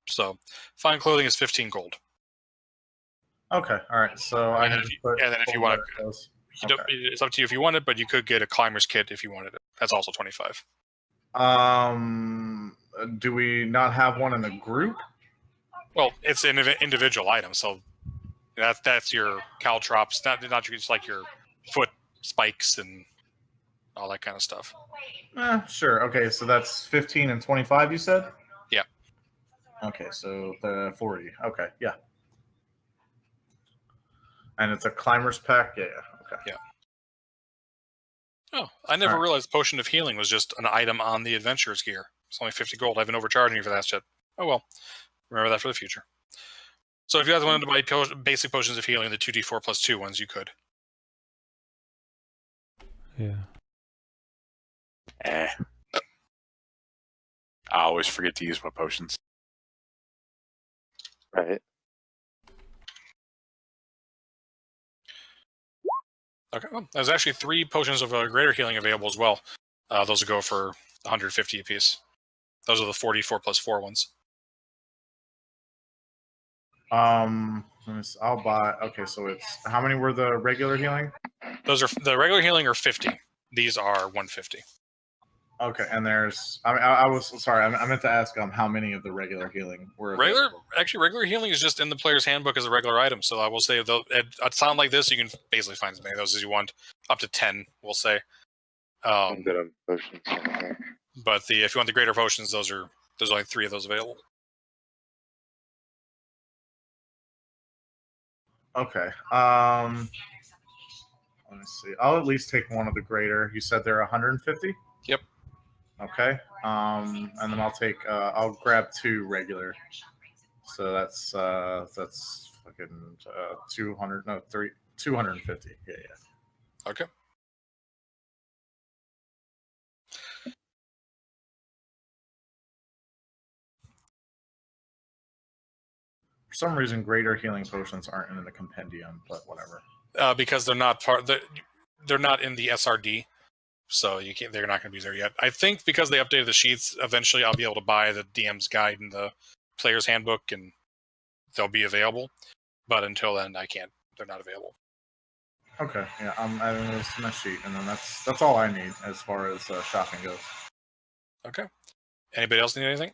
So fine clothing is 15 gold. Okay, all right. So I And need if to you- put and then if you cold wanna- weather clothes. It's up to you if you want it, but you could get a climber's kit if you wanted it. That's also 25. Do we not have one in the group? Well, it's an individual item, so that's your caltrops, not just like your foot spikes and all that kind of stuff. Sure. Okay, so that's 15 and 25, you said? Yeah. Okay, so the 40. Okay, yeah. And it's a climber's pack? Yeah, okay. Yeah. Oh, I never Alright. realized Potion of Healing was just an item on the adventurer's gear. It's only 50 gold. I've been overcharging you for that shit. Oh well. Remember that for the future. So if you guys wanted to buy basic potions of healing, the 2d4 plus 2 ones, you could. yeah. I always forget to use my potions. Right. Okay. Well, there's actually 3 potions of greater healing available as well. Those will go for 150 apiece. Those are the 44 plus 4 ones. Let me see, I'll buy. Okay, so it's how many were the regular healing? Those are the regular healing are 50. These are 150. Okay, and there's. I was sorry. I meant to ask how many of the regular healing were available. Regular healing is just in the player's handbook as a regular item. So I will say, at sound like this, you can basically find as many of those as you want, up to 10, we'll say. I'm good on potions. But if you want the greater potions, there's only 3 of those available. Okay. Let me see. I'll at least take one of the greater. You said they're 150. Yep. Okay. And then I'll grab 2 regular. So that's fucking 200. No, 250. Yeah. Okay. For some reason, greater healing potions aren't in the compendium, but whatever. Because they're not they're not in the SRD, so you can't. They're not going to be there yet. I think because they updated the sheets, eventually I'll be able to buy the DM's guide and the player's handbook, and they'll be available. But until then, I can't. They're not available. Okay, yeah, I'm adding this to my sheet, and then that's all I need as far as shopping goes. Okay. Anybody else need anything?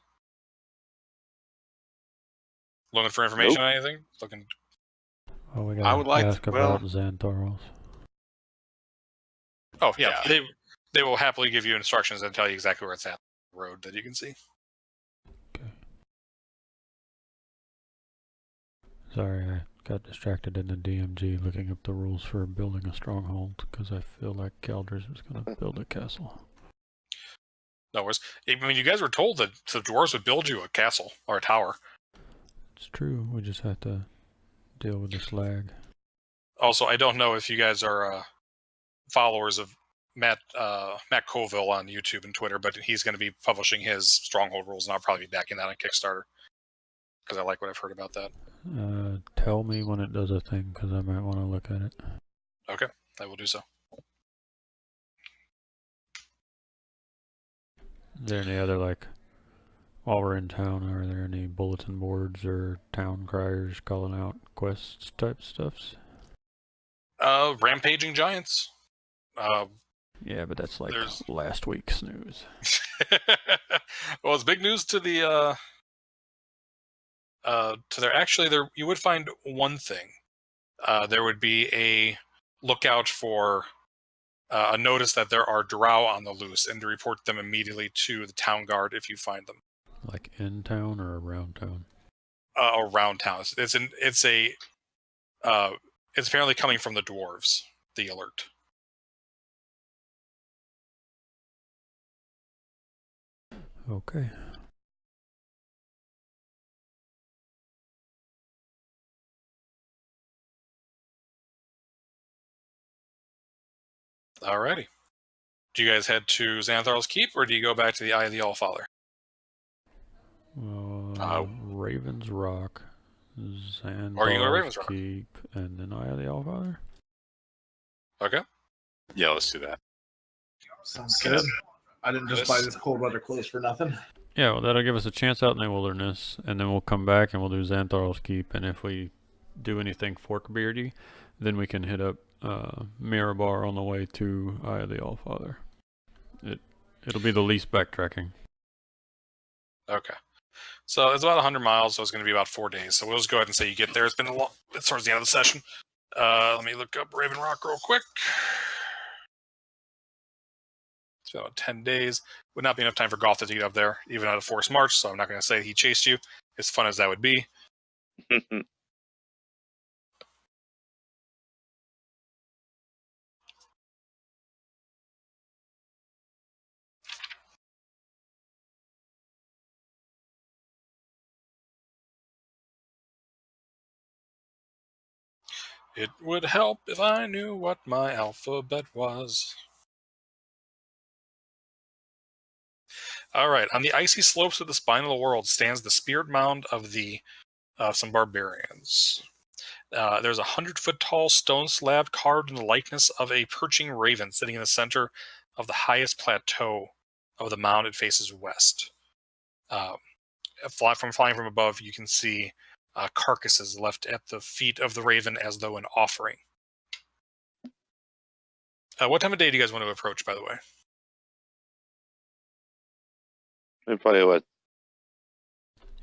Looking for information on anything? Looking. Oh, we I gotta would like ask to- about well- Xantharos. Oh yeah, Yeah. they will happily give you instructions and tell you exactly where it's at. The road that you can see. Okay. Sorry, I got distracted in the DMG looking up the rules for building a stronghold because I feel like Calders is going to build a castle. No worries. I mean, you guys were told that the dwarves would build you a castle or a tower. It's true. We just have to deal with this lag. Also, I don't know if you guys are followers of Matt Colville on YouTube and Twitter, but he's going to be publishing his stronghold rules, and I'll probably be backing that on Kickstarter because I like what I've heard about that. Tell me when it does a thing because I might want to look at it. Okay, I will do so. Is there any other, like, while we're in town, are there any bulletin boards or town criers calling out quests type stuffs? Rampaging giants. Yeah, but that's like There's- last week's news. Well, it's big news to the you would find one thing. There would be a lookout for a notice that there are drow on the loose, and to report them immediately to the town guard if you find them Like in town or around town? around town. It's apparently coming from the dwarves. The alert. Okay. Alrighty. Do you guys head to Xanthar's Keep, or do you go back to the Eye of the Allfather? Raven's Rock, Or you go to Xandar's Raven's Rock? Keep, and then Eye of the Allfather? Okay. Yeah, let's do that. Sounds Okay. good. I didn't just buy this cold weather clothes for nothing. Yeah, well, that'll give us a chance out in the wilderness, and then we'll come back and we'll do Xanthar's Keep, and if we do anything Forkbeardy, then we can hit up Mirabar on the way to Eye of the Allfather. It'll be the least backtracking. Okay. So it's about 100 miles, so it's going to be about 4 days. So we'll just go ahead and say you get there. It's been a long. It's towards the end of the session. Let me look up Raven Rock real quick. It's been about 10 days. Would not be enough time for Gotha to get up there, even at a forced march. So I'm not going to say he chased you. As fun as that would be. It would help if I knew what my alphabet was. Alright, on the icy slopes of the spine of the world stands the spirit mound of some barbarians. There's a 100-foot tall stone slab carved in the likeness of a perching raven sitting in the center of the highest plateau of the mound. It faces west. From flying from above, you can see carcasses left at the feet of the raven as though an offering. What time of day do you guys want to approach, by the way? Probably what?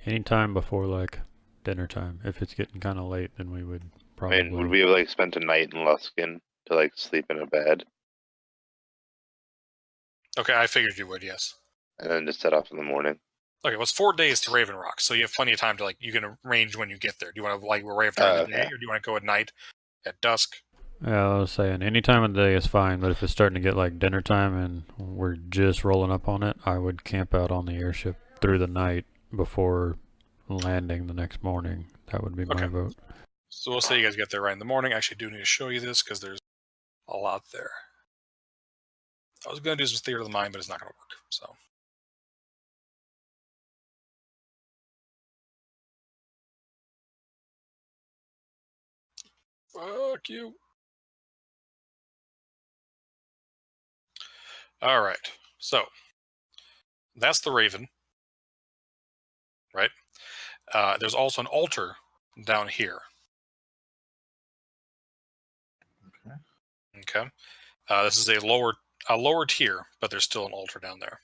Anytime before like dinner time. If it's getting kind of late, then we would I probably. mean, would we have like spent a night in Luskin to like sleep in a bed Okay, I figured you would, yes. and then just set off in the morning? Okay, well, it's 4 days to Raven Rock, so you have plenty of time to you can arrange when you get there. Do you want to arrive during the day, or do you want to go at night, at dusk? Yeah, I was saying any time of the day is fine, but if it's starting to get like dinner time and we're just rolling up on it, I would camp out on the airship through the night before landing the next morning. That would be my Okay. vote. So we'll say you guys get there right in the morning. I actually do need to show you this because there's a lot there. I was going to do some theater of the mind, but it's not going to work. So. Fuck you. All right. So that's the Raven, right? There's also an altar down here. Okay. This is a lower tier, but there's still an altar down there.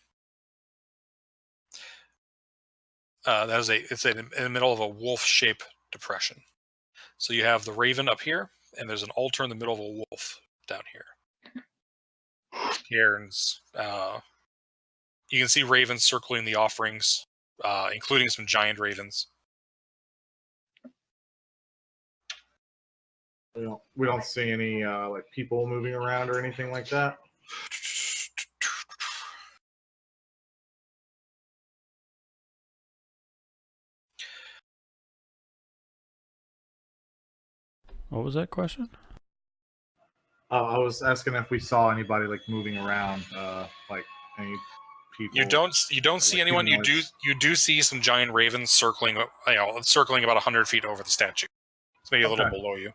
It's in the middle of a wolf-shaped depression. So you have the Raven up here, and there's an altar in the middle of a wolf down here. Cairns. You can see ravens circling the offerings, including some giant ravens. We don't see any like people moving around or anything like that. What was that question? I was asking if we saw anybody like moving around, like any people. You don't see like anyone. humanoids. You do see some giant ravens circling about 100 feet over the statue. It's maybe a little Okay. below you.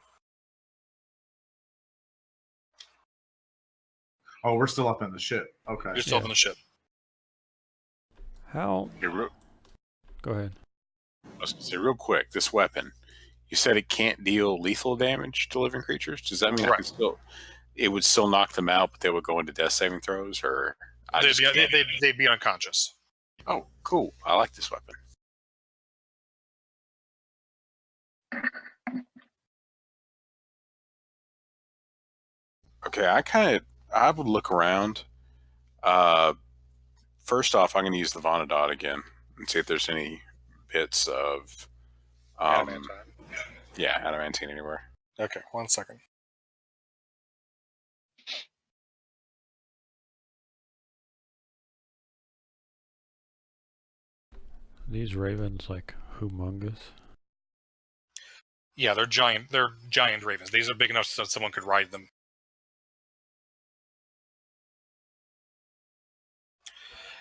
Oh, we're still up in the ship. Okay. You're still up in the ship. How? Go ahead. I was going to say real quick, this weapon, you said it can't deal lethal damage to living creatures. Does that mean it would still knock them out, but they would go into death saving throws, or They'd be unconscious. Oh, cool! I like this weapon. Okay, I would look around. First off, I'm going to use the Vonadot again and see if there's any bits of adamantine anywhere. Okay, 1 second. these ravens like humongous? Yeah, they're giant. They're giant ravens. These are big enough so someone could ride them.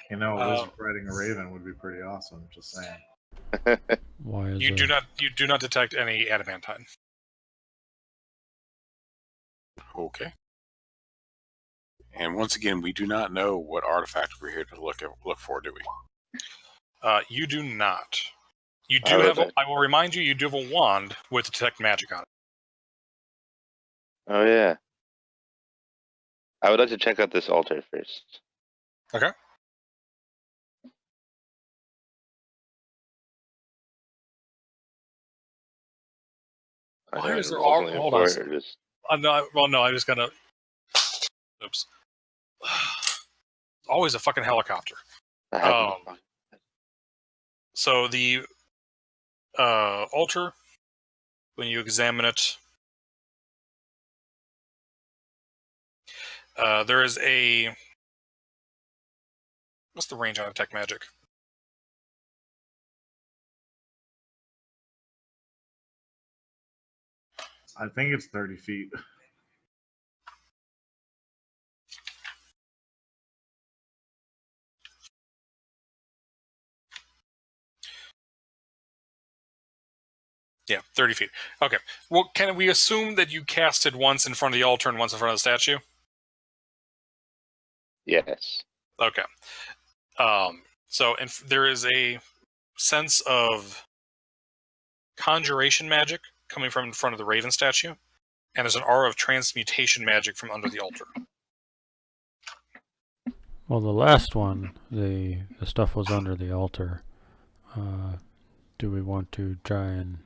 You know, a wizard riding a raven would be pretty awesome. Just saying. Why is You do not detect any adamantine. Okay. And once again, we do not know what artifact we're here to look for, do we? You do not. You do have. I will remind you. You do have a wand with detect magic on it. Oh yeah. I would like to check out this altar first. Okay. Why is there all? Hold on. No, well, no. I was gonna. Oops. Always a fucking helicopter. So the altar, when you examine it, there is a. What's the range on detect magic? I think it's 30 feet. Yeah, 30 feet. Okay. Well, can we assume that you casted once in front of the altar and once in front of the statue? Yes. Okay. So there is a sense of conjuration magic coming from in front of the raven statue, and there's an aura of transmutation magic from under the altar. Well, the last one, the stuff was under the altar. Do we want to try and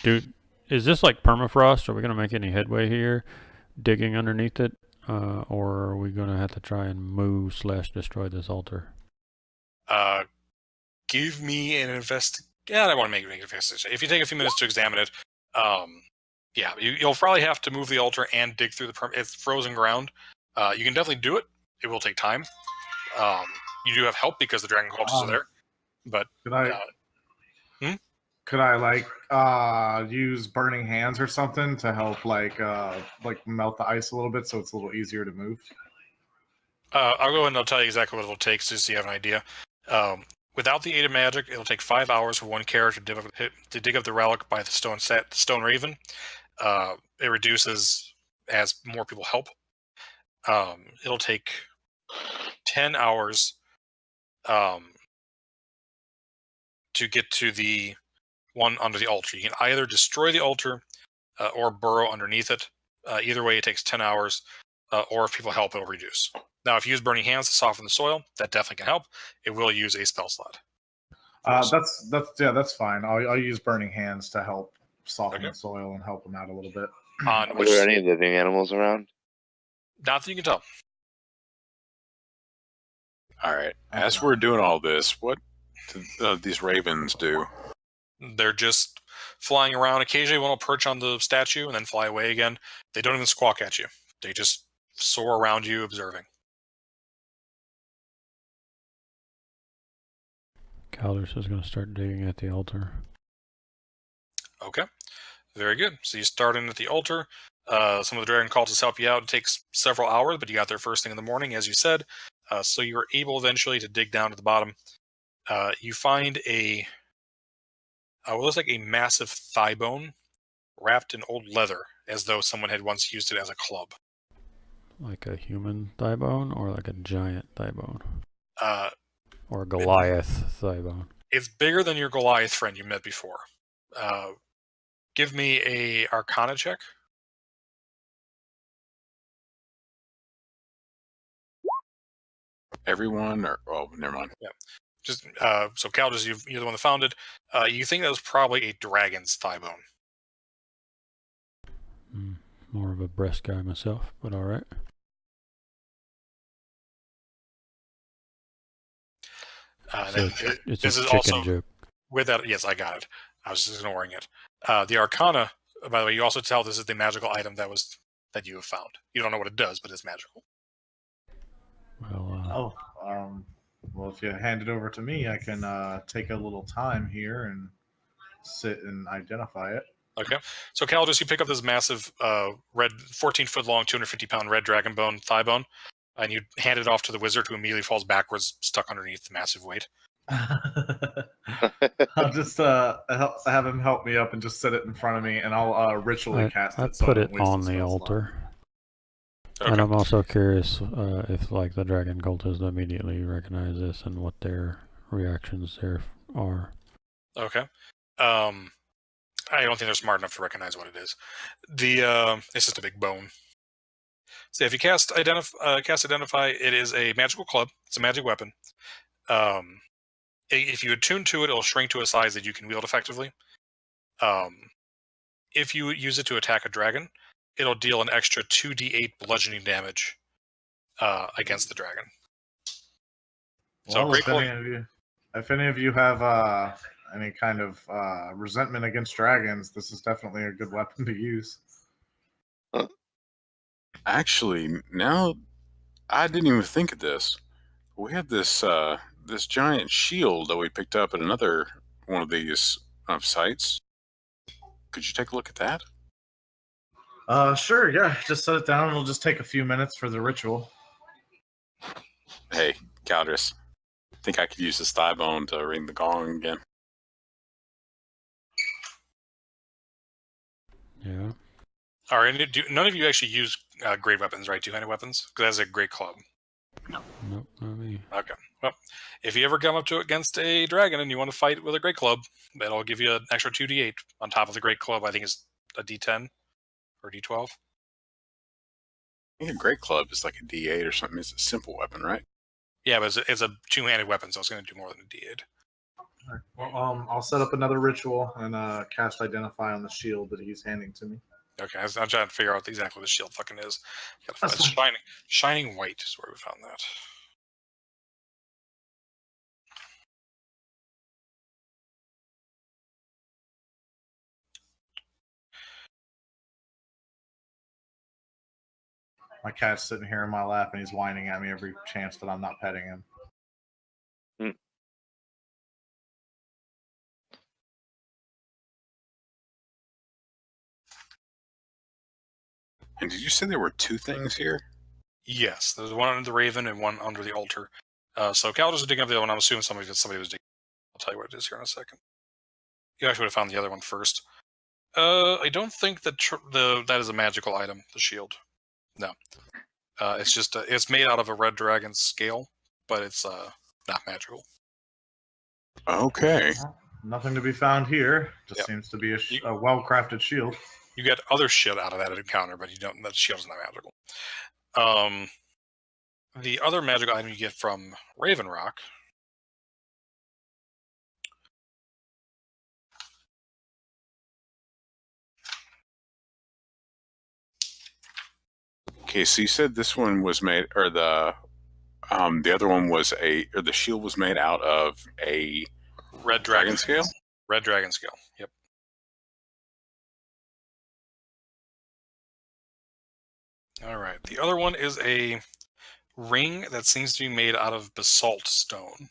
is this like permafrost? Are we going to make any headway here, digging underneath it, or are we going to have to try and move / destroy this altar? Give me an Yeah, I want to make an investigation. If you take a few minutes to examine it, yeah, you'll probably have to move the altar and dig through it's frozen ground. You can definitely do it. It will take time. You do have help because the dragon cultists are there. But could I use burning hands or something to help like melt the ice a little bit so it's a little easier to move? I'll go ahead and I'll tell you exactly what it'll take just so you have an idea. Without the aid of magic, it'll take 5 hours for one character to dig up the relic by the stone raven. It reduces as more people help. It'll take 10 hours to get to the one under the altar. You can either destroy the altar or burrow underneath it. Either way, it takes 10 hours, or if people help, it'll reduce. Now, if you use burning hands to soften the soil, that definitely can help. It will use a spell slot. That's fine. I'll use burning hands to help soften the soil and help them out a little bit. Are there any living animals around? Not that you can tell. All right. As we're doing all this, what do these ravens do? They're just flying around. Occasionally, one will perch on the statue and then fly away again. They don't even squawk at you. They just soar around you, observing. Calders is going to start digging at the altar. Okay. Very good. So you start in at the altar. Some of the dragon cultists help you out. It takes several hours, but you got there first thing in the morning, as you said. So you were able eventually to dig down to the bottom. You find what looks like a massive thigh bone wrapped in old leather, as though someone had once used it as a club. Like a human thigh bone, or like a giant thigh bone? Or a Goliath thigh bone? It's bigger than your Goliath friend you met before. Give me a Arcana check. Everyone, never mind. Yeah. Just so Calders, you're the one that found it. You think that was probably a dragon's thigh bone. More of a breast guy myself, but all right. So it's this a is chicken also joke. With that. Yes, I got it. I was just ignoring it. The Arcana, by the way, you also tell this is the magical item that you have found. You don't know what it does, but it's magical. Well, Well, if you hand it over to me, I can take a little time here and sit and identify it. Okay. So Caldus, you pick up this massive red, 14-foot long, 250-pound red dragon bone, thigh bone, and you hand it off to the wizard, who immediately falls backwards, stuck underneath the massive weight. I'll just have him help me up and just set it in front of me, and I'll ritually cast I it. So put I it don't waste on a the spell slot. altar. Okay. And I'm also curious if, like, the dragon cultists immediately recognize this and what their reactions there are. Okay. I don't think they're smart enough to recognize what it is. It's just a big bone. So if you cast Identify, it is a magical club. It's a magic weapon. If you attune to it, it'll shrink to a size that you can wield effectively. If you use it to attack a dragon, it'll deal an extra 2d8 bludgeoning damage against the dragon. So Well, great club. if any of you have any kind of resentment against dragons, this is definitely a good weapon to use. Actually, now I didn't even think of this. We have this this giant shield that we picked up at another one of these sites. Could you take a look at that? Sure, yeah. Just set it down. It'll just take a few minutes for the ritual. Hey, Caldris, I think I could use this thigh bone to ring the gong again. Yeah. All right, none of you actually use great weapons, right? Two-handed weapons? Because that's a great club. Nope, not me. Okay. Well, if you ever come up to it against a dragon and you want to fight with a great club, that'll give you an extra 2d8 on top of the great club. I think it's a d10 or d12. I think a great club is like a D8 or something. It's a simple weapon, right? Yeah, but it's a two-handed weapon, so it's going to do more than a d8. All right. Well, I'll set up another ritual and cast Identify on the shield that he's handing to me. Okay, I'm trying to figure out exactly what the shield fucking is. That's It's shining white is where we found that. My cat's sitting here in my lap and he's whining at me every chance that I'm not petting him. And did you say there were two things here? Yes, there's one under the raven and one under the altar. So Caldus was digging up the other one. I'm assuming somebody was digging. I'll tell you what it is here in a second. You actually would have found the other one first. I don't think that that is a magical item. The shield, no. It's just it's made out of a red dragon scale, but it's not magical. Okay. Nothing to be found here. Just Yep. seems to be a well-crafted shield. You get other shit out of that encounter, but you don't. That shield's not magical. The other magical item you get from Raven Rock. Okay, so you said this one was made, or the other one was or the shield was made out of a Red dragon scale? Red dragon scale. Yep. All right. The other one is a ring that seems to be made out of basalt stone.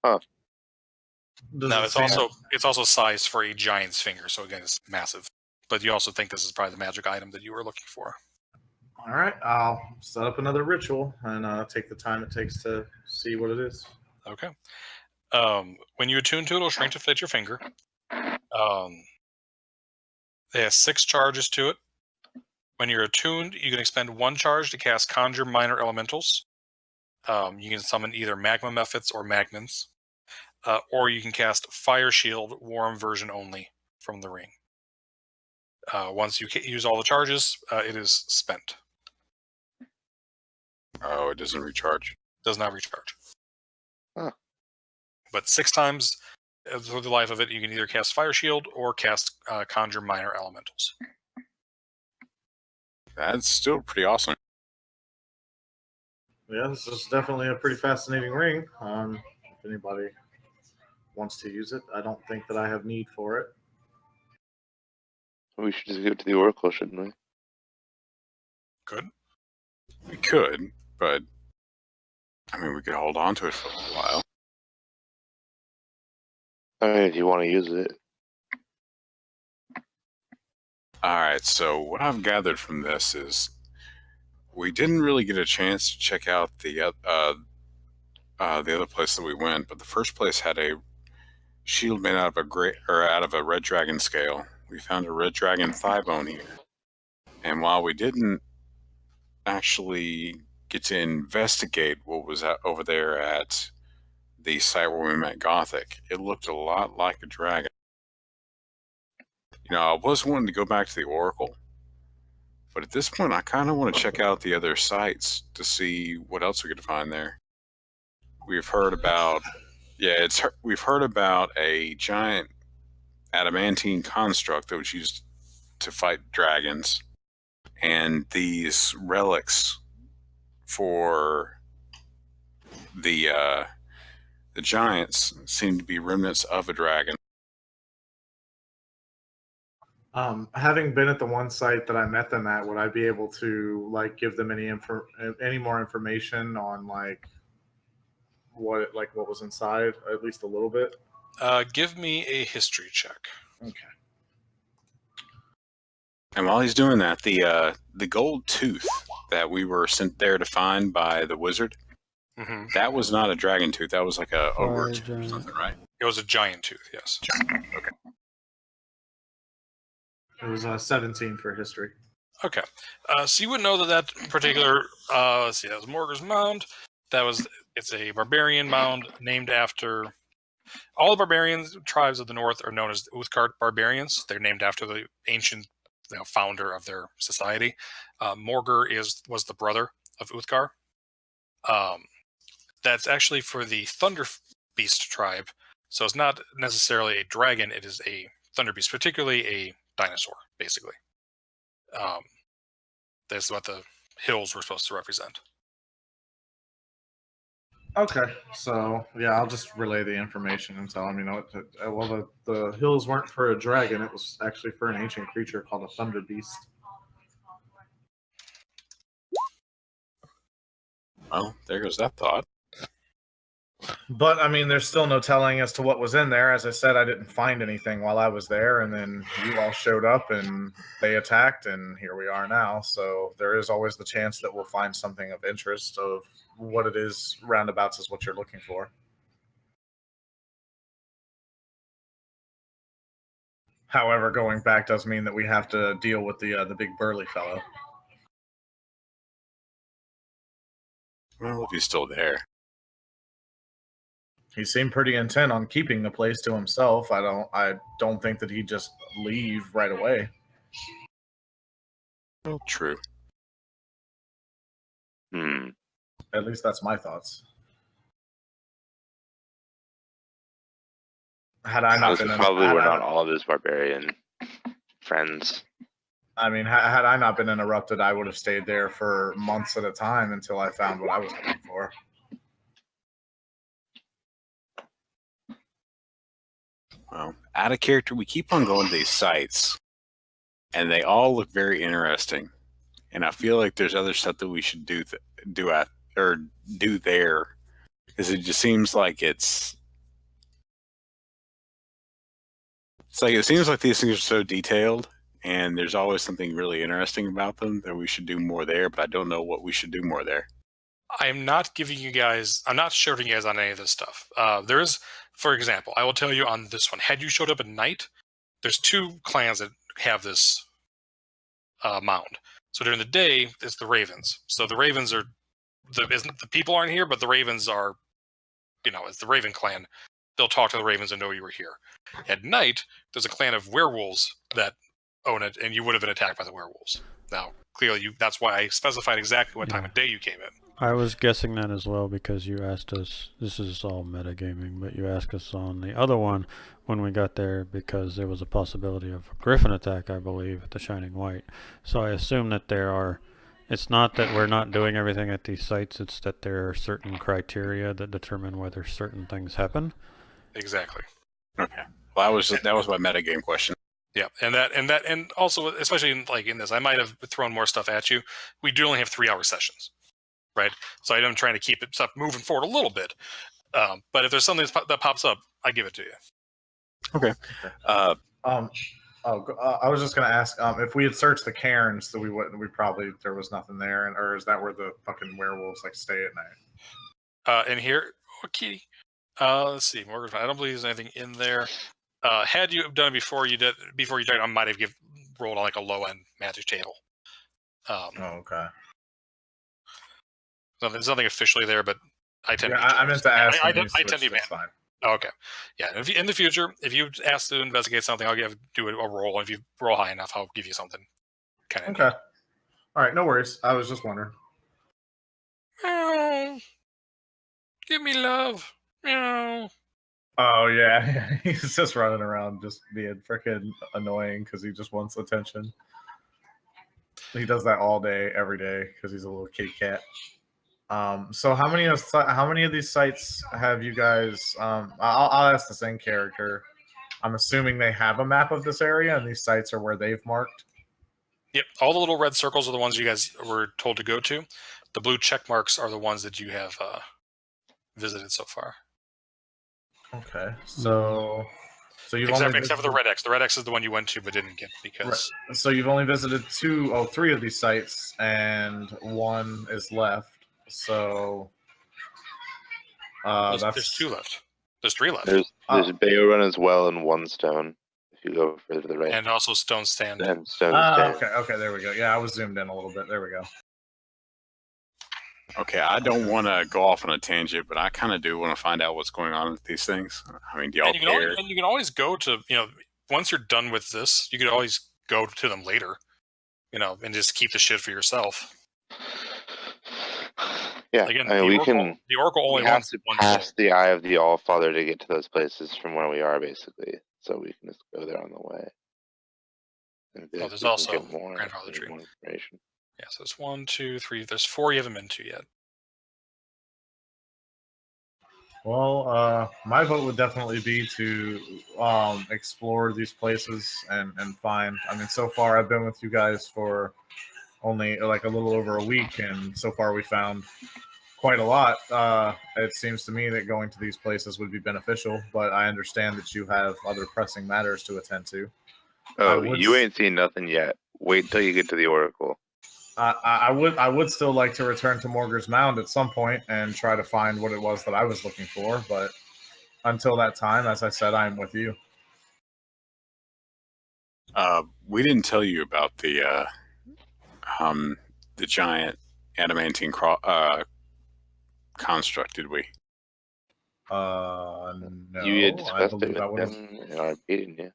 Now it's also sized for a giant's finger, so again it's massive. But you also think this is probably the magic item that you were looking for. All right, I'll set up another ritual and take the time it takes to see what it is. Okay. When you attune to it, it'll shrink to fit your finger. It has 6 charges to it. When you're attuned, you can expend 1 charge to cast Conjure Minor Elementals. You can summon either Magma Mephits or Magmans. Or you can cast Fire Shield, Warm version only, from the ring. Once you use all the charges, it is spent. Oh, it doesn't recharge. Does not recharge. Huh. But 6 times through the life of it, you can either cast Fire Shield or cast Conjure Minor Elementals. That's still pretty awesome. Yeah, this is definitely a pretty fascinating ring. If anybody wants to use it, I don't think that I have need for it. We should just give it to the Oracle, shouldn't we? Good. We could. but I mean, we could hold on to it for a little while. I mean, if you want to use it. All right, so what I've gathered from this is we didn't really get a chance to check out the other place that we went, but the first place had a shield made out of a red dragon scale. We found a red dragon thigh bone here, and while we didn't actually get to investigate what was over there at the site where we met Gothic, it looked a lot like a dragon. You know, I was wanting to go back to the Oracle, but at this point, I kind of want to check out the other sites to see what else we could find there. We've heard about, we've heard about a giant adamantine construct that was used to fight dragons, and these relics for the giants seem to be remnants of a dragon. Having been at the one site that I met them at, would I be able to like give them any more information on like what was inside, at least a little bit? Give me a history check. Okay. And while he's doing that, the gold tooth that we were sent there to find by the wizard, Mm-hmm. that was not a dragon tooth. That was like a ogre Fire tooth or giant. something, right? It was a giant tooth, yes. Okay. It was 17 for history. Okay. So you would know that particular, let's see, that was Morgar's Mound. It's a barbarian mound named after, all the barbarian tribes of the north are known as the Uthgar barbarians. They're named after the ancient founder of their society. Morgar was the brother of Uthgar. That's actually for the Thunder Beast tribe. So it's not necessarily a dragon, it is a Thunder Beast, particularly a dinosaur, basically. That's what the hills were supposed to represent. Okay, so yeah, I'll just relay the information and tell him, the hills weren't for a dragon; it was actually for an ancient creature called a thunder beast. Well, there goes that thought. But I mean, there's still no telling as to what was in there. As I said, I didn't find anything while I was there, and then you all showed up and they attacked, and here we are now. So there is always the chance that we'll find something of interest of what it is. Roundabouts is what you're looking for. However, going back does mean that we have to deal with the big burly fellow. Well, if he's still there. He seemed pretty intent on keeping the place to himself. I don't think that he'd just leave right away. Well, true. At least that's my thoughts. Had I not been probably were not all of his barbarian friends. I mean, had I not been interrupted, I would have stayed there for months at a time until I found what I was looking for. Well, out of character, we keep on going to these sites, and they all look very interesting. And I feel like there's other stuff that we should do there, because it just seems like it seems like these things are so detailed, and there's always something really interesting about them that we should do more there. But I don't know what we should do more there. I'm not showing you guys on any of this stuff. There is, for example, I will tell you on this one, had you showed up at night, there's two clans that have this mound. So during the day, it's the Ravens. So the Ravens are, the people aren't here, but the Ravens are, it's the Raven clan. They'll talk to the Ravens and know you were here. At night, there's a clan of werewolves that own it, and you would have been attacked by the werewolves. Now, clearly, that's why I specified exactly what time of day you came in. I was guessing that as well because you asked us, this is all metagaming, but you asked us on the other one when we got there because there was a possibility of a griffin attack, I believe, at the Shining White. So I assume that it's not that we're not doing everything at these sites, it's that there are certain criteria that determine whether certain things happen. Exactly. Okay. Well, that was my metagame question. Yeah, and also, especially in this, I might have thrown more stuff at you. We do only have 3-hour sessions. right? So I'm trying to keep it stuff moving forward a little bit. But if there's something that pops up, I give it to you. Okay. I was just gonna ask, if we had searched the cairns, that we probably there was nothing there, or is that where the fucking werewolves like stay at night? In here, kitty. Let's see. Morgan, I don't believe there's anything in there. Had you done it before you died, I might have rolled on like a low end magic table. Okay. So there's nothing officially there, but I tend. Yeah, I meant to ask. I tend to be fine. Okay. Yeah. If in the future, if you ask to investigate something, I'll do a roll. If you roll high enough, I'll give you something. Kind of. Okay. All right. No worries. I was just wondering. Oh, give me love. Oh. Oh yeah, he's just running around, just being freaking annoying because he just wants attention. He does that all day, every day, because he's a little kitty cat. So how many of these sites have you guys? I'll ask the same character. I'm assuming they have a map of this area, and these sites are where they've marked. Yep. All the little red circles are the ones you guys were told to go to. The blue check marks are the ones that you have visited so far. Okay, so you've except for the red X. The red X is the one you went to but didn't get because. Right. So you've only visited three of these sites, and one is left. So there's 2 left. There's 3 left. There's Bayo Run as well in One Stone. If you go further to the right, and also Stone Stand. and Stone Stand. Okay, there we go. Yeah, I was zoomed in a little bit. There we go. Okay, I don't want to go off on a tangent, but I kind of do want to find out what's going on with these things. I mean, do y'all care? And you can always go to, once you're done with this, you could always go to them later, and just keep the shit for yourself. Yeah, Again, the Oracle only have wants to one pass soul. the Eye of the All-Father to get to those places from where we are, basically. So we can just go there on the way. There's also Grandfather Tree. More information. Yeah, so it's 1, 2, 3. There's 4 you haven't been to yet. Well, my vote would definitely be to explore these places and find. I mean, so far I've been with you guys for only like a little over a week, and so far we found quite a lot. It seems to me that going to these places would be beneficial, but I understand that you have other pressing matters to attend to. Oh, you ain't seen nothing yet. Wait until you get to the Oracle. I would still like to return to Morgar's Mound at some point and try to find what it was that I was looking for, but until that time, as I said, I'm with you. We didn't tell you about the giant adamantine construct, did we? No. You had I discussed believe it that with was. them in our meeting, yeah.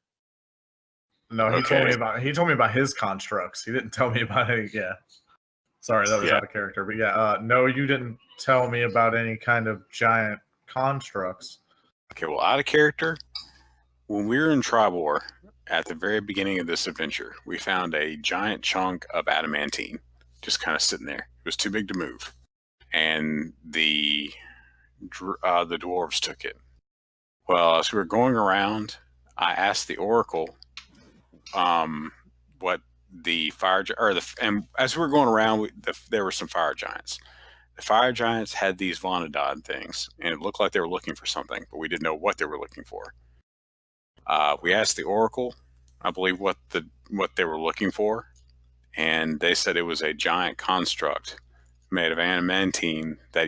No, he Okay. told me about his constructs. He didn't tell me about any. Yeah, sorry, that was out of character. But yeah, no, you didn't tell me about any kind of giant constructs. Okay, well, out of character, when we were in Tribor at the very beginning of this adventure, we found a giant chunk of adamantine just kind of sitting there. It was too big to move, and the dwarves took it. Well, as we were going around, I asked the Oracle what the and as we were going around, there were some fire giants. The fire giants had these Vonadod things, and it looked like they were looking for something, but we didn't know what they were looking for. We asked the Oracle, I believe, what they were looking for, and they said it was a giant construct made of adamantine that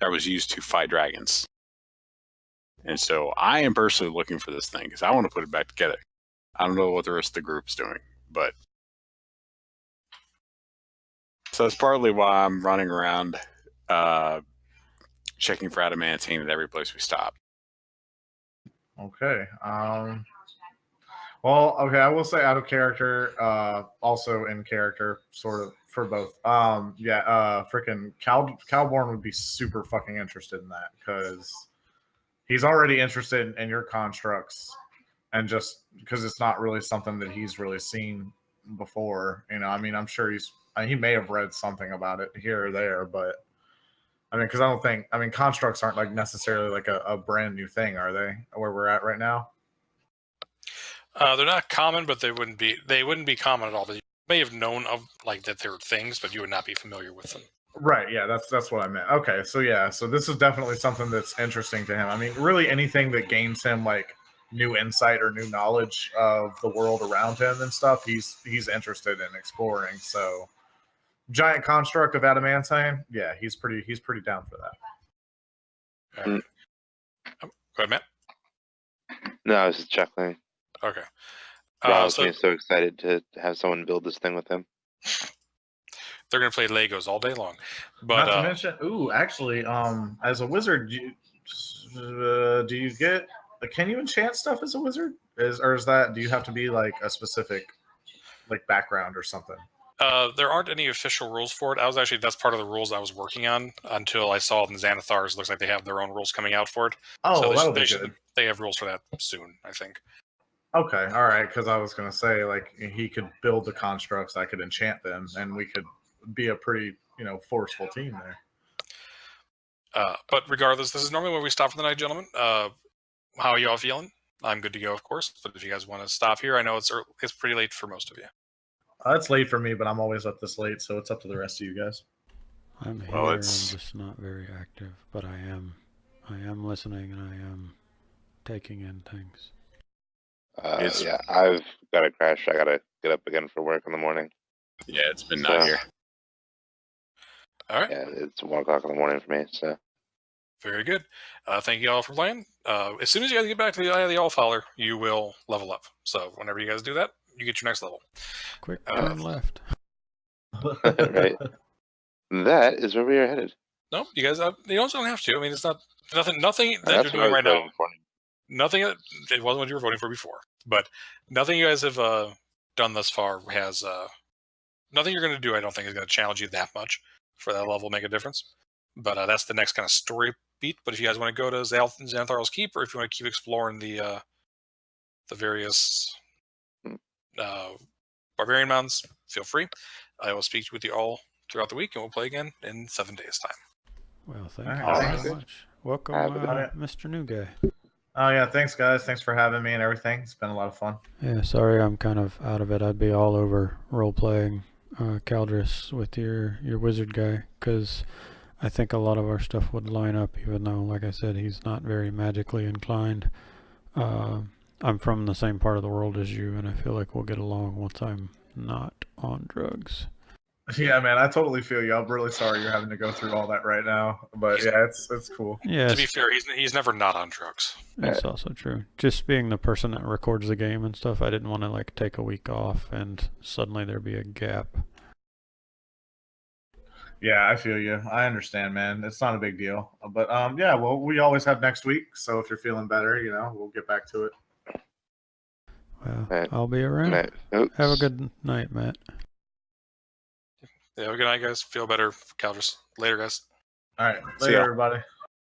was used to fight dragons. And so I am personally looking for this thing because I want to put it back together. I don't know what the rest of the group's doing, but so that's partly why I'm running around checking for adamantine at every place we stop. Okay. Well, okay, I will say out of character, also in character, sort of for both. Freaking Calborn would be super fucking interested in that because he's already interested in your constructs, and just because it's not really something that he's really seen before. I mean, I'm sure he may have read something about it here or there, but I mean, because constructs aren't like necessarily like a brand new thing, are they? Where we're at right now? They're not common, but they wouldn't be common at all. But may have known of like that there are things, but you would not be familiar with them. Right, yeah, that's what I meant. Okay, so yeah, so this is definitely something that's interesting to him. I mean, really anything that gains him like new insight or new knowledge of the world around him and stuff, he's interested in exploring. So giant construct of adamantine, yeah, he's pretty down for that. All right. Go ahead, Matt. No, I was just chuckling. Okay. Rob So being so excited to have someone build this thing with him. they're going to play Legos all day long. But Not to mention, actually, as a wizard, do you get? Can you enchant stuff as a wizard? Do you have to be like a specific like background or something? there aren't any official rules for it. That's part of the rules I was working on until I saw in Xanathars. It looks like they have their own rules coming out for it. Oh, so that'll be good. They have rules for that soon, I think. Okay, all right. Because I was gonna say like he could build the constructs, I could enchant them, and we could be a pretty forceful team there. But regardless, this is normally where we stop for the night, gentlemen. How are y'all feeling? I'm good to go, of course. But if you guys want to stop here, I know it's pretty late for most of you. It's late for me, but I'm always up this late, so it's up to the rest of you guys. I'm here. Well, I'm it's- just not very active, but I am listening and I am taking in things. It's- Yeah, I've got to crash. I got to get up again for work in the morning. Yeah, it's midnight here. All right. Yeah, it's 1 o'clock in the morning for me. So Very good. Thank you all for playing. As soon as you guys get back to the Eye of the Allfather, you will level up. So whenever you guys do that, you get your next level. Quick turn left. Right. That is where we are headed. No, you guys, you also don't have to. I mean, it's not nothing that That's you're what I doing was right now. voting for. Nothing. It wasn't what you were voting for before, but nothing you guys have done thus far has nothing you're going to do. I don't think is going to challenge you that much for that level to make a difference. But that's the next kind of story beat. But if you guys want to go to Xanathar's Keep, or if you want to keep exploring the various barbarian mountains, feel free. I will speak with you all throughout the week, and we'll play again in 7 days' time. Well, thank All you right, very thanks. much. Welcome, Have a good night. Mr. New Guy. Oh yeah, thanks guys. Thanks for having me and everything. It's been a lot of fun. Yeah, sorry I'm kind of out of it. I'd be all over role-playing Caldris with your wizard guy, because I think a lot of our stuff would line up, even though, like I said, he's not very magically inclined. I'm from the same part of the world as you, and I feel like we'll get along once I'm not on drugs. Yeah, man, I totally feel you. I'm really sorry you're having to go through all that right now, but yeah, it's cool. Yeah, To be fair, he's never not on drugs. it's also true. Just being the person that records the game and stuff, I didn't want to like take a week off and suddenly there be a gap. Yeah, I feel you. I understand, man. It's not a big deal. But yeah, well, we always have next week. So if you're feeling better, we'll get back to it. Well, Right. I'll be around. Right. Oops. Have a good night, Matt. Yeah, have a good night, guys. Feel better, Caldris. Later, guys. All right. See Later, ya. everybody.